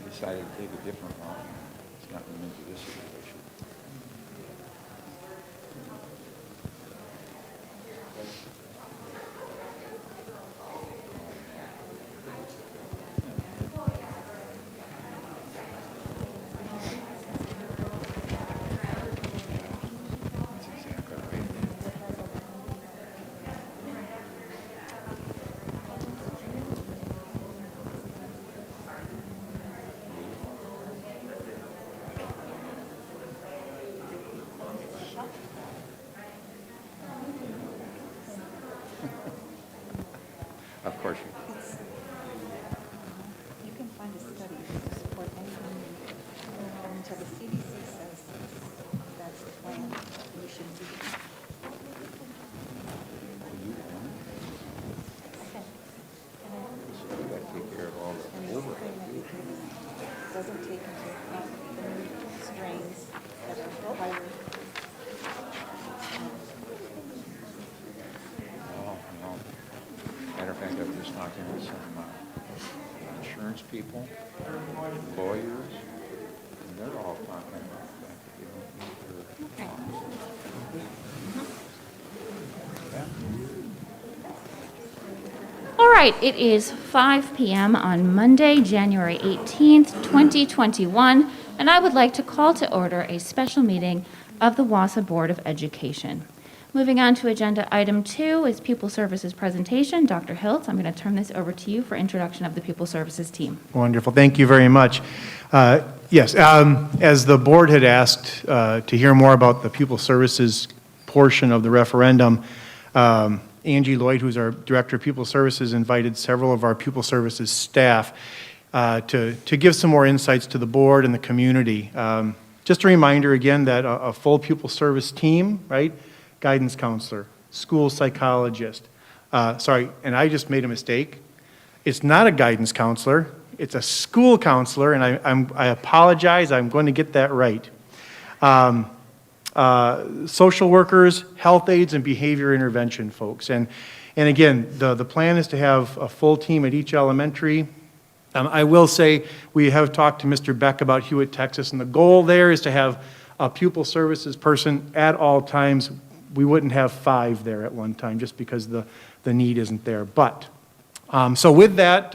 decided to take a different route. It's gotten them into this situation. That's exactly right. Of course you. You can find a study to support anything until the CDC says that's the plan. You should do it. Okay. So we got to take care of all And the this overhead. thing that we do doesn't take into account the new strains that are higher. Oh, no. Matter of fact, I was just talking with some insurance people, lawyers, and they're all talking about the fact that they don't need their All right, it is 5 p.m. on Monday, January 18th, 2021, and I would like to call to order a special meeting of the Wausau Board of Education. Moving on to agenda item 2 is Pupil Services presentation. Dr. Hiltz, I'm going to turn this over to you for introduction of the Pupil Services team. Wonderful. Thank you very much. Yes, as the board had asked to hear more about the Pupil Services portion of the referendum, Angie Lloyd, who's our Director of Pupil Services, invited several of our Pupil Services staff to give some more insights to the board and the community. Just a reminder again that a full Pupil Service team, right? Guidance counselor, school psychologist. And I just made a mistake. It's not a guidance counselor. It's a school counselor, and I apologize. I'm going to get that right. Social workers, health aides, and behavior intervention folks. And again, the plan is to have a full team at each elementary. I will say we have talked to Mr. Beck about Hewitt, Texas, and the goal there is to have a Pupil Services person at all times. We wouldn't have 5 there at one time just because the need isn't there. But, so with that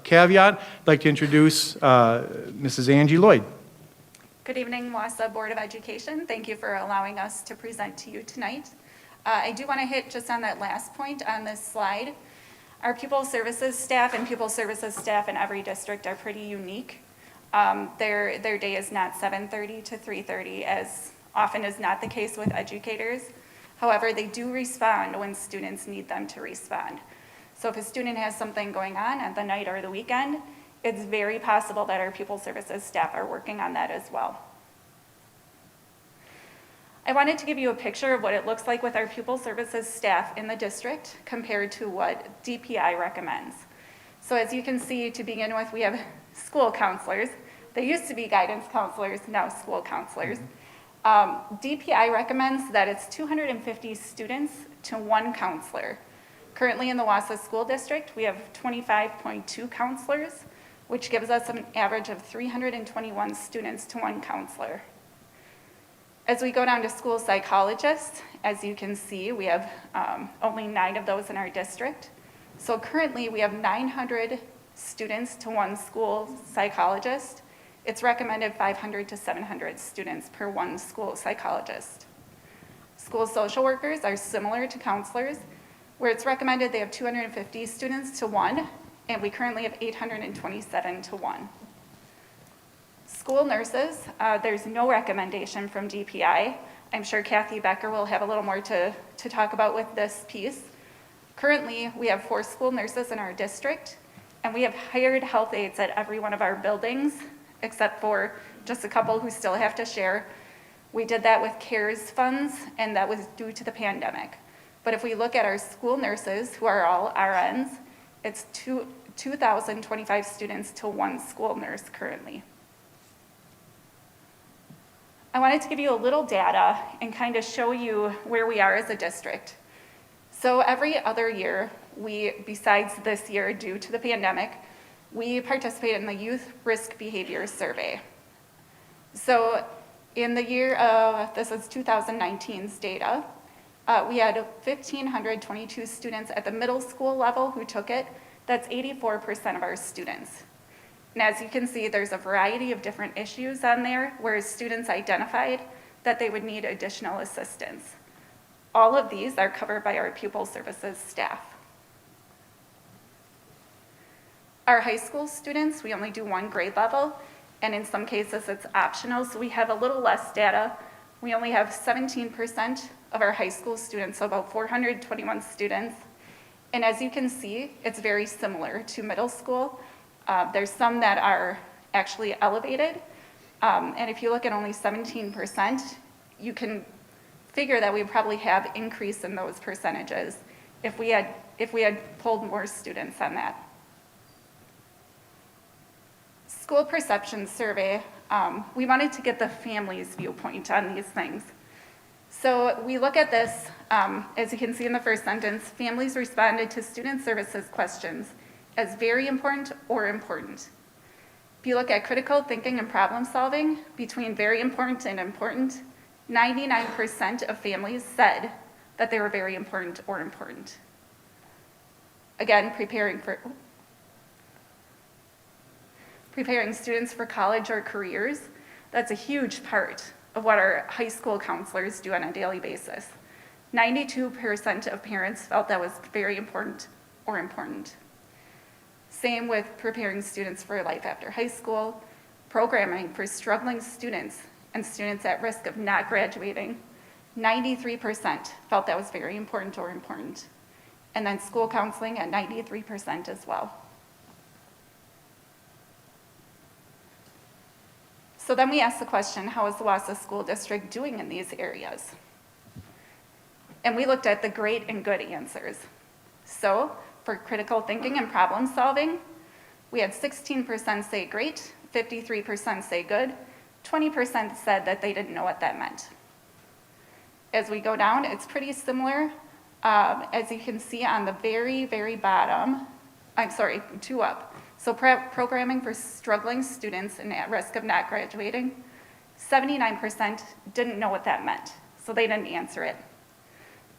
caveat, I'd like to introduce Mrs. Angie Lloyd. Good evening, Wausau Board of Education. Thank you for allowing us to present to you tonight. I do want to hit just on that last point on this slide. Our Pupil Services staff and Pupil Services staff in every district are pretty unique. Their day is not 7:30 to 3:30, as often is not the case with educators. However, they do respond when students need them to respond. So if a student has something going on at the night or the weekend, it's very possible that our Pupil Services staff are working on that as well. I wanted to give you a picture of what it looks like with our Pupil Services staff in the district compared to what DPI recommends. So as you can see, to begin with, we have school counselors. They used to be guidance counselors, now school counselors. DPI recommends that it's 250 students to 1 counselor. Currently in the Wausau School District, we have 25.2 counselors, which gives us an average of 321 students to 1 counselor. As we go down to school psychologists, as you can see, we have only 9 of those in our district. So currently we have 900 students to 1 school psychologist. It's recommended 500 to 700 students per 1 school psychologist. School social workers are similar to counselors, where it's recommended they have 250 students to 1, and we currently have 827 to 1. School nurses, there's no recommendation from DPI. I'm sure Kathy Becker will have a little more to talk about with this piece. Currently, we have 4 school nurses in our district, and we have hired health aides at every one of our buildings, except for just a couple who still have to share. We did that with CARES funds, and that was due to the pandemic. But if we look at our school nurses, who are all RNs, it's 2,025 students to 1 school nurse currently. I wanted to give you a little data and kind of show you where we are as a district. So every other year, besides this year due to the pandemic, we participated in the Youth Risk Behavior Survey. So in the year of, this is 2019's data, we had 1,522 students at the middle school level who took it. That's 84% of our students. And as you can see, there's a variety of different issues on there where students identified that they would need additional assistance. All of these are covered by our pupil services staff. Our high school students, we only do one grade level, and in some cases it's optional, so we have a little less data. We only have 17% of our high school students, so about 421 students. And as you can see, it's very similar to middle school. There's some that are actually elevated, and if you look at only 17%, you can figure that we probably have increase in those percentages if we had pulled more students on that. School perception survey, we wanted to get the family's viewpoint on these things. So we look at this, as you can see in the first sentence, families responded to student services questions as very important or important. If you look at critical thinking and problem solving, between very important and important, 99% of families said that they were very important or important. Again, preparing students for college or careers, that's a huge part of what our high school counselors do on a daily basis. 92% of parents felt that was very important or important. Same with preparing students for life after high school, programming for struggling students and students at risk of not graduating. 93% felt that was very important or important. And then school counseling at 93% as well. So then we asked the question, how is the Wausau School District doing in these areas? And we looked at the great and good answers. So for critical thinking and problem solving, we had 16% say great, 53% say good, 20% said that they didn't know what that meant. As we go down, it's pretty similar. As you can see on the very, very bottom, I'm sorry, 2 up. So programming for struggling students and at risk of not graduating, 79% didn't know what that meant, so they didn't answer it.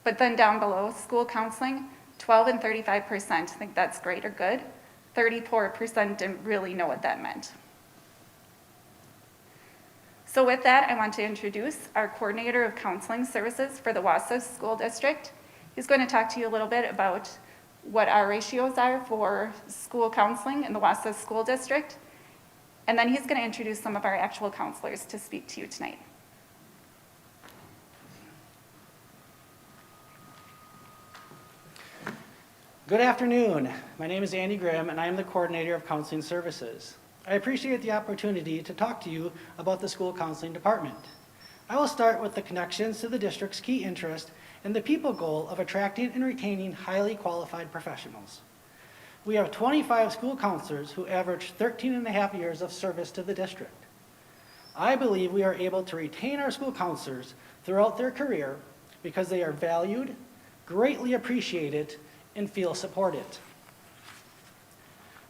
But then down below, school counseling, 12 and 35% think that's great or good. 34% didn't really know what that meant. So with that, I want to introduce our coordinator of counseling services for the Wausau School District. He's going to talk to you a little bit about what our ratios are for school counseling in the Wausau School District. And then he's going to introduce some of our actual counselors to speak to you tonight. Good afternoon. My name is Andy Graham, and I am the coordinator of counseling services. I appreciate the opportunity to talk to you about the school counseling department. I will start with the connections to the district's key interest and the people goal of attracting and retaining highly qualified professionals. We have 25 school counselors who average 13 and a half years of service to the district. I believe we are able to retain our school counselors throughout their career because they are valued, greatly appreciated, and feel supported.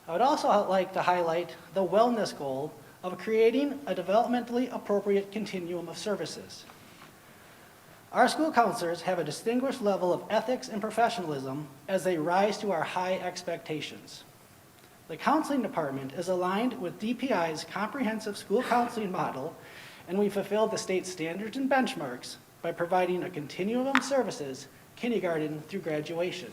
I would also like to highlight the wellness goal of creating a developmentally appropriate continuum of services. Our school counselors have a distinguished level of ethics and professionalism as they rise to our high expectations. The counseling department is aligned with DPI's comprehensive school counseling model, and we fulfill the state standards and benchmarks by providing a continuum of services, kindergarten through graduation.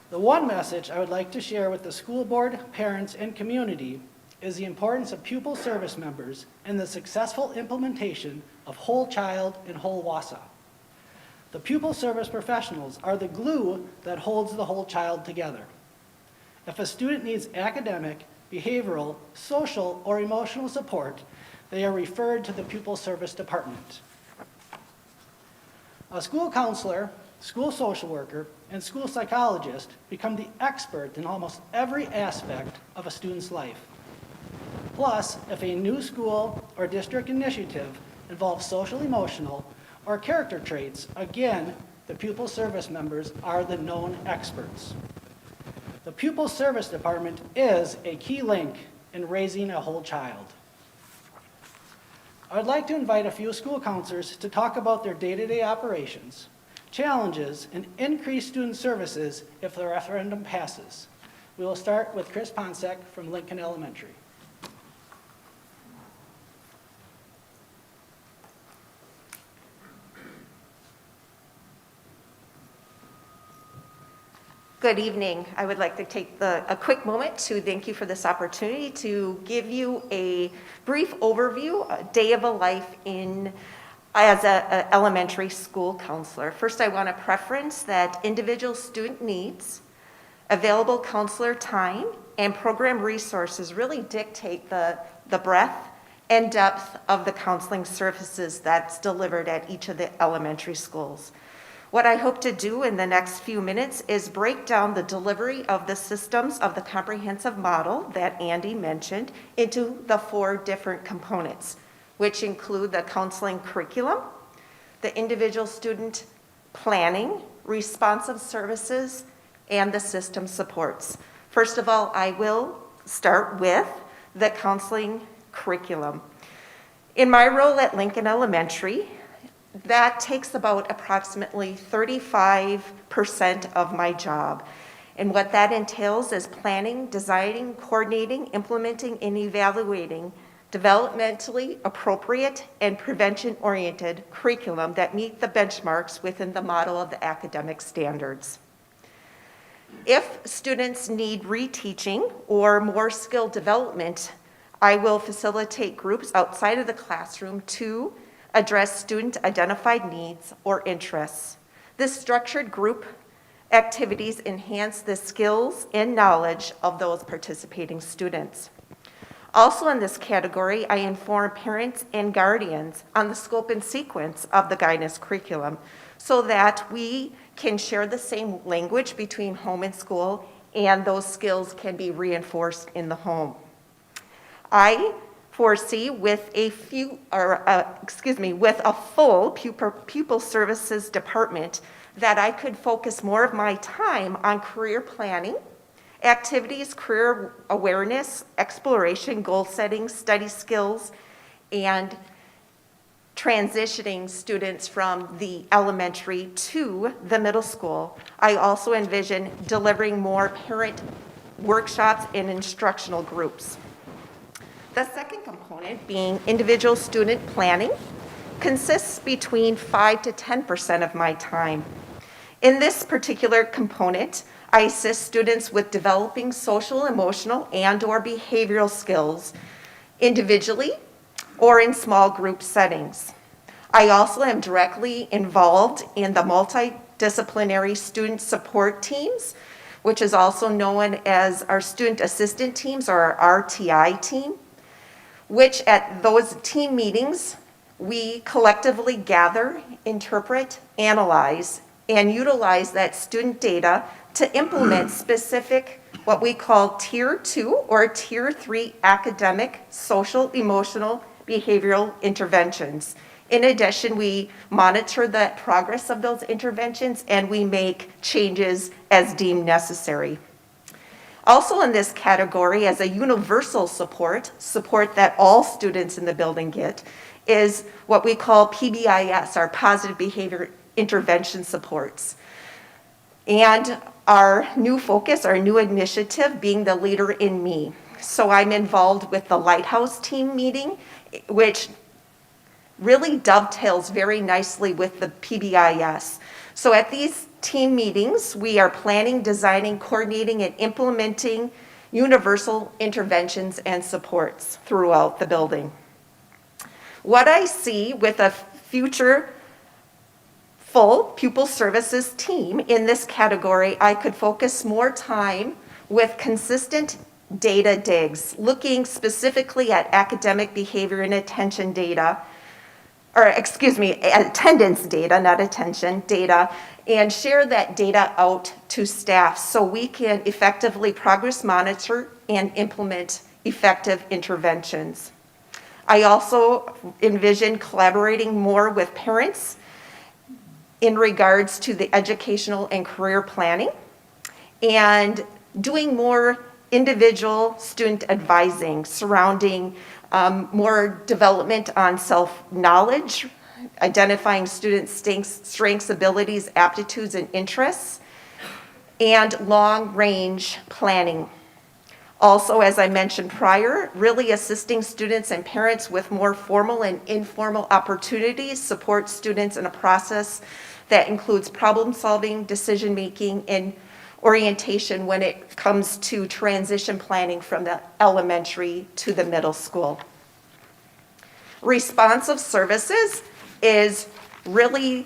The one message I would like to share with the school board, parents, and community is the importance of pupil service members and the successful implementation of whole child and whole Wausau. The pupil service professionals are the glue that holds the whole child together. If a student needs academic, behavioral, social, or emotional support, they are referred to the pupil service department. A school counselor, school social worker, and school psychologist become the expert in almost every aspect of a student's life. Plus, if a new school or district initiative involves social, emotional, or character traits, again, the pupil service members are the known experts. The pupil service department is a key link in raising a whole child. I would like to invite a few school counselors to talk about their day-to-day operations, challenges, and increased student services if the referendum passes. We will start with Chris Ponsek from Lincoln Elementary. Good evening. I would like to take a quick moment to thank you for this opportunity to give you a brief overview, a day of a life as an elementary school counselor. First, I want to preference that individual student needs, available counselor time, and program resources really dictate the breadth and depth of the counseling services that's delivered at each of the elementary schools. What I hope to do in the next few minutes is break down the delivery of the systems of the comprehensive model that Andy mentioned into the 4 different components, which include the counseling curriculum, the individual student planning, responsive services, and the system supports. First of all, I will start with the counseling curriculum. In my role at Lincoln Elementary, that takes about approximately 35% of my job. And what that entails is planning, designing, coordinating, implementing, and evaluating developmentally appropriate and prevention-oriented curriculum that meet the benchmarks within the model of the academic standards. If students need reteaching or more skill development, I will facilitate groups outside of the classroom to address student-identified needs or interests. This structured group activities enhance the skills and knowledge of those participating students. Also in this category, I inform parents and guardians on the scope and sequence of the guidance curriculum so that we can share the same language between home and school, and those skills can be reinforced in the home. I foresee with a full pupil services department that I could focus more of my time on career planning, activities, career awareness, exploration, goal setting, study skills, and transitioning students from the elementary to the middle school. I also envision delivering more parent workshops and instructional groups. The second component, being individual student planning, consists between 5 to 10% of my time. In this particular component, I assist students with developing social, emotional, and/or behavioral skills individually or in small group settings. I also am directly involved in the multidisciplinary student support teams, which is also known as our student assistant teams or our RTI team, which at those team meetings, we collectively gather, interpret, analyze, and utilize that student data to implement specific, what we call Tier 2 or Tier 3 academic, social, emotional, behavioral interventions. In addition, we monitor the progress of those interventions and we make changes as deemed necessary. Also in this category, as a universal support that all students in the building get, is what we call PBIS, our positive behavior intervention supports. And our new focus, our new initiative, being the leader in me. So I'm involved with the Lighthouse team meeting, which really dovetails very nicely with the PBIS. So at these team meetings, we are planning, designing, coordinating, and implementing universal interventions and supports throughout the building. What I see with a future full pupil services team in this category, I could focus more time with consistent data digs, looking specifically at academic behavior and attention data, attendance data, not attention, data, and share that data out to staff so we can effectively progress monitor and implement effective interventions. I also envision collaborating more with parents in regards to the educational and career planning and doing more individual student advising surrounding more development on self-knowledge, identifying students' strengths, abilities, aptitudes, and interests, and long-range planning. Also, as I mentioned prior, really assisting students and parents with more formal and informal opportunities, support students in a process that includes problem-solving, decision-making, and orientation when it comes to transition planning from the elementary to the middle school. Responsive services is really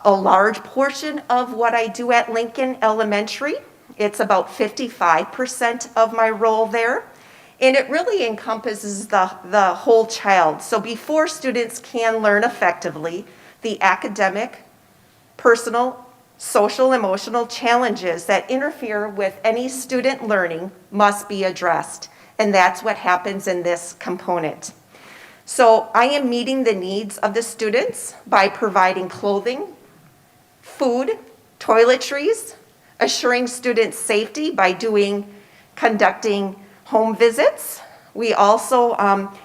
a large portion of what I do at Lincoln Elementary. It's about 55% of my role there. And it really encompasses the whole child. So before students can learn effectively, the academic, personal, social, emotional challenges that interfere with any student learning must be addressed. And that's what happens in this component. So I am meeting the needs of the students by providing clothing, food, toiletries, assuring students' safety by conducting home visits. We also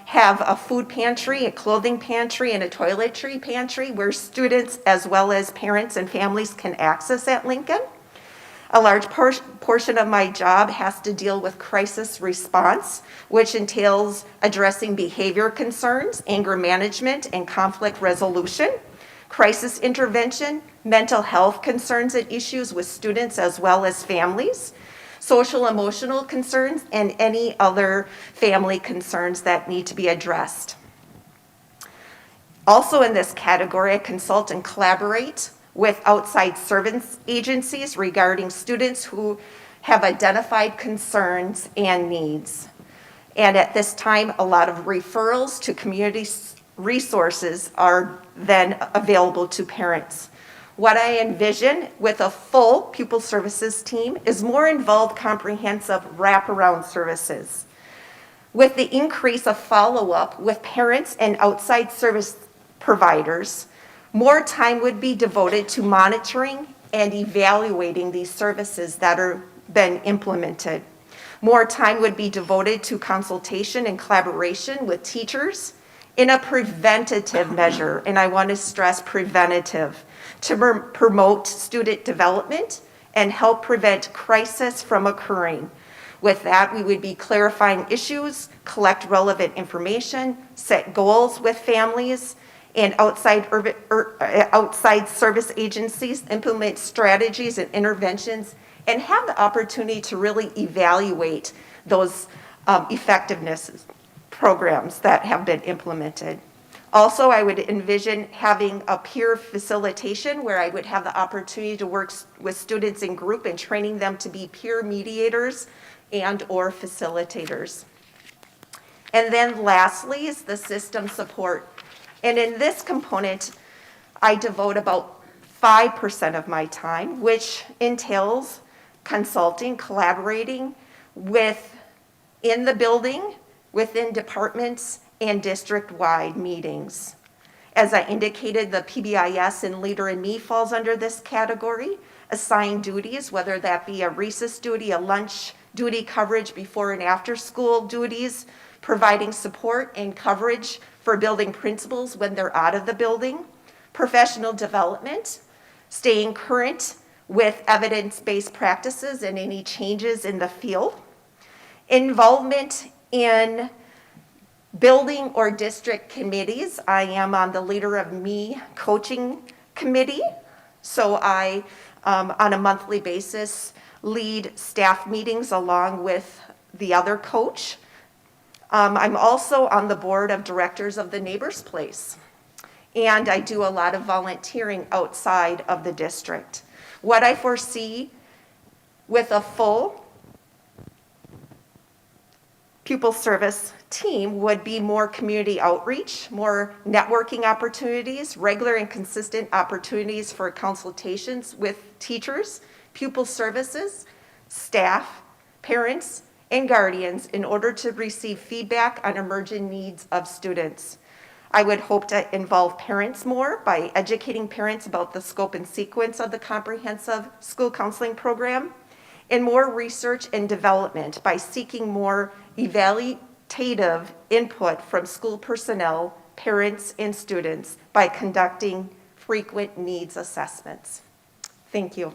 have a food pantry, a clothing pantry, and a toiletry pantry where students as well as parents and families can access at Lincoln. A large portion of my job has to deal with crisis response, which entails addressing behavior concerns, anger management, and conflict resolution, crisis intervention, mental health concerns and issues with students as well as families, social emotional concerns, and any other family concerns that need to be addressed. Also in this category, I consult and collaborate with outside service agencies regarding students who have identified concerns and needs. And at this time, a lot of referrals to community resources are then available to parents. What I envision with a full pupil services team is more involved, comprehensive wraparound services. With the increase of follow-up with parents and outside service providers, more time would be devoted to monitoring and evaluating these services that are been implemented. More time would be devoted to consultation and collaboration with teachers in a preventative measure, and I want to stress preventative, to promote student development and help prevent crisis from occurring. With that, we would be clarifying issues, collect relevant information, set goals with families, and outside service agencies implement strategies and interventions and have the opportunity to really evaluate those effectiveness programs that have been implemented. Also, I would envision having a peer facilitation where I would have the opportunity to work with students in group and training them to be peer mediators and/or facilitators. And then lastly is the system support. And in this component, I devote about 5% of my time, which entails consulting, collaborating in the building, within departments, and district-wide meetings. As I indicated, the PBIS and Leader in Me falls under this category. Assigned duties, whether that be a recess duty, a lunch duty coverage before and after school duties, providing support and coverage for building principals when they're out of the building, professional development, staying current with evidence-based practices and any changes in the field, involvement in building or district committees. I am on the Leader of Me coaching committee, so I, on a monthly basis, lead staff meetings along with the other coach. I'm also on the board of directors of the Neighbors Place, and I do a lot of volunteering outside of the district. What I foresee with a full pupil service team would be more community outreach, more networking opportunities, regular and consistent opportunities for consultations with teachers, pupil services, staff, parents, and guardians in order to receive feedback on emerging needs of students. I would hope to involve parents more by educating parents about the scope and sequence of the comprehensive school counseling program and more research and development by seeking more evaluative input from school personnel, parents, and students by conducting frequent needs assessments. Thank you.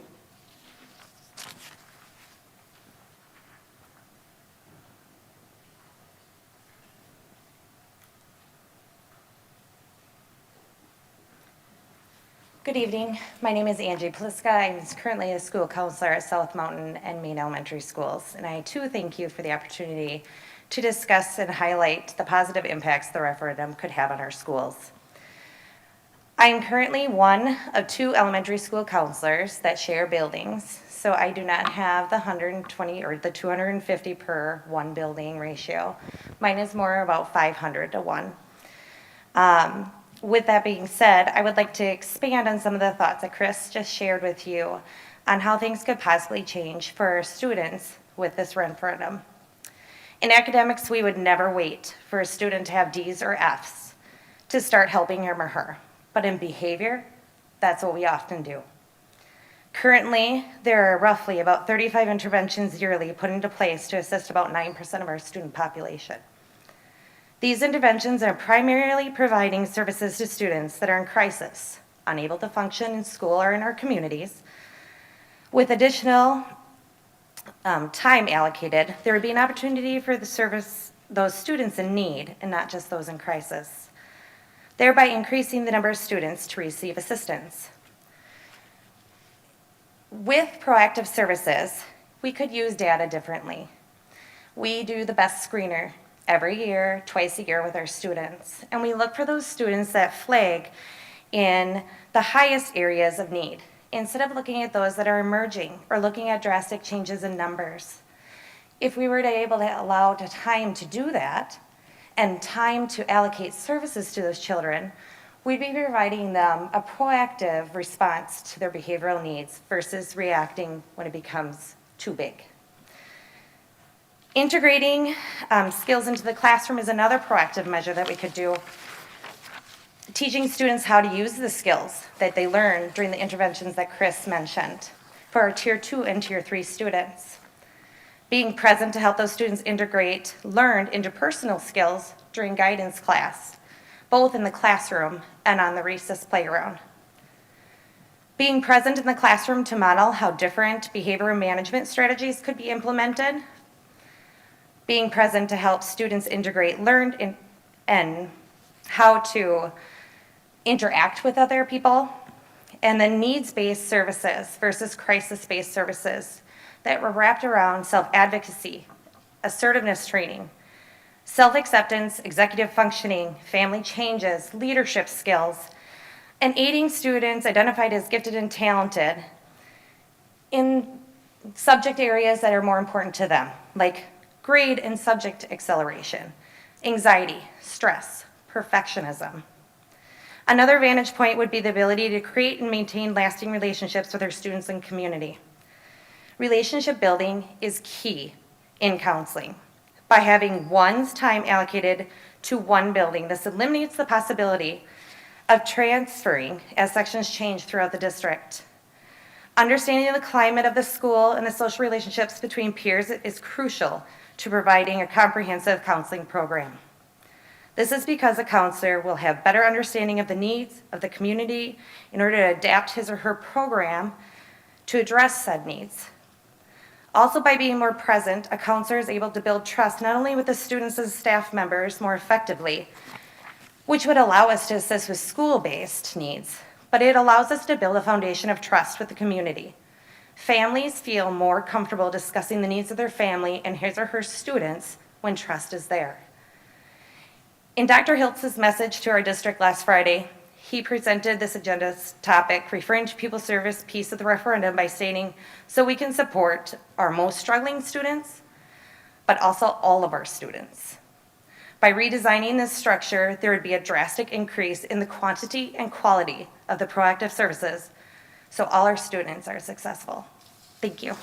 Good evening. My name is Angie Pliska. I'm currently a school counselor at South Mountain and Maine Elementary Schools. And I too thank you for the opportunity to discuss and highlight the positive impacts the referendum could have on our schools. I am currently one of 2 elementary school counselors that share buildings, so I do not have the 120 or the 250 per one building ratio. Mine is more about 500 to 1. With that being said, I would like to expand on some of the thoughts that Chris just shared with you on how things could possibly change for our students with this referendum. In academics, we would never wait for a student to have D's or F's to start helping him or her. But in behavior, that's what we often do. Currently, there are roughly about 35 interventions yearly put into place to assist about 9% of our student population. These interventions are primarily providing services to students that are in crisis, unable to function in school or in our communities. With additional time allocated, there would be an opportunity for the service those students in need and not just those in crisis, thereby increasing the number of students to receive assistance. With proactive services, we could use data differently. We do the best screener every year, twice a year with our students, and we look for those students that flag in the highest areas of need, instead of looking at those that are emerging or looking at drastic changes in numbers. If we were to able to allow the time to do that and time to allocate services to those children, we'd be providing them a proactive response to their behavioral needs versus reacting when it becomes too big. Integrating skills into the classroom is another proactive measure that we could do. Teaching students how to use the skills that they learn during the interventions that Chris mentioned for our Tier 2 and Tier 3 students. Being present to help those students integrate learned interpersonal skills during guidance class, both in the classroom and on the recess playground. Being present in the classroom to model how different behavior management strategies could be implemented. Being present to help students integrate learned and how to interact with other people, and then needs-based services versus crisis-based services that were wrapped around self-advocacy, assertiveness training, self-acceptance, executive functioning, family changes, leadership skills, and aiding students identified as gifted and talented in subject areas that are more important to them, like grade and subject acceleration, anxiety, stress, perfectionism. Another vantage point would be the ability to create and maintain lasting relationships with our students and community. Relationship building is key in counseling. By having one's time allocated to one building, this eliminates the possibility of transferring as sections change throughout the district. Understanding the climate of the school and the social relationships between peers is crucial to providing a comprehensive counseling program. This is because a counselor will have better understanding of the needs of the community in order to adapt his or her program to address said needs. Also, by being more present, a counselor is able to build trust not only with the students and staff members more effectively, which would allow us to assist with school-based needs, but it allows us to build a foundation of trust with the community. Families feel more comfortable discussing the needs of their family and his or her students when trust is there. In Dr. Hiltz's message to our district last Friday, he presented this agenda's topic, referring to pupil service piece of the referendum by stating, so we can support our most struggling students, but also all of our students. By redesigning this structure, there would be a drastic increase in the quantity and quality of the proactive services, so all our students are successful. Thank you.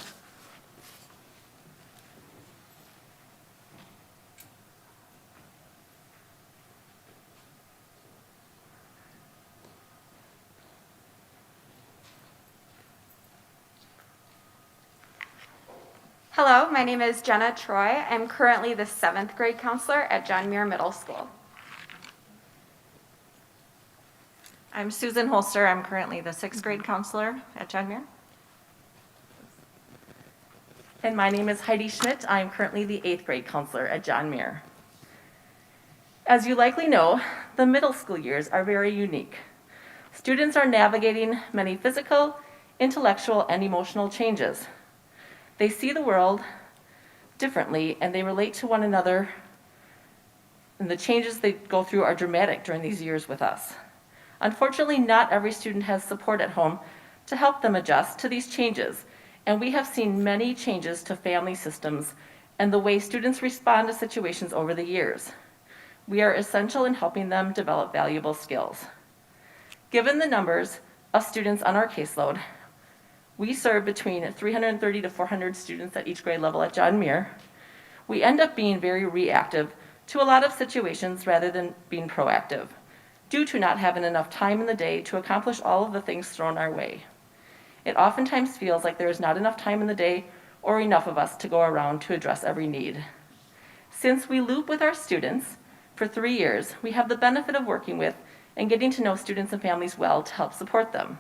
Hello, my name is Jenna Troy. I'm currently the 7th grade counselor at John Muir Middle School. I'm Susan Holster. I'm currently the 6th grade counselor at John Muir. And my name is Heidi Schmidt. I'm currently the 8th grade counselor at John Muir. As you likely know, the middle school years are very unique. Students are navigating many physical, intellectual, and emotional changes. They see the world differently and they relate to one another, and the changes they go through are dramatic during these years with us. Unfortunately, not every student has support at home to help them adjust to these changes, and we have seen many changes to family systems and the way students respond to situations over the years. We are essential in helping them develop valuable skills. Given the numbers of students on our caseload, we serve between 330 to 400 students at each grade level at John Muir. We end up being very reactive to a lot of situations rather than being proactive, due to not having enough time in the day to accomplish all of the things thrown our way. It oftentimes feels like there is not enough time in the day or enough of us to go around to address every need. Since we loop with our students for 3 years, we have the benefit of working with and getting to know students and families well to help support them.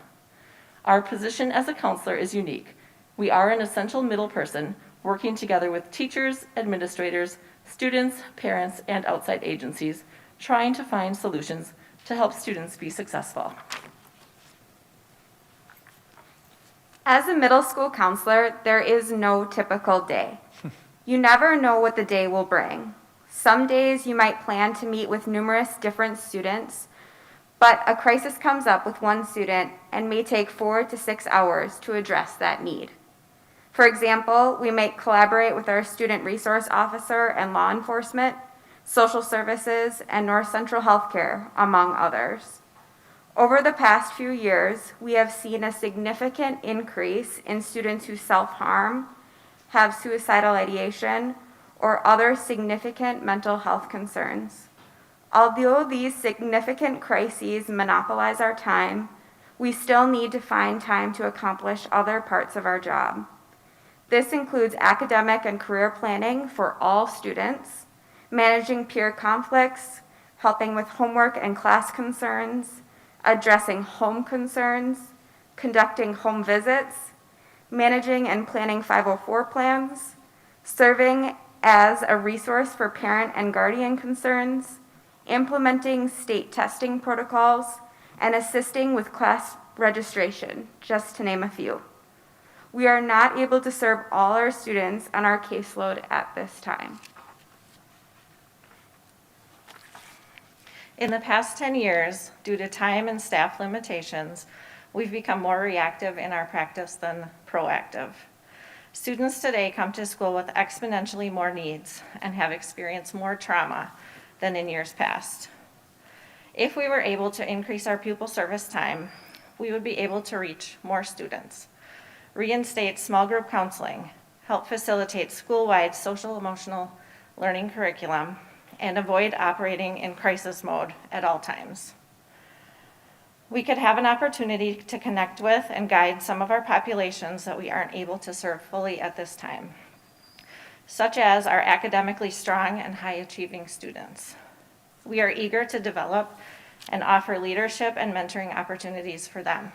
Our position as a counselor is unique. We are an essential middle person working together with teachers, administrators, students, parents, and outside agencies, trying to find solutions to help students be successful. As a middle school counselor, there is no typical day. You never know what the day will bring. Some days you might plan to meet with numerous different students, but a crisis comes up with one student and may take 4 to 6 hours to address that need. For example, we might collaborate with our student resource officer and law enforcement, social services, and North Central Healthcare, among others. Over the past few years, we have seen a significant increase in students who self-harm, have suicidal ideation, or other significant mental health concerns. Although these significant crises monopolize our time, we still need to find time to accomplish other parts of our job. This includes academic and career planning for all students, managing peer conflicts, helping with homework and class concerns, addressing home concerns, conducting home visits, managing and planning 504 plans, serving as a resource for parent and guardian concerns, implementing state testing protocols, and assisting with class registration, just to name a few. We are not able to serve all our students on our caseload at this time. In the past 10 years, due to time and staff limitations, we've become more reactive in our practice than proactive. Students today come to school with exponentially more needs and have experienced more trauma than in years past. If we were able to increase our pupil service time, we would be able to reach more students, reinstate small group counseling, help facilitate school-wide social emotional learning curriculum, and avoid operating in crisis mode at all times. We could have an opportunity to connect with and guide some of our populations that we aren't able to serve fully at this time, such as our academically strong and high-achieving students. We are eager to develop and offer leadership and mentoring opportunities for them.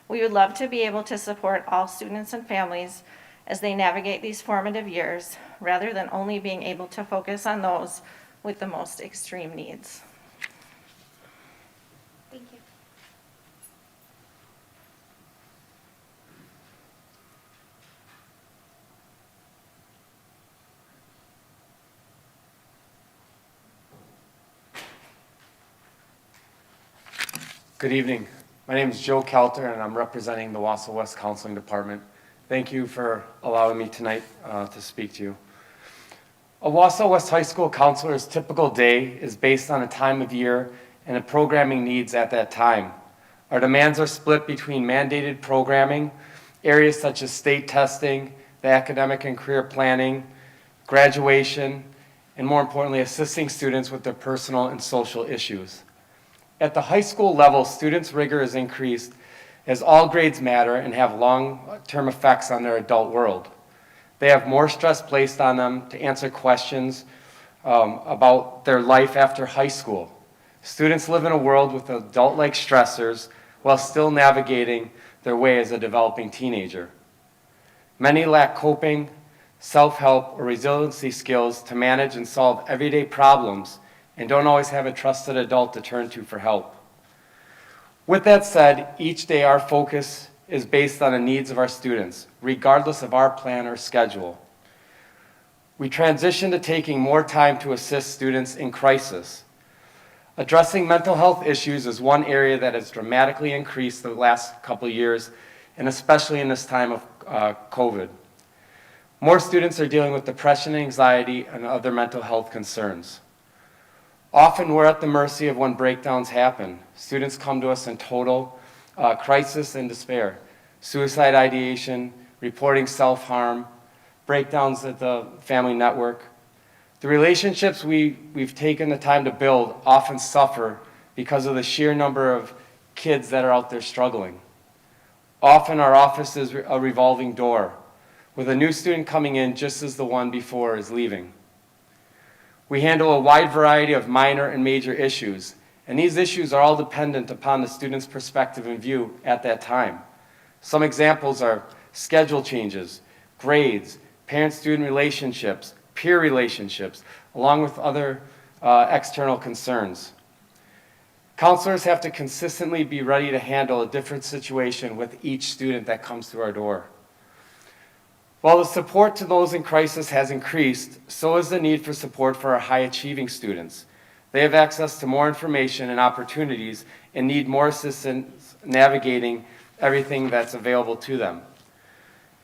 We would love to be able to support all students and families as they navigate these formative years, rather than only being able to focus on those with the most extreme needs. Thank you. Good evening. My name is Joe Kelter, and I'm representing the Wausau West Counseling Department. Thank you for allowing me tonight to speak to you. A Wausau West High School counselor's typical day is based on a time of year and the programming needs at that time. Our demands are split between mandated programming, areas such as state testing, the academic and career planning, graduation, and more importantly, assisting students with their personal and social issues. At the high school level, students' rigor is increased as all grades matter and have long-term effects on their adult world. They have more stress placed on them to answer questions about their life after high school. Students live in a world with adult-like stressors while still navigating their way as a developing teenager. Many lack coping, self-help, or resiliency skills to manage and solve everyday problems and don't always have a trusted adult to turn to for help. With that said, each day our focus is based on the needs of our students, regardless of our plan or schedule. We transition to taking more time to assist students in crisis. Addressing mental health issues is one area that has dramatically increased the last couple of years, and especially in this time of COVID. More students are dealing with depression, anxiety, and other mental health concerns. Often we're at the mercy of when breakdowns happen. Students come to us in total crisis and despair, suicide ideation, reporting self-harm, breakdowns at the family network. The relationships we've taken the time to build often suffer because of the sheer number of kids that are out there struggling. Often our office is a revolving door, with a new student coming in just as the one before is leaving. We handle a wide variety of minor and major issues, and these issues are all dependent upon the student's perspective and view at that time. Some examples are schedule changes, grades, parent-student relationships, peer relationships, along with other external concerns. Counselors have to consistently be ready to handle a different situation with each student that comes through our door. While the support to those in crisis has increased, so is the need for support for our high-achieving students. They have access to more information and opportunities and need more assistance navigating everything that's available to them.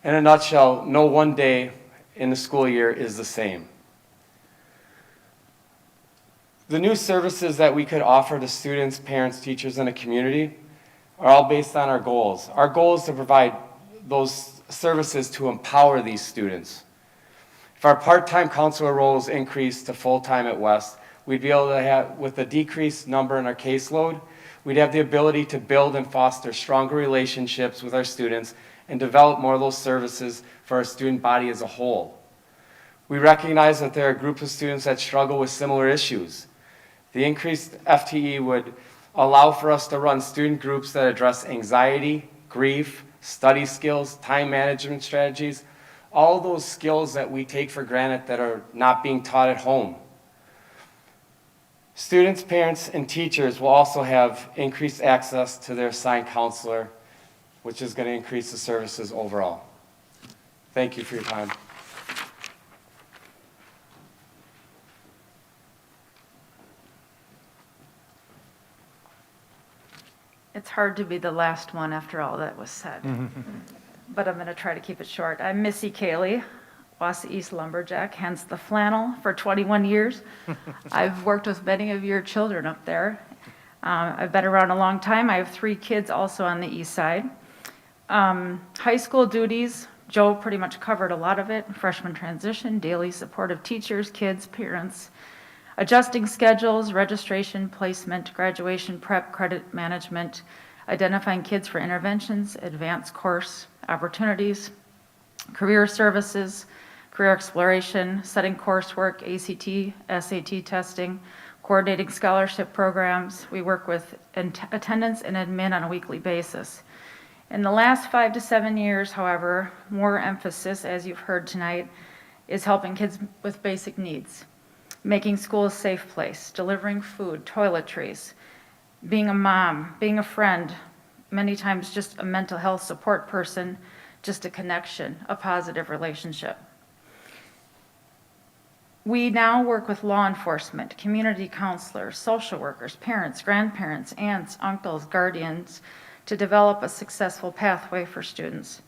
In a nutshell, no one day in the school year is the same. The new services that we could offer to students, parents, teachers, and the community are all based on our goals. Our goal is to provide those services to empower these students. If our part-time counselor roles increase to full-time at West, we'd be able to have, with a decreased number in our caseload, we'd have the ability to build and foster stronger relationships with our students and develop more of those services for our student body as a whole. We recognize that there are groups of students that struggle with similar issues. The increased FTE would allow for us to run student groups that address anxiety, grief, study skills, time management strategies, all those skills that we take for granted that are not being taught at home. Students, parents, and teachers will also have increased access to their assigned counselor, which is going to increase the services overall. Thank you for your time. It's hard to be the last one after all that was said, but I'm going to try to keep it short. I'm Missy Cayley, Wausau East Lumberjack, hence the flannel, for 21 years. I've worked with many of your children up there. I've been around a long time. I have 3 kids also on the east side. High school duties, Joe pretty much covered a lot of it. Freshman transition, daily support of teachers, kids, parents, adjusting schedules, registration, placement, graduation prep, credit management, identifying kids for interventions, advanced course opportunities, career services, career exploration, setting coursework, ACT, SAT testing, coordinating scholarship programs. We work with attendance and admin on a weekly basis. In the last 5 to 7 years, however, more emphasis, as you've heard tonight, is helping kids with basic needs, making school a safe place, delivering food, toiletries, being a mom, being a friend, many times just a mental health support person, just a connection, a positive relationship. We now work with law enforcement, community counselors, social workers, parents, grandparents, aunts, uncles, guardians, to develop a successful pathway for students.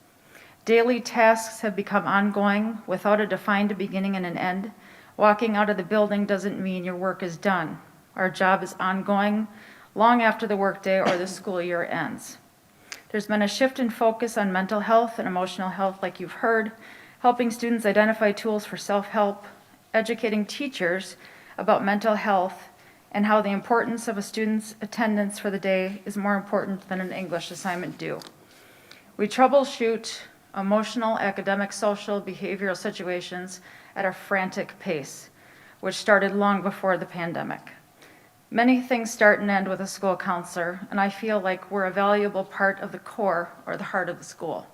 Daily tasks have become ongoing without a defined beginning and an end. Walking out of the building doesn't mean your work is done. Our job is ongoing long after the workday or the school year ends. There's been a shift in focus on mental health and emotional health, like you've heard, helping students identify tools for self-help, educating teachers about mental health and how the importance of a student's attendance for the day is more important than an English assignment due. We troubleshoot emotional, academic, social, behavioral situations at a frantic pace, which started long before the pandemic. Many things start and end with a school counselor, and I feel like we're a valuable part of the core or the heart of the school.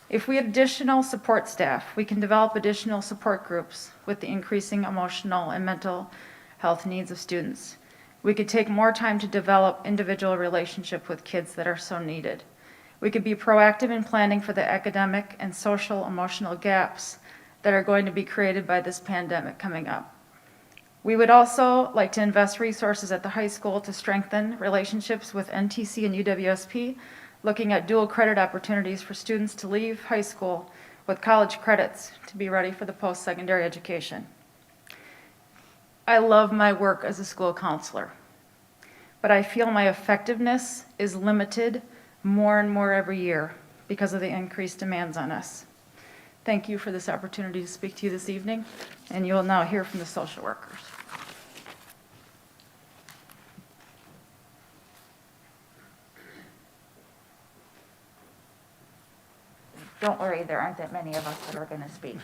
If we had additional support staff, we can develop additional support groups with the increasing emotional and mental health needs of students. We could take more time to develop individual relationship with kids that are so needed. We could be proactive in planning for the academic and social emotional gaps that are going to be created by this pandemic coming up. We would also like to invest resources at the high school to strengthen relationships with NTC and UWSP, looking at dual credit opportunities for students to leave high school with college credits to be ready for the post-secondary education. I love my work as a school counselor, but I feel my effectiveness is limited more and more every year because of the increased demands on us. Thank you for this opportunity to speak to you this evening, and you will now hear from the social workers. Don't worry, there aren't that many of us that are going to speak.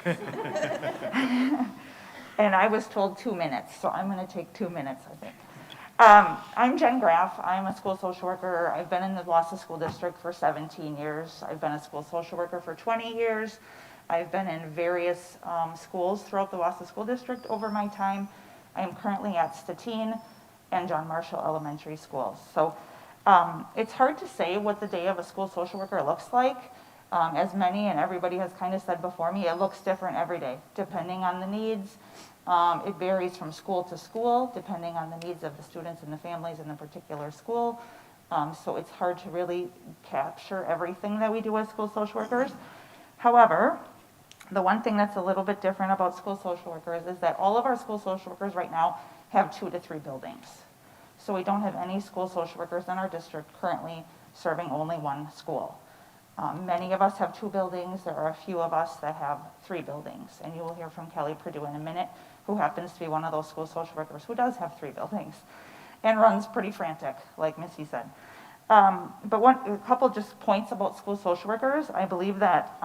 And I was told 2 minutes, so I'm going to take 2 minutes, I think. I'm Jen Graff. I'm a school social worker. I've been in the Wausau School District for 17 years. I've been a school social worker for 20 years. I've been in various schools throughout the Wausau School District over my time. I am currently at Stettin and John Marshall Elementary Schools. So it's hard to say what the day of a school social worker looks like. As many and everybody has kind of said before me, it looks different every day, depending on the needs. It varies from school to school, depending on the needs of the students and the families in the particular school. So it's hard to really capture everything that we do as school social workers. However, the one thing that's a little bit different about school social workers is that all of our school social workers right now have 2 to 3 buildings. So we don't have any school social workers in our district currently serving only one school. Many of us have 2 buildings. There are a few of us that have 3 buildings. And you will hear from Kelly Purdue in a minute, who happens to be one of those school social workers who does have 3 buildings and runs pretty frantic, like Missy said. But a couple just points about school social workers. I believe that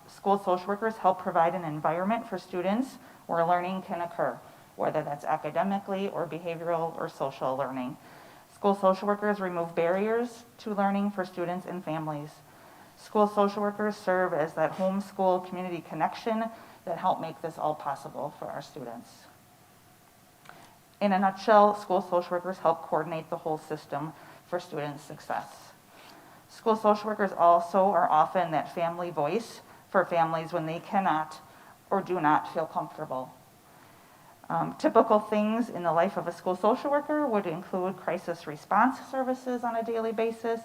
school social workers help provide an environment for students where learning can occur, whether that's academically or behavioral or social learning. School social workers remove barriers to learning for students and families. School social workers serve as that home-school community connection that help make this all possible for our students. In a nutshell, school social workers help coordinate the whole system for student success. School social workers also are often that family voice for families when they cannot or do not feel comfortable. Typical things in the life of a school social worker would include crisis response services on a daily basis.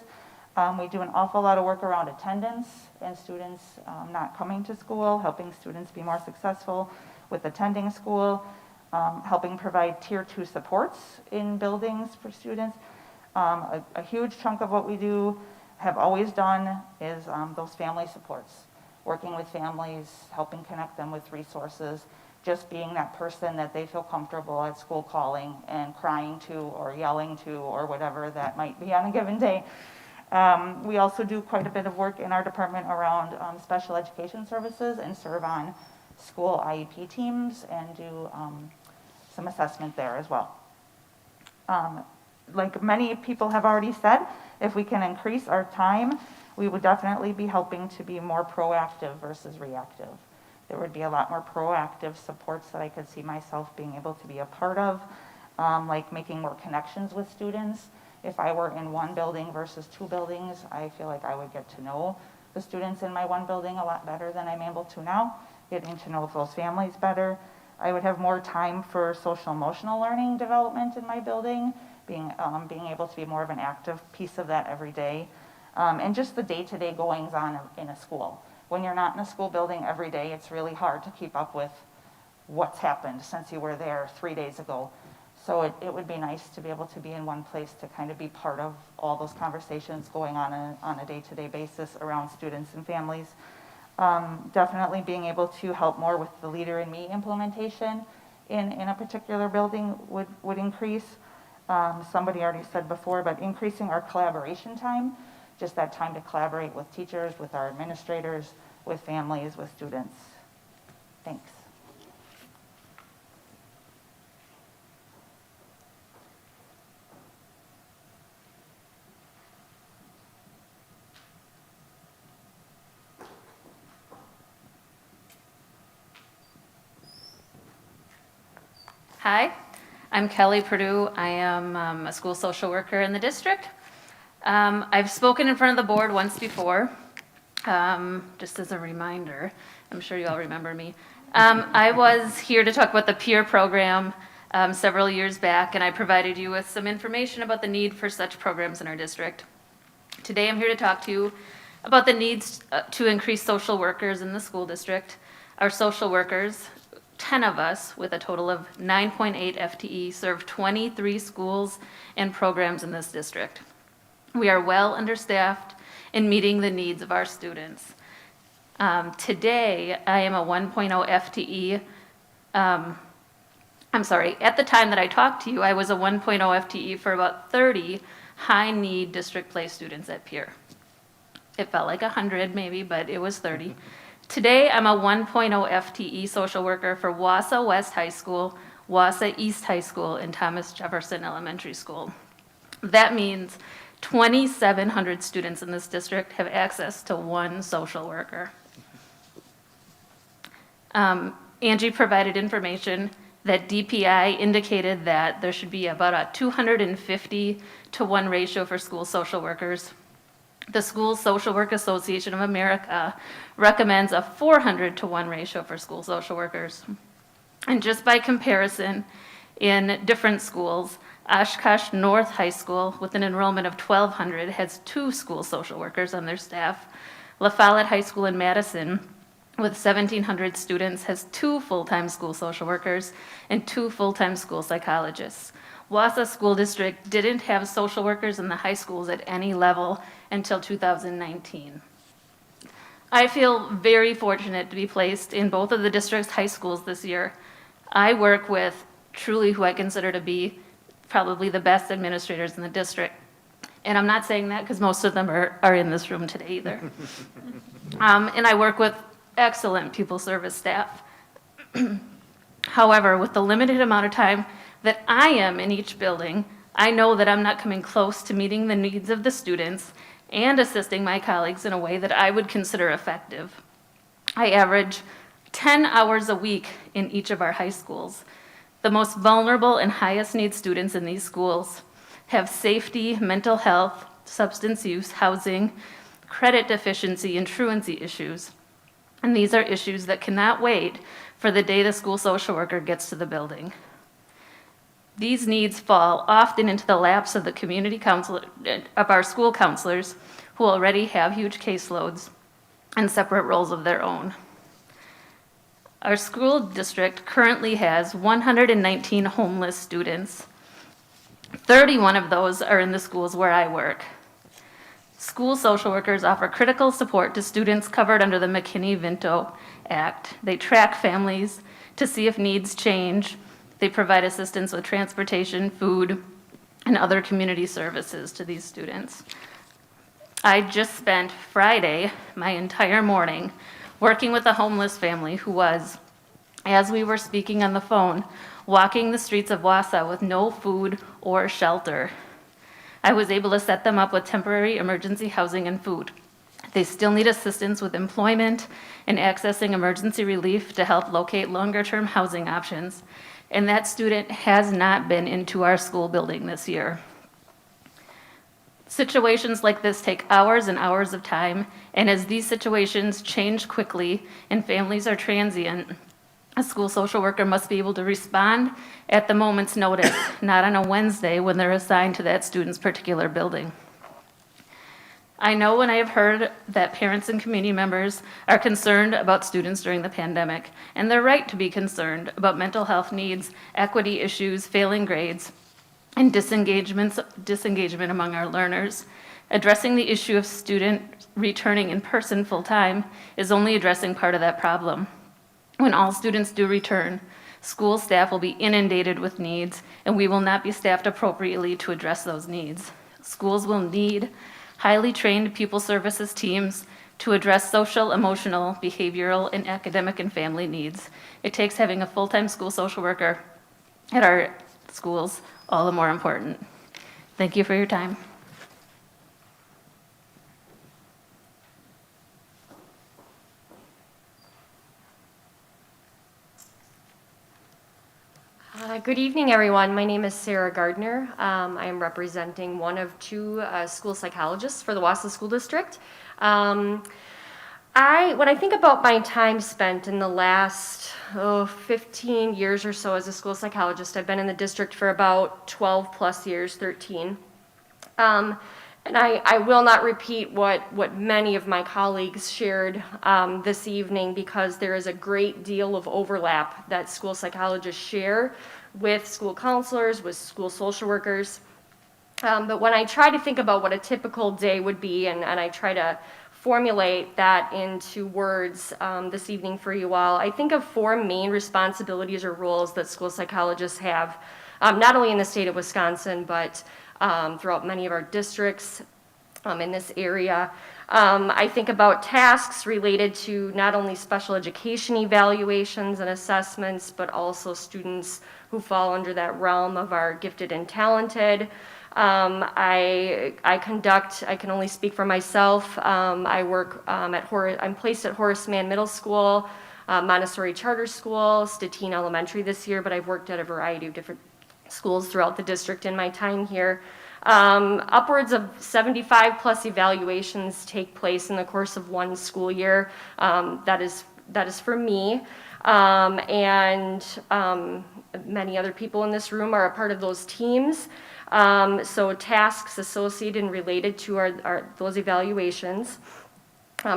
We do an awful lot of work around attendance and students not coming to school, helping students be more successful with attending school, helping provide tier 2 supports in buildings for students. A huge chunk of what we do, have always done, is those family supports, working with families, helping connect them with resources, just being that person that they feel comfortable at school calling and crying to or yelling to or whatever that might be on a given day. We also do quite a bit of work in our department around special education services and serve on school IEP teams and do some assessment there as well. Like many people have already said, if we can increase our time, we would definitely be helping to be more proactive versus reactive. There would be a lot more proactive supports that I could see myself being able to be a part of, like making more connections with students. If I were in one building versus 2 buildings, I feel like I would get to know the students in my one building a lot better than I'm able to now, getting to know those families better. I would have more time for social emotional learning development in my building, being able to be more of an active piece of that every day, and just the day-to-day goings on in a school. When you're not in a school building every day, it's really hard to keep up with what's happened since you were there 3 days ago. So it would be nice to be able to be in one place to kind of be part of all those conversations going on a day-to-day basis around students and families. Definitely being able to help more with the Leader in Me implementation in a particular building would increase. Somebody already said before, but increasing our collaboration time just that time to collaborate with teachers, with our administrators, with families, with students. Thanks. Hi, I'm Kelly Perdue. I am a school social worker in the district. I've spoken in front of the board once before, just as a reminder. I'm sure you all remember me. I was here to talk about the peer program several years back, and I provided you with some information about the need for such programs in our district. Today I'm here to talk to you about the needs to increase social workers in the school district. Our social workers, 10 of us with a total of 9.8 FTE, serve 23 schools and programs in this district. We are well understaffed in meeting the needs of our students. Today, I am a 1.0 FTE. I'm sorry, at the time that I talked to you, I was a 1.0 FTE for about 30 high-need district play students at Peer. It felt like 100 maybe, but it was 30. Today, I'm a 1.0 FTE social worker for Wausau West High School, Wausau East High School, and Thomas Jefferson Elementary School. That means 2,700 students in this district have access to one social worker. Angie provided information that DPI indicated that there should be about a 250 to 1 ratio for school social workers. The School Social Work Association of America recommends a 400 to 1 ratio for school social workers. And just by comparison, in different schools, Oshkosh North High School, with an enrollment of 1,200, has 2 school social workers on their staff. La Follette High School in Madison, with 1,700 students, has 2 full-time school social workers and 2 full-time school psychologists. Wausau School District didn't have social workers in the high schools at any level until 2019. I feel very fortunate to be placed in both of the district's high schools this year. I work with truly who I consider to be probably the best administrators in the district. And I'm not saying that because most of them are in this room today either. And I work with excellent pupil service staff. However, with the limited amount of time that I am in each building, I know that I'm not coming close to meeting the needs of the students and assisting my colleagues in a way that I would consider effective. I average 10 hours a week in each of our high schools. The most vulnerable and highest need students in these schools have safety, mental health, substance use, housing, credit deficiency, and truancy issues. And these are issues that cannot wait for the day the school social worker gets to the building. These needs fall often into the laps of the community counselor, of our school counselors, who already have huge caseloads and separate roles of their own. Our school district currently has 119 homeless students. 31 of those are in the schools where I work. School social workers offer critical support to students covered under the McKinney-Vento Act. They track families to see if needs change. They provide assistance with transportation, food, and other community services to these students. I just spent Friday, my entire morning, working with a homeless family who was, as we were speaking on the phone, walking the streets of Wausau with no food or shelter. I was able to set them up with temporary emergency housing and food. They still need assistance with employment and accessing emergency relief to help locate longer-term housing options. And that student has not been into our school building this year. Situations like this take hours and hours of time, and as these situations change quickly and families are transient, a school social worker must be able to respond at the moment's notice, not on a Wednesday when they're assigned to that student's particular building. I know and I have heard that parents and community members are concerned about students during the pandemic, and they're right to be concerned about mental health needs, equity issues, failing grades, and disengagement among our learners. Addressing the issue of student returning in person full-time is only addressing part of that problem. When all students do return, school staff will be inundated with needs, and we will not be staffed appropriately to address those needs. Schools will need highly trained pupil services teams to address social, emotional, behavioral, and academic and family needs. It takes having a full-time school social worker at our schools all the more important. Thank you for your time. Good evening, everyone. My name is Sarah Gardner. I am representing one of two school psychologists for the Wausau School District. When I think about my time spent in the last 15 years or so as a school psychologist, I've been in the district for about 12 plus years, 13. And I will not repeat what many of my colleagues shared this evening, because there is a great deal of overlap that school psychologists share with school counselors, with school social workers. But when I try to think about what a typical day would be, and I try to formulate that into words this evening for you all, I think of four main responsibilities or roles that school psychologists have, not only in the state of Wisconsin, but throughout many of our districts in this area. I think about tasks related to not only special education evaluations and assessments, but also students who fall under that realm of our gifted and talented. I can only speak for myself. I work I'm placed at Horace Mann Middle School, Montessori Charter School, Statine Elementary this year, but I've worked at a variety of different schools throughout the district in my time here. Upwards of 75 plus evaluations take place in the course of one school year. That is for me. Many other people in this room are a part of those teams. So tasks associated and related to those evaluations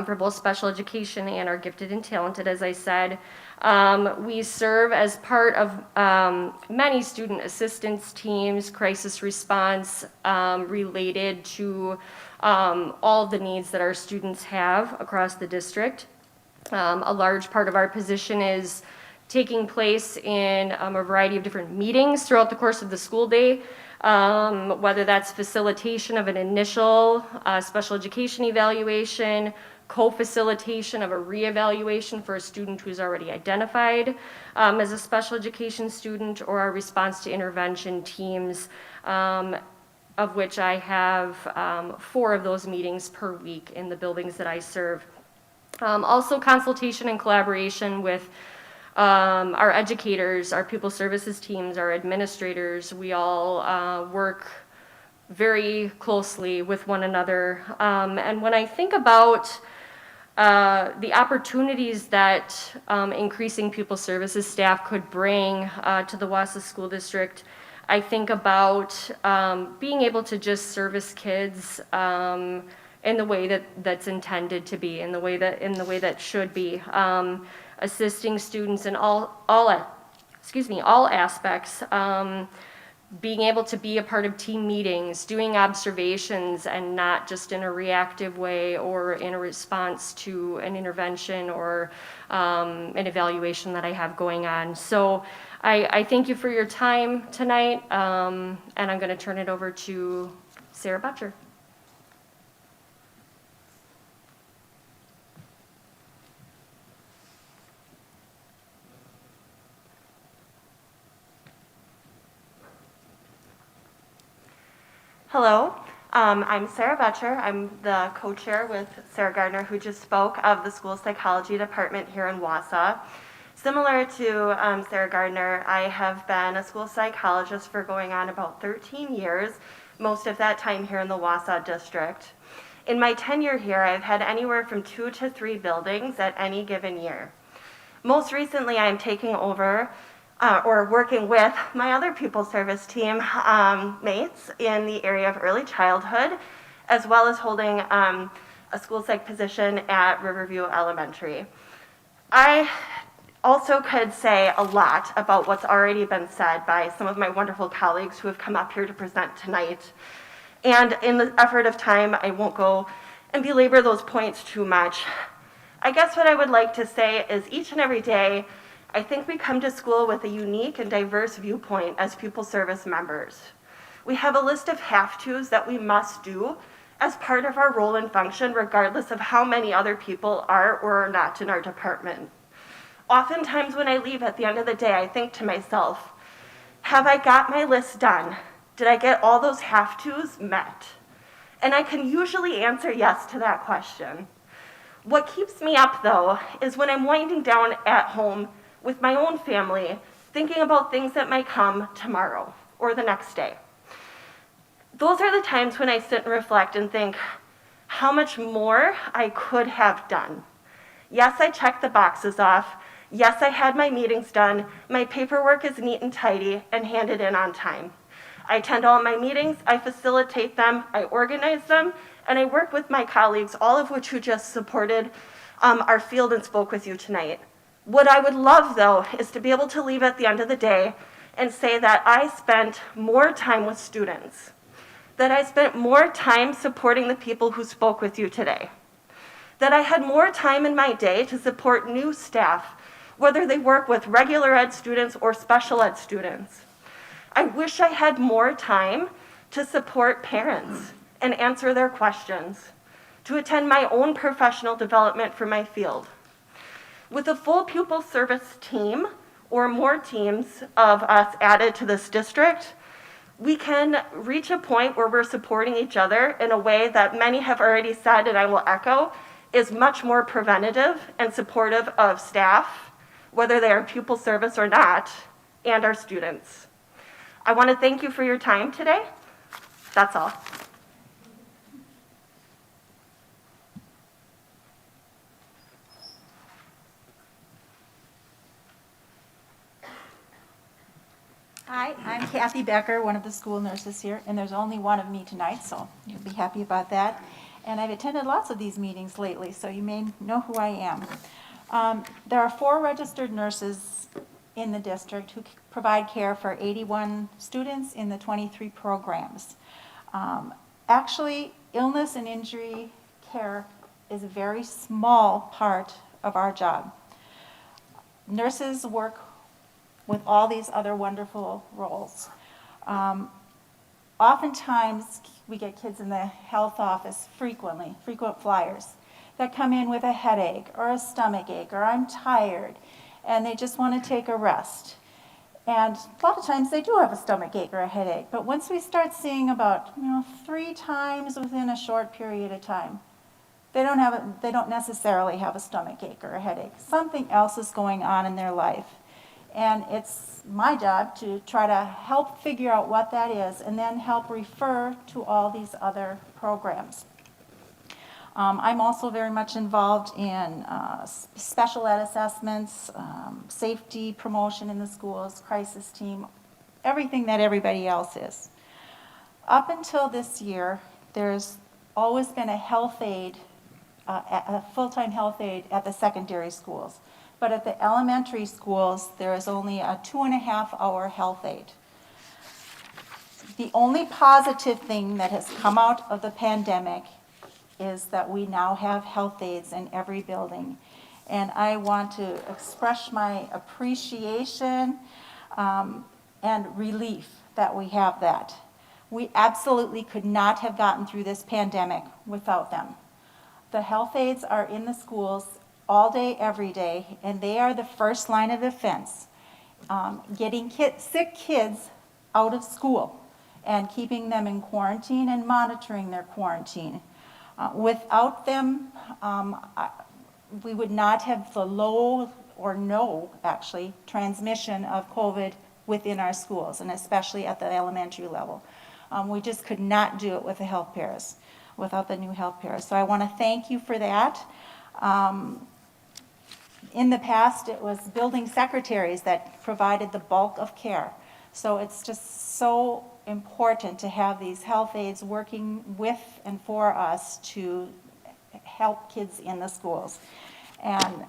for both special education and our gifted and talented, as I said. We serve as part of many student assistance teams, crisis response related to all the needs that our students have across the district. A large part of our position is taking place in a variety of different meetings throughout the course of the school day, whether that's facilitation of an initial special education evaluation, co-facilitation of a reevaluation for a student who's already identified as a special education student, or our response to intervention teams, of which I have 4 of those meetings per week in the buildings that I serve. Also consultation and collaboration with our educators, our pupil services teams, our administrators. We all work very closely with one another. And when I think about the opportunities that increasing pupil services staff could bring to the Wausau School District, I think about being able to just service kids in the way that's intended to be, in the way that should be, assisting students in all aspects. Being able to be a part of team meetings, doing observations, and not just in a reactive way or in a response to an intervention or an evaluation that I have going on. So I thank you for your time tonight, and I'm going to turn it over to Sarah Butcher. Hello, I'm Sarah Butcher. I'm the co-chair with Sarah Gardner, who just spoke, of the school psychology department here in Wausau. Similar to Sarah Gardner, I have been a school psychologist for going on about 13 years, most of that time here in the Wausau district. In my tenure here, I've had anywhere from 2 to 3 buildings at any given year. Most recently, I'm taking over or working with my other pupil service team mates in the area of early childhood, as well as holding a school psych position at Riverview Elementary. I also could say a lot about what's already been said by some of my wonderful colleagues who have come up here to present tonight. And in the effort of time, I won't go and belabor those points too much. I guess what I would like to say is each and every day, I think we come to school with a unique and diverse viewpoint as pupil service members. We have a list of have-tos that we must do as part of our role and function, regardless of how many other people are or are not in our department. Oftentimes when I leave at the end of the day, I think to myself, have I got my list done? Did I get all those have-tos met? And I can usually answer yes to that question. What keeps me up, though, is when I'm winding down at home with my own family, thinking about things that might come tomorrow or the next day. Those are the times when I sit and reflect and think how much more I could have done. Yes, I checked the boxes off. Yes, I had my meetings done. My paperwork is neat and tidy and handed in on time. I attend all my meetings, I facilitate them, I organize them, and I work with my colleagues, all of which who just supported our field and spoke with you tonight. What I would love, though, is to be able to leave at the end of the day and say that I spent more time with students, that I spent more time supporting the people who spoke with you today, that I had more time in my day to support new staff, whether they work with regular ed students or special ed students. I wish I had more time to support parents and answer their questions, to attend my own professional development for my field. With a full pupil service team or more teams of us added to this district, we can reach a point where we're supporting each other in a way that many have already said, and I will echo, is much more preventative and supportive of staff, whether they are pupil service or not, and our students. I want to thank you for your time today. That's all. Hi, I'm Kathy Becker, one of the school nurses here, and there's only one of me tonight, so you'll be happy about that. And I've attended lots of these meetings lately, so you may know who I am. There are 4 registered nurses in the district who provide care for 81 students in the 23 programs. Actually, illness and injury care is a very small part of our job. Nurses work with all these other wonderful roles. Oftentimes, we get kids in the health office frequent flyers, that come in with a headache or a stomach ache or I'm tired, and they just want to take a rest. And a lot of times they do have a stomach ache or a headache, but once we start seeing about 3 times within a short period of time, they don't necessarily have a stomach ache or a headache. Something else is going on in their life. And it's my job to try to help figure out what that is and then help refer to all these other programs. I'm also very much involved in special ed assessments, safety promotion in the schools, crisis team, everything that everybody else is. Up until this year, there's always been a health aide, a full-time health aide at the secondary schools. But at the elementary schools, there is only a 2.5-hour health aide. The only positive thing that has come out of the pandemic is that we now have health aides in every building. And I want to express my appreciation and relief that we have that. We absolutely could not have gotten through this pandemic without them. The health aides are in the schools all day, every day, and they are the first line of defense, getting sick kids out of school and keeping them in quarantine and monitoring their quarantine. Without them, we would not have the low or no, actually, transmission of COVID within our schools, and especially at the elementary level. We just could not do it with the health pairs, without the new health pairs. So I want to thank you for that. In the past, it was building secretaries that provided the bulk of care. So it's just so important to have these health aides working with and for us to help kids in the schools. And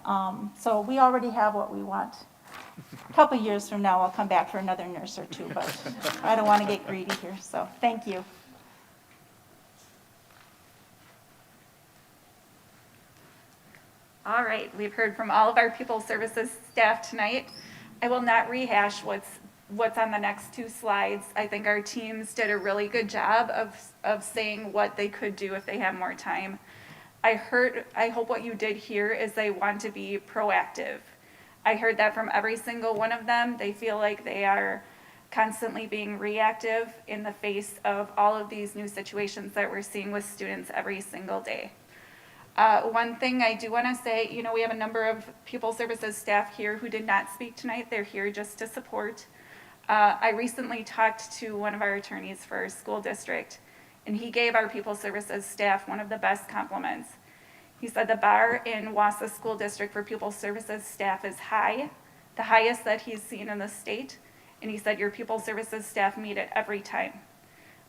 so we already have what we want. A couple years from now, I'll come back for another nurse or 2, but I don't want to get greedy here, so thank you. All right, we've heard from all of our pupil services staff tonight. I will not rehash what's what's on the next two slides, I think our teams did a really good job of saying what they could do if they have more time. I hope what you did hear is they want to be proactive. I heard that from every single one of them. They feel like they are constantly being reactive in the face of all of these new situations that we're seeing with students every single day. One thing I do want to say, you know, we have a number of pupil services staff here who did not speak tonight. They're here just to support. I recently talked to one of our attorneys for our school district, and he gave our pupil services staff one of the best compliments. He said the bar in Wausau School District for pupil services staff is high, the highest that he's seen in the state, and he said your pupil services staff meet it every time.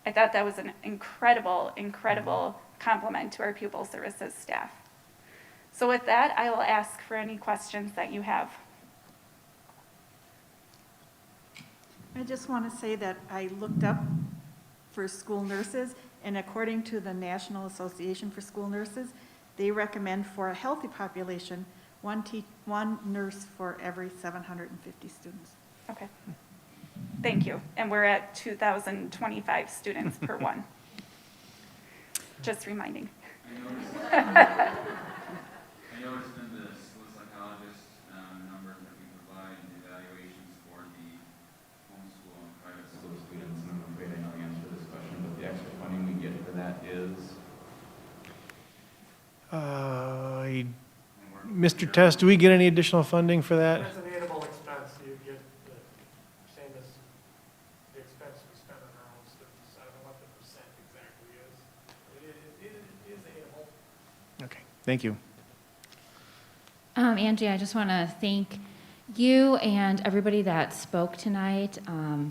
I thought that was an incredible, incredible compliment to our pupil services staff. So with that, I will ask for any questions that you have. I just want to say that I looked up for school nurses, and according to the National Association for School Nurses, they recommend for a healthy population, one nurse for every 750 students. Okay. Thank you. And we're at 2,025 students per one. Just reminding. I noticed in the school psychologist numbers that we provide and the evaluations for the homeschool and private school students, and I'm afraid I know the answer to this question, but the extra funding we get for that is? Mr. Test, do we get any additional funding for that? It's an annual expense, you get the same as the expense we spend on our own students. I don't know what the percent exactly is. It is annual. Okay, thank you. Angie, I just want to thank you and everybody that spoke tonight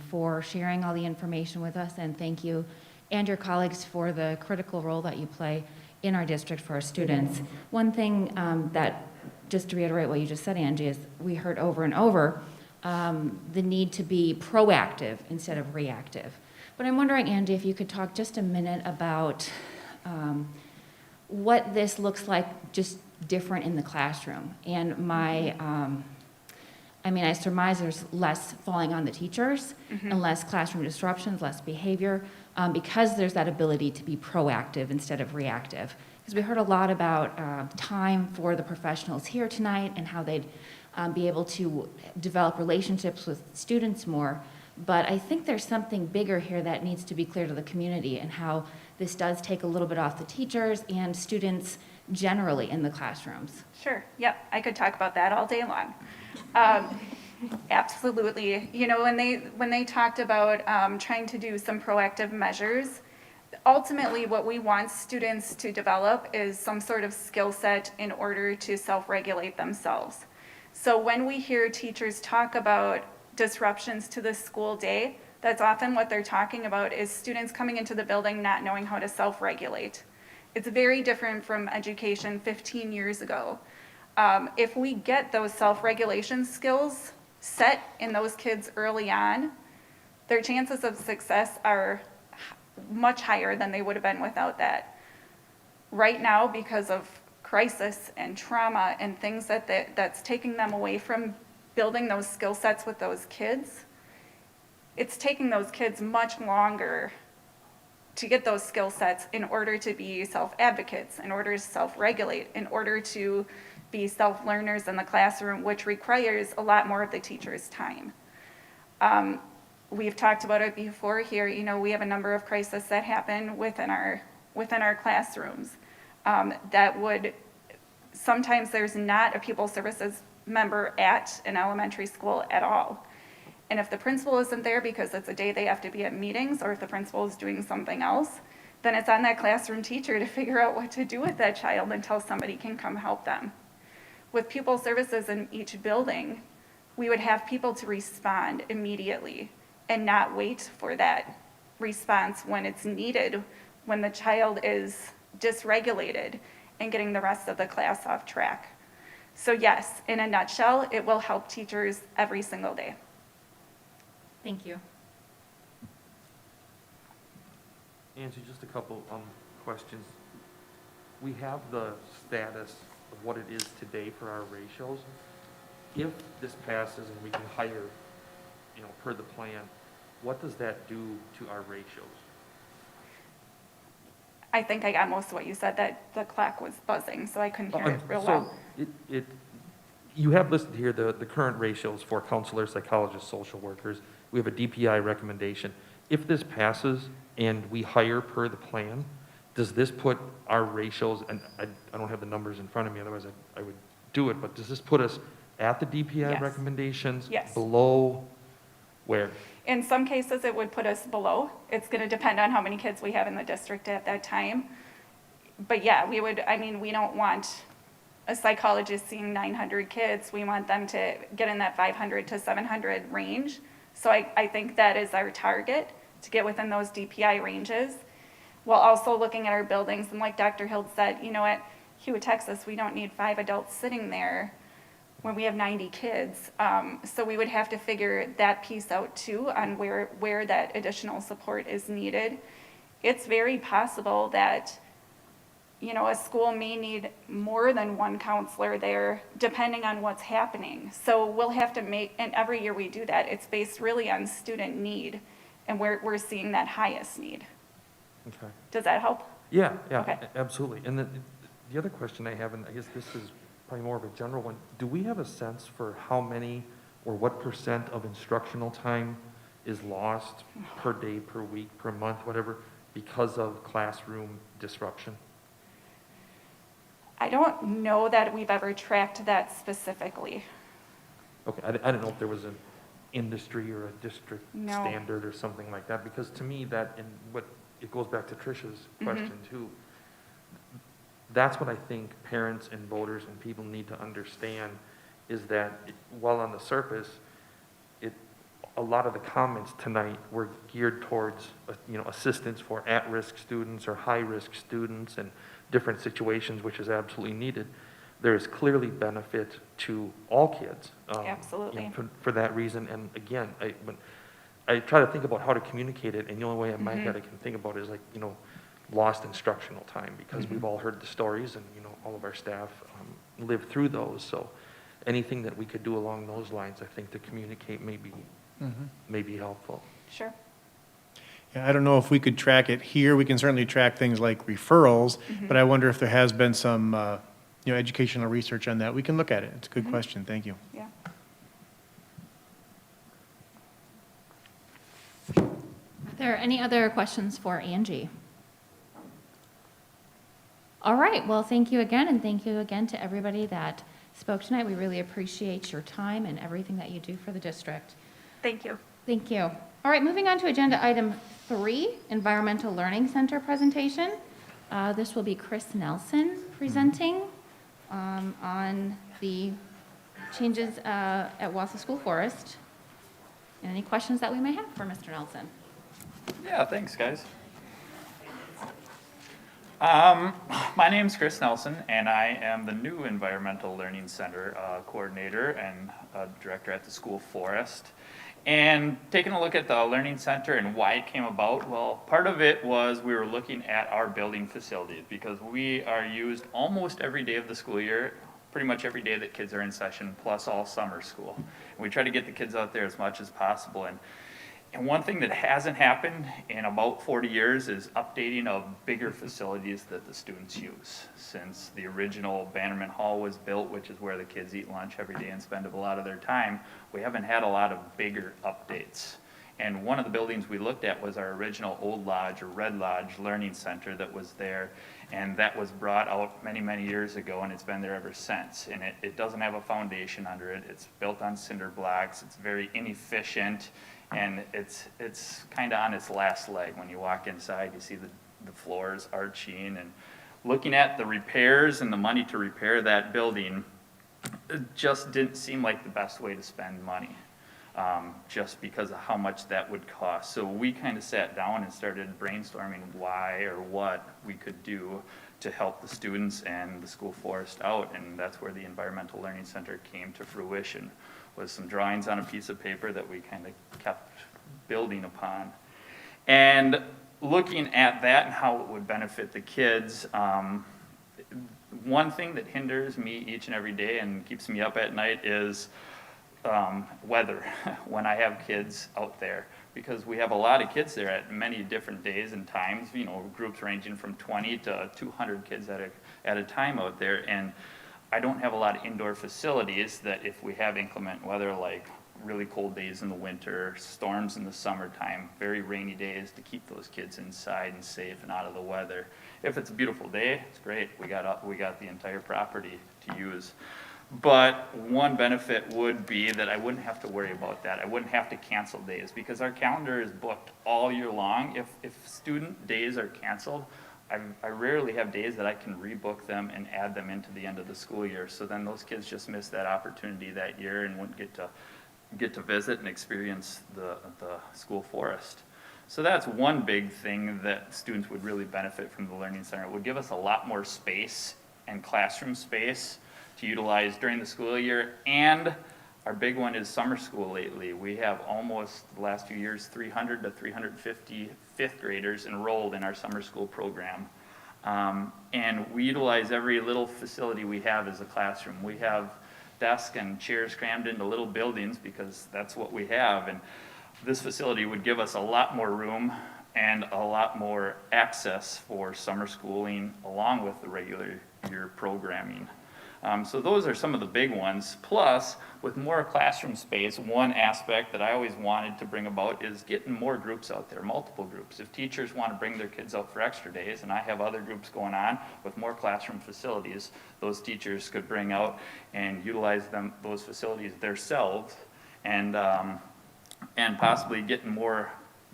for sharing all the information with us, and thank you and your colleagues for the critical role that you play in our district for our students. One thing that, just to reiterate what you just said, Angie, is we heard over and over the need to be proactive instead of reactive. But I'm wondering, Angie, if you could talk just a minute about what this looks like just different in the classroom. And I surmise there's less falling on the teachers and less classroom disruptions, less behavior, because there's that ability to be proactive instead of reactive. Because we heard a lot about time for the professionals here tonight and how they'd be able to develop relationships with students more. But I think there's something bigger here that needs to be clear to the community, and how this does take a little bit off the teachers and students generally in the classrooms. Sure. Yep. I could talk about that all day long. Absolutely. You know, when they talked about trying to do some proactive measures, ultimately what we want students to develop is some sort of skill set in order to self-regulate themselves. So when we hear teachers talk about disruptions to the school day, that's often what they're talking about is students coming into the building not knowing how to self-regulate. It's very different from education 15 years ago. If we get those self-regulation skills set in those kids early on, their chances of success are much higher than they would have been without that. Right now, because of crisis and trauma and things that's taking them away from building those skill sets with those kids, it's taking those kids much longer to get those skill sets in order to be self-advocates, in order to self-regulate, in order to be self-learners in the classroom, which requires a lot more of the teacher's time. We've talked about it before here. You know, we have a number of crises that happen within our classrooms. That would, sometimes there's not a pupil services member at an elementary school at all. And if the principal isn't there because it's a day they have to be at meetings, or if the principal is doing something else, then it's on that classroom teacher to figure out what to do with that child until somebody can come help them. With pupil services in each building, we would have people to respond immediately and not wait for that response when it's needed, when the child is dysregulated and getting the rest of the class off track. So yes, in a nutshell, it will help teachers every single day. Thank you. Angie, just a couple questions. We have the status of what it is today for our ratios. If this passes and we can hire, per the plan, what does that do to our ratios? I think I got most of what you said, that the clock was buzzing, so I couldn't hear it real well. You have listed here the current ratios for counselors, psychologists, social workers. We have a DPI recommendation. If this passes and we hire per the plan, does this put our ratios, and I don't have the numbers in front of me, otherwise I would do it, but does this put us at the DPI Yes. recommendations? Yes. Below where? In some cases, it would put us below. It's going to depend on how many kids we have in the district at that time. But yeah, we would, I mean, we don't want a psychologist seeing 900 kids. We want them to get in that 500 to 700 range. So I think that is our target, to get within those DPI ranges, while also looking at our buildings. And like Dr. Hild said, you know, at Hewitt, Texas, we don't need 5 adults sitting there when we have 90 kids. So we would have to figure that piece out too, on where that additional support is needed. It's very possible that, you know, a school may need more than one counselor there, depending on what's happening. So we'll have to make, and every year we do that, it's based really on student need, and we're seeing that highest need. Okay. Does that help? Yeah, Okay. absolutely. And then the other question I have, and I guess this is probably more of a general one, do we have a sense for how many or what % of instructional time is lost per day, per week, per month, whatever, because of classroom disruption? I don't know that we've ever tracked that specifically. Okay, I don't know if there was an industry or a district No. standard or something like that, because to me that, and what, it goes back to Tricia's question too. That's what I think parents and voters and people need to understand, is that while on the surface, a lot of the comments tonight were geared towards, assistance for at-risk students or high-risk students and different situations, which is absolutely needed. There is clearly benefit to all kids. Absolutely. For that reason, and again, when I try to think about how to communicate it, and the only way in my head I can think about it is lost instructional time, because we've all heard the stories, and all of our staff live through those. So anything that we could do along those lines, I think, to communicate may be helpful. Sure. Yeah, I don't know if we could track it here. We can certainly track things like referrals, but I wonder if there has been some, educational research on that. We can look at it. It's a good question. Thank you. Yeah. Are there any other questions for Angie? All right, well, thank you again, and thank you again to everybody that spoke tonight. We really appreciate your time and everything that you do for the district. Thank you. Thank you. All right, moving on to agenda item 3, Environmental Learning Center presentation. This will be Chris Nelson presenting on the changes at Wausau School Forest. And any questions that we may have for Mr. Nelson? Yeah, thanks, guys. My name's Chris Nelson, and I am the new Environmental Learning Center coordinator and director at the School Forest. And taking a look at the Learning Center and why it came about, well, part of it was we were looking at our building facilities, because we are used almost every day of the school year, pretty much every day that kids are in session, plus all summer school. And we try to get the kids out there as much as possible. And one thing that hasn't happened in about 40 years is updating of bigger facilities that the students use. Since the original Bannerman Hall was built, which is where the kids eat lunch every day and spend a lot of their time, we haven't had a lot of bigger updates. And one of the buildings we looked at was our original Old Lodge or Red Lodge Learning Center that was there. And that was brought out many, many years ago, and it's been there ever since. And it doesn't have a foundation under it. It's built on cinder blocks. It's very inefficient. And it's kind of on its last leg. When you walk inside, you see the floors arching. And looking at the repairs and the money to repair that building, it just didn't seem like the best way to spend money, just because of how much that would cost. So we kind of sat down and started brainstorming why or what we could do to help the students and the school forest out. And that's where the Environmental Learning Center came to fruition, was some drawings on a piece of paper that we kind of kept building upon. And looking at that and how it would benefit the kids, one thing that hinders me each and every day and keeps me up at night is weather when I have kids out there, because we have a lot of kids there at many different days and times, you know, groups ranging from 20 to 200 kids at a time out there. And I don't have a lot of indoor facilities that if we have inclement weather, like really cold days in the winter, storms in the summertime, very rainy days, to keep those kids inside and safe and out of the weather. If it's a beautiful day, it's great. We got the entire property to use. But one benefit would be that I wouldn't have to worry about that. I wouldn't have to cancel days, because our calendar is booked all year long. If student days are canceled, I rarely have days that I can rebook them and add them into the end of the school year. So then those kids just miss that opportunity that year and wouldn't get to visit and experience the school forest. So that's one big thing that students would really benefit from the Learning Center. It would give us a lot more space and classroom space to utilize during the school year. And our big one is summer school lately. We have almost, the last few years, 300 to 350 fifth graders enrolled in our summer school program. And we utilize every little facility we have as a classroom. We have desks and chairs crammed into little buildings because that's what we have. And this facility would give us a lot more room and a lot more access for summer schooling along with the regular year programming. So those are some of the big ones. Plus, with more classroom space, one aspect that I always wanted to bring about is getting more groups out there, multiple groups. If teachers want to bring their kids out for extra days, and I have other groups going on with more classroom facilities, those teachers could bring out and utilize those facilities themselves, and possibly getting more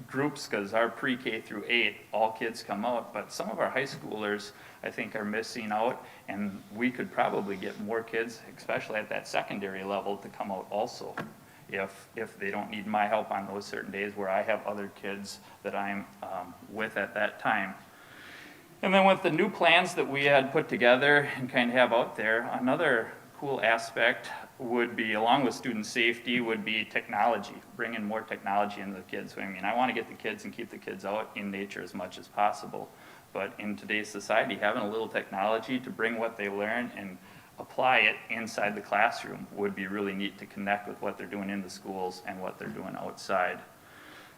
groups, because our pre-K through 8, all kids come out, but some of our high schoolers, I think, are missing out, and we could probably get more kids, especially at that secondary level, to come out also, if they don't need my help on those certain days where I have other kids that I'm with at that time. And then with the new plans that we had put together and kind of have out there, another cool aspect would be, along with student safety, would be technology, bringing more technology into the kids. I mean, I want to get the kids and keep the kids out in nature as much as possible. But in today's society, having a little technology to bring what they learn and apply it inside the classroom would be really neat to connect with what they're doing in the schools and what they're doing outside.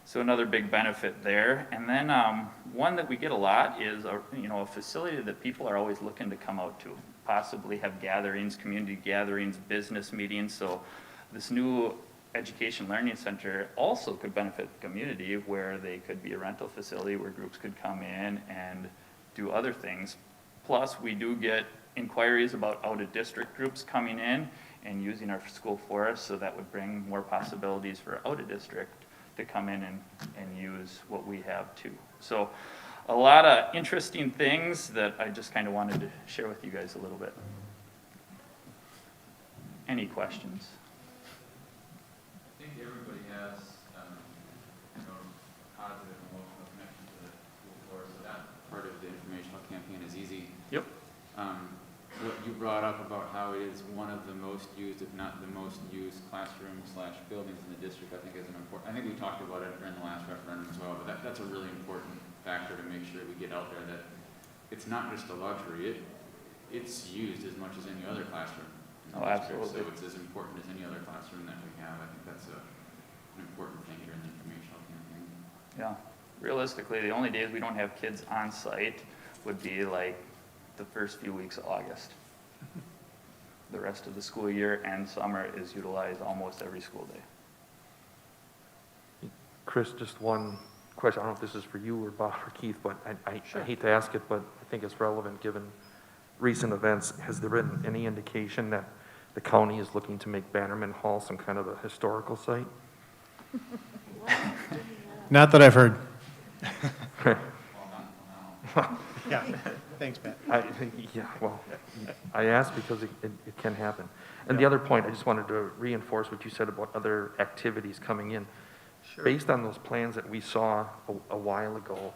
So another big benefit there. And then one that we get a lot is a facility that people are always looking to come out to, possibly have gatherings, community gatherings, business meetings. So this new Education Learning Center also could benefit the community, where they could be a rental facility where groups could come in and do other things. Plus, we do get inquiries about out-of-district groups coming in and using our school forest, so that would bring more possibilities for out-of-district to come in and use what we have too. So a lot of interesting things that I just kind of wanted to share with you guys a little bit. Any questions? I think everybody has positive emotional connection to the school forest, so that part of the informational campaign is easy. Yep. What you brought up about how it is one of the most used, if not the most used, classroom/buildings in the district, I think is an important. I think we talked about it during the last referendum as well, but that's a really important factor to make sure we get out there, that it's not just a luxury. It's used as much as any other classroom in the district, absolutely. so it's as important as any other classroom that we have. I think that's an important thing during the informational campaign. Yeah. Realistically, the only days we don't have kids on site would be like the first few weeks of August. The rest of the school year and summer is utilized almost every school day. Chris, just one question. I don't know if this is for you or Bob or Keith, but I hate to ask it, but I think it's relevant given recent events. Has there been any indication that the county is looking to make Bannerman Hall some kind of a historical site? Not that I've heard. Yeah, thanks, Pat. I asked because it can happen. And the other point, I just wanted to reinforce what you said about other activities coming in. Sure. Based on those plans that we saw a while ago,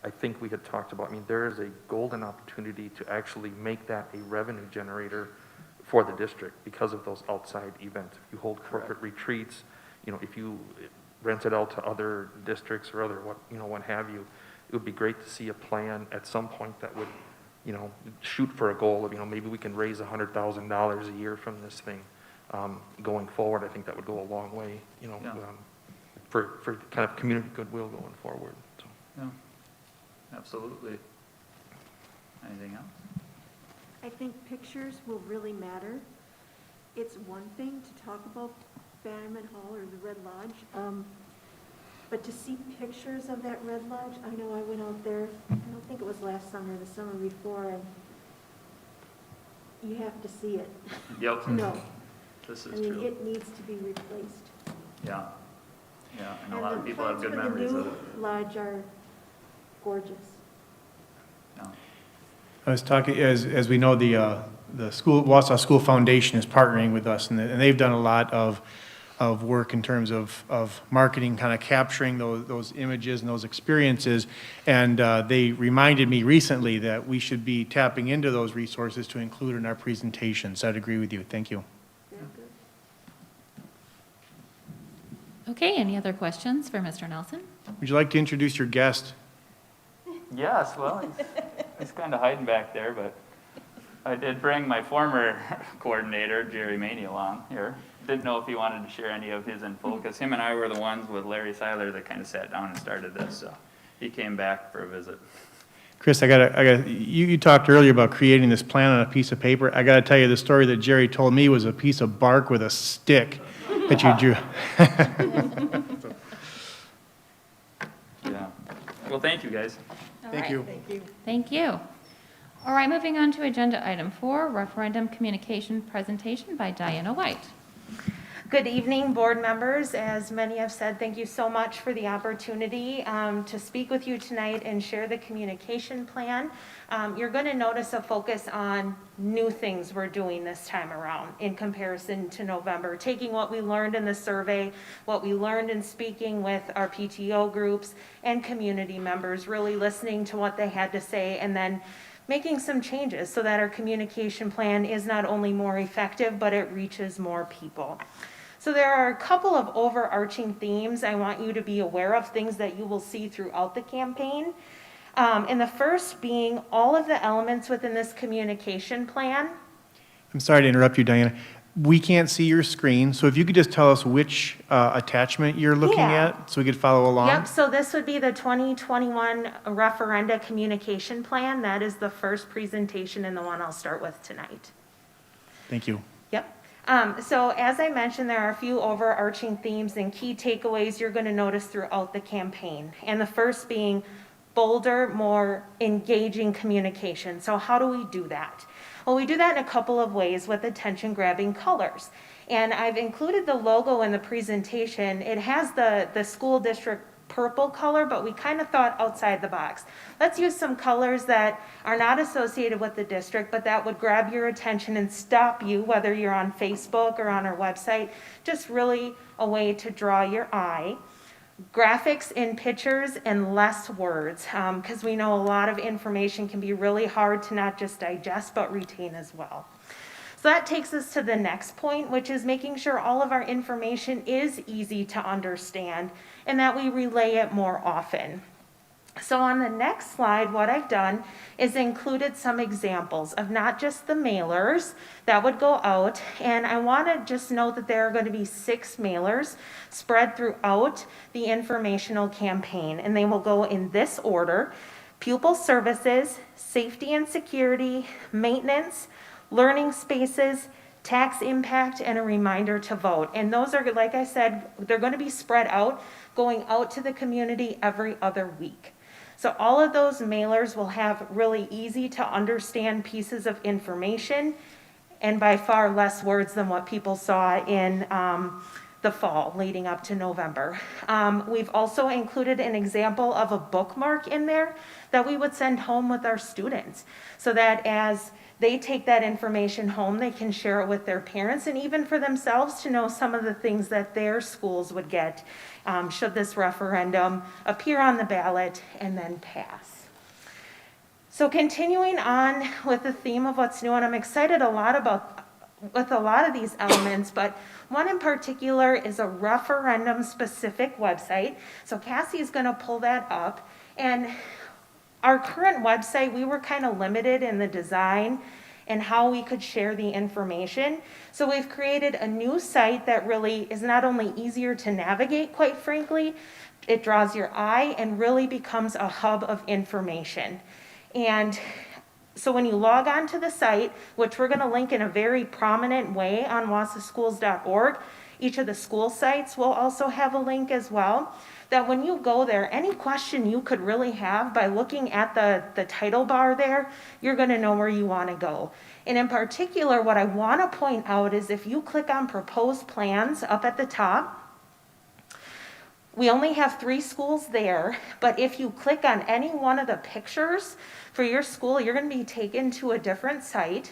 I think we had talked about, there is a golden opportunity to actually make that a revenue generator for the district because of those outside events. If you hold corporate retreats, if you rent it out to other districts or other what have you, it would be great to see a plan at some point that would, shoot for a goal of, maybe we can raise $100,000 a year from this thing. going forward. I think that would go a long way, you know, Yeah. for kind of community goodwill going forward, so. Yeah, absolutely. Anything else? I think pictures will really matter. It's one thing to talk about Bannerman Hall or the Red Lodge, but to see pictures of that Red Lodge, I know I went out there, I don't think it was last summer, the summer before, and you have to see it. Yep. No. This is I mean, true. it needs to be replaced. Yeah. Yeah, and a lot of people have good the memories new of it. lodge are gorgeous. I was talking, as we know, the school, Wausau School Foundation is partnering with us, and they've done a lot of work in terms of marketing, kind of capturing those images and those experiences. And they reminded me recently that we should be tapping into those resources to include in our presentations. I'd agree with you. Thank you. Okay, any other questions for Mr. Nelson? Would you like to introduce your guest? Yes, well, he's kind of hiding back there, but I did bring my former coordinator, Jerry Maney, along here. Didn't know if he wanted to share any of his info, because him and I were the ones with Larry Seiler that kind of sat down and started this, so he came back for a visit. Chris, you talked earlier about creating this plan on a piece of paper. I got to tell you, the story that Jerry told me was a piece of bark with a stick that you drew. Yeah. Well, thank you, guys. Thank you. Thank you. All right, moving on to agenda item 4, referendum communication presentation by Diana White. Good evening, board members. As many have said, thank you so much for the opportunity to speak with you tonight and share the communication plan. You're going to notice a focus on new things we're doing this time around in comparison to November, taking what we learned in the survey, what we learned in speaking with our PTO groups and community members, really listening to what they had to say, and then making some changes so that our communication plan is not only more effective, but it reaches more people. So there are a couple of overarching themes I want you to be aware of, things that you will see throughout the campaign. And the first being all of the elements within this communication plan. I'm sorry to interrupt you, Diana. We can't see your screen, so if you could just tell us which attachment you're looking at, so we could follow along. Yep, so this would be the 2021 referenda communication plan. That is the first presentation and the one I'll start with tonight. Thank you. Yep. So as I mentioned, there are a few overarching themes and key takeaways you're going to notice throughout the campaign. And the first being bolder, more engaging communication. So how do we do that? Well, we do that in a couple of ways with attention-grabbing colors. And I've included the logo in the presentation. It has the school district purple color, but we kind of thought outside the box. Let's use some colors that are not associated with the district, but that would grab your attention and stop you, whether you're on Facebook or on our website, just really a way to draw your eye. Graphics in pictures and less words, because we know a lot of information can be really hard to not just digest, but retain as well. So that takes us to the next point, which is making sure all of our information is easy to understand and that we relay it more often. So on the next slide, what I've done is included some examples of not just the mailers that would go out, and I want to just note that there are going to be 6 mailers spread throughout the informational campaign, and they will go in this order: pupil services, safety and security, maintenance, learning spaces, tax impact, and a reminder to vote. And those are, like I said, they're going to be spread out, going out to the community every other week. So all of those mailers will have really easy to understand pieces of information, and by far less words than what people saw in the fall leading up to November. We've also included an example of a bookmark in there that we would send home with our students, so that as they take that information home, they can share it with their parents, and even for themselves to know some of the things that their schools would get should this referendum appear on the ballot and then pass. So continuing on with the theme of what's new, and I'm excited with a lot of these elements, but one in particular is a referendum-specific website. So Cassie is going to pull that up, and our current website, we were kind of limited in the design and how we could share the information. So we've created a new site that really is not only easier to navigate, quite frankly, it draws your eye and really becomes a hub of information. And so when you log on to the site, which we're going to link in a very prominent way on wasauschools.org, each of the school sites will also have a link as well, that when you go there, any question you could really have by looking at the title bar there, you're going to know where you want to go. And in particular, what I want to point out is if you click on proposed plans up at the top, we only have 3 schools there, but if you click on any one of the pictures for your school, you're going to be taken to a different site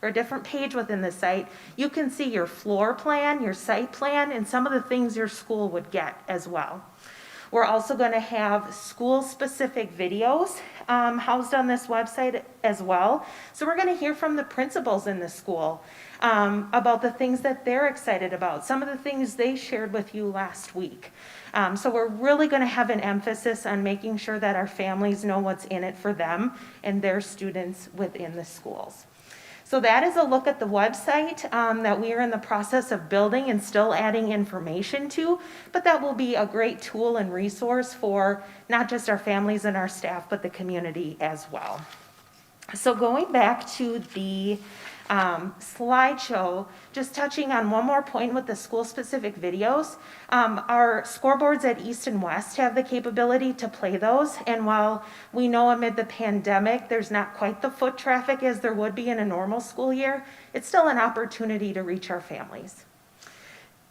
or a different page within the site. You can see your floor plan, your site plan, and some of the things your school would get as well. We're also going to have school-specific videos housed on this website as well. So we're going to hear from the principals in the school about the things that they're excited about, some of the things they shared with you last week. So we're really going to have an emphasis on making sure that our families know what's in it for them and their students within the schools. So that is a look at the website that we are in the process of building and still adding information to, but that will be a great tool and resource for not just our families and our staff, but the community as well. So going back to the slideshow, just touching on one more point with the school-specific videos. Our scoreboards at East and West have the capability to play those, and while we know amid the pandemic there's not quite the foot traffic as there would be in a normal school year, it's still an opportunity to reach our families.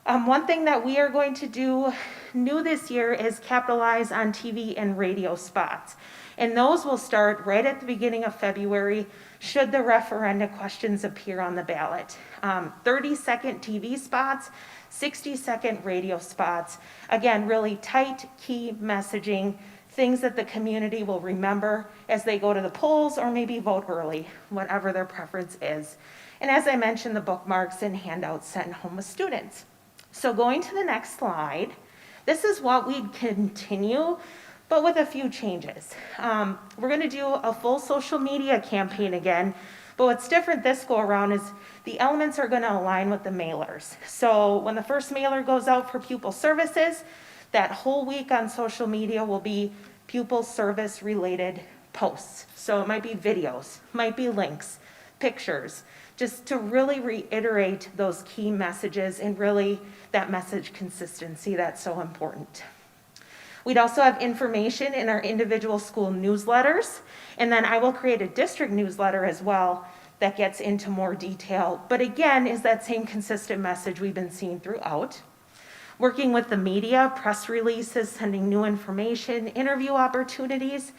One thing that we are going to do new this year is capitalize on TV and radio spots. And those will start right at the beginning of February, should the referenda questions appear on the ballot. 30-second TV spots, 60-second radio spots. Again, really tight, key messaging, things that the community will remember as they go to the polls or maybe vote early, whatever their preference is. And as I mentioned, the bookmarks and handouts sent home with students. So going to the next slide, this is what we'd continue, but with a few changes. We're going to do a full social media campaign again, but what's different this go around is the elements are going to align with the mailers. So when the first mailer goes out for pupil services, that whole week on social media will be pupil service related posts. So it might be videos, might be links, pictures, just to really reiterate those key messages and really that message consistency that's so important. We'd also have information in our individual school newsletters, and then I will create a district newsletter as well that gets into more detail, but again, is that same consistent message we've been seeing throughout. Working with the media, press releases, sending new information, interview opportunities,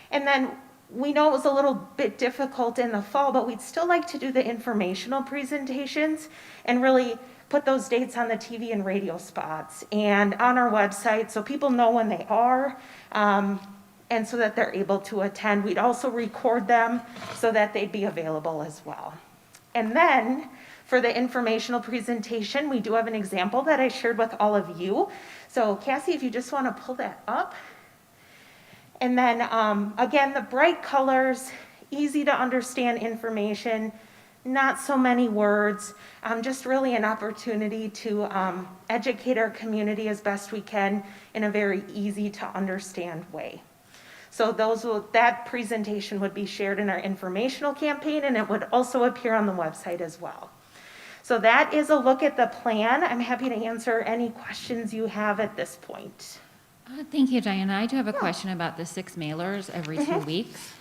and then we know it was a little bit difficult in the fall, but we'd still like to do the informational presentations and really put those dates on the TV and radio spots and on our website so people know when they are and so that they're able to attend. We'd also record them so that they'd be available as well. And then for the informational presentation, we do have an example that I shared with all of you. So Cassie, if you just want to pull that up. And then again, the bright colors, easy to understand information, not so many words, just really an opportunity to educate our community as best we can in a very easy to understand way. So that presentation would be shared in our informational campaign, and it would also appear on the website as well. So that is a look at the plan. I'm happy to answer any questions you have at this point. Thank you, Diana. I do have a question about the 6 mailers every 2 weeks.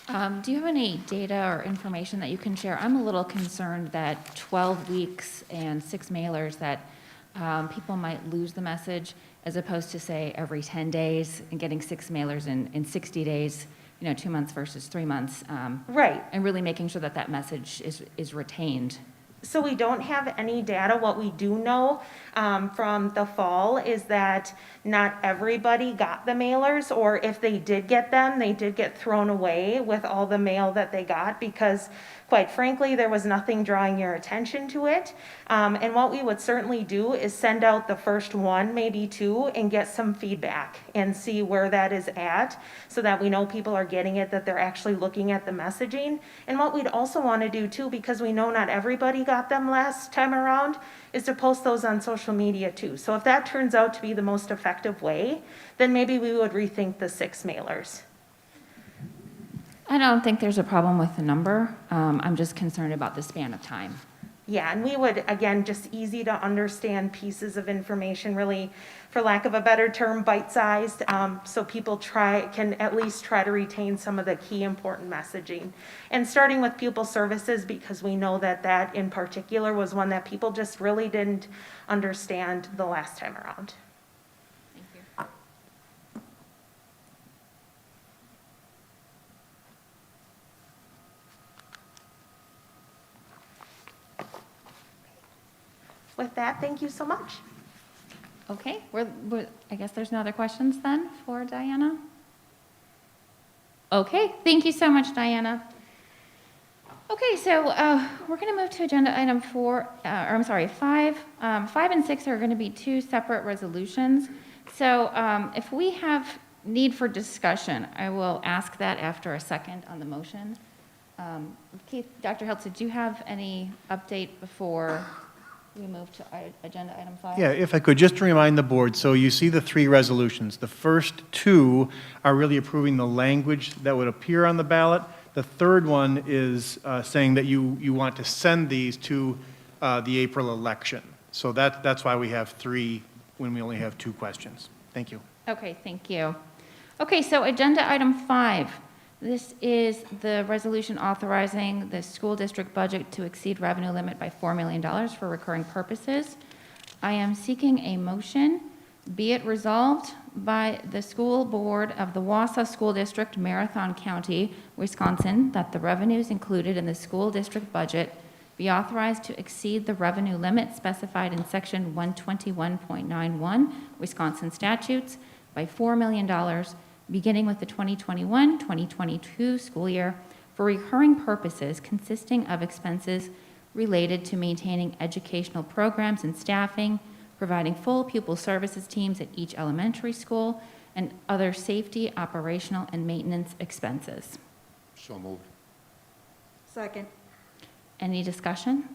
Do you have any data or information that you can share? I'm a little concerned that 12 weeks and 6 mailers that people might lose the message as opposed to, say, every 10 days and getting 6 mailers in 60 days, 2 months versus 3 months. Right. And really making sure that that message is retained. So we don't have any data. What we do know from the fall is that not everybody got the mailers, or if they did get them, they did get thrown away with all the mail that they got because, quite frankly, there was nothing drawing your attention to it. And what we would certainly do is send out the first one, maybe two, and get some feedback and see where that is at so that we know people are getting it, that they're actually looking at the messaging. And what we'd also want to do too, because we know not everybody got them last time around, is to post those on social media too. So if that turns out to be the most effective way, then maybe we would rethink the 6 mailers. I don't think there's a problem with the number. I'm just concerned about the span of time. Yeah, and we would, again, just easy to understand pieces of information, really, for lack of a better term, bite-sized, so people can at least try to retain some of the key important messaging. And starting with pupil services, because we know that that in particular was one that people just really didn't understand the last time around. Thank you. With that, thank you so much. Okay, I guess there's no other questions then for Diana? Okay, thank you so much, Diana. Okay, so we're going to move to agenda item 5. 5 and 6 are going to be 2 separate resolutions. So if we have need for discussion, I will ask that after a second on the motion. Keith, Dr. Hiltz, did you have any update before we move to agenda item 5? Yeah, if I could just remind the board, so you see the 3 resolutions. The first 2 are really approving the language that would appear on the ballot. The third one is saying that you want to send these to the April election. So that's why we have 3 when we only have 2 questions. Thank you. Okay, thank you. Okay, so agenda item 5. This is the resolution authorizing the school district budget to exceed revenue limit by $4 million for recurring purposes. I am seeking a motion, be it resolved by the school board of the Wausau School District, Marathon County, Wisconsin, that the revenues included in the school district budget be authorized to exceed the revenue limit specified in section 121.91 Wisconsin statutes by $4 million, beginning with the 2021-2022 school year for recurring purposes consisting of expenses related to maintaining educational programs and staffing, providing full pupil services teams at each elementary school, and other safety, operational, and maintenance expenses. So moved. Second. Any discussion?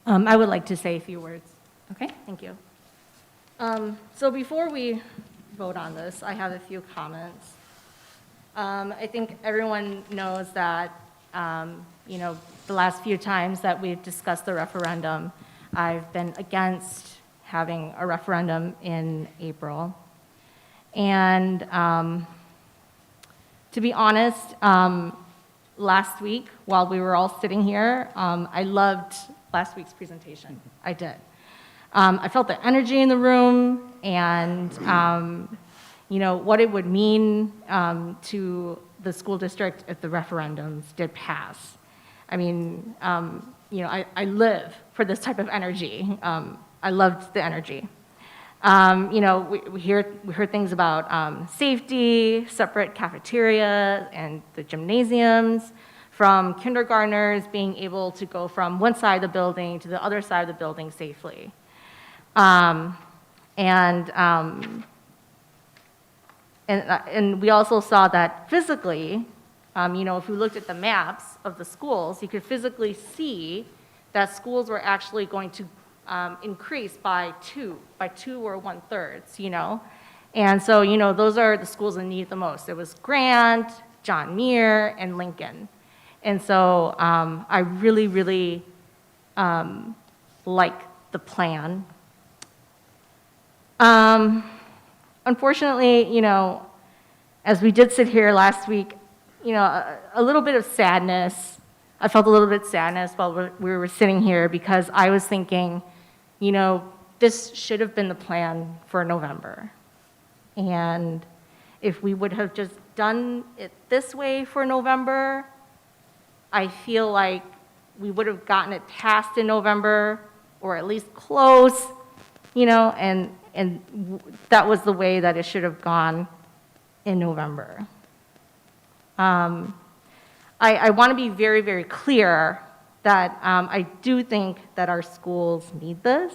I would like to say a few words. Okay. Thank you. So before we vote on this, I have a few comments. I think everyone knows that, the last few times that we've discussed the referendum, I've been against having a referendum in April. And to be honest, last week, while we were all sitting here, I loved last week's presentation. I did. I felt the energy in the room and, what it would mean to the school district if the referendums did pass. I mean, I live for this type of energy. I loved the energy. We heard things about safety, separate cafeteria, and the gymnasiums, from kindergartners being able to go from one side of the building to the other side of the building safely. And we also saw that physically, if we looked at the maps of the schools, you could physically see that schools were actually going to increase by 2 or 1/3, And so, those are the schools that need the most. It was Grant, John Muir, and Lincoln. And so I really, really like the plan. Unfortunately, as we did sit here last week, a little bit of sadness. I felt a little bit of sadness while we were sitting here because I was thinking, this should have been the plan for November. And if we would have just done it this way for November, I feel like we would have gotten it passed in November, or at least close, you know, and that was the way that it should have gone in November. I want to be very, very clear that I do think that our schools need this.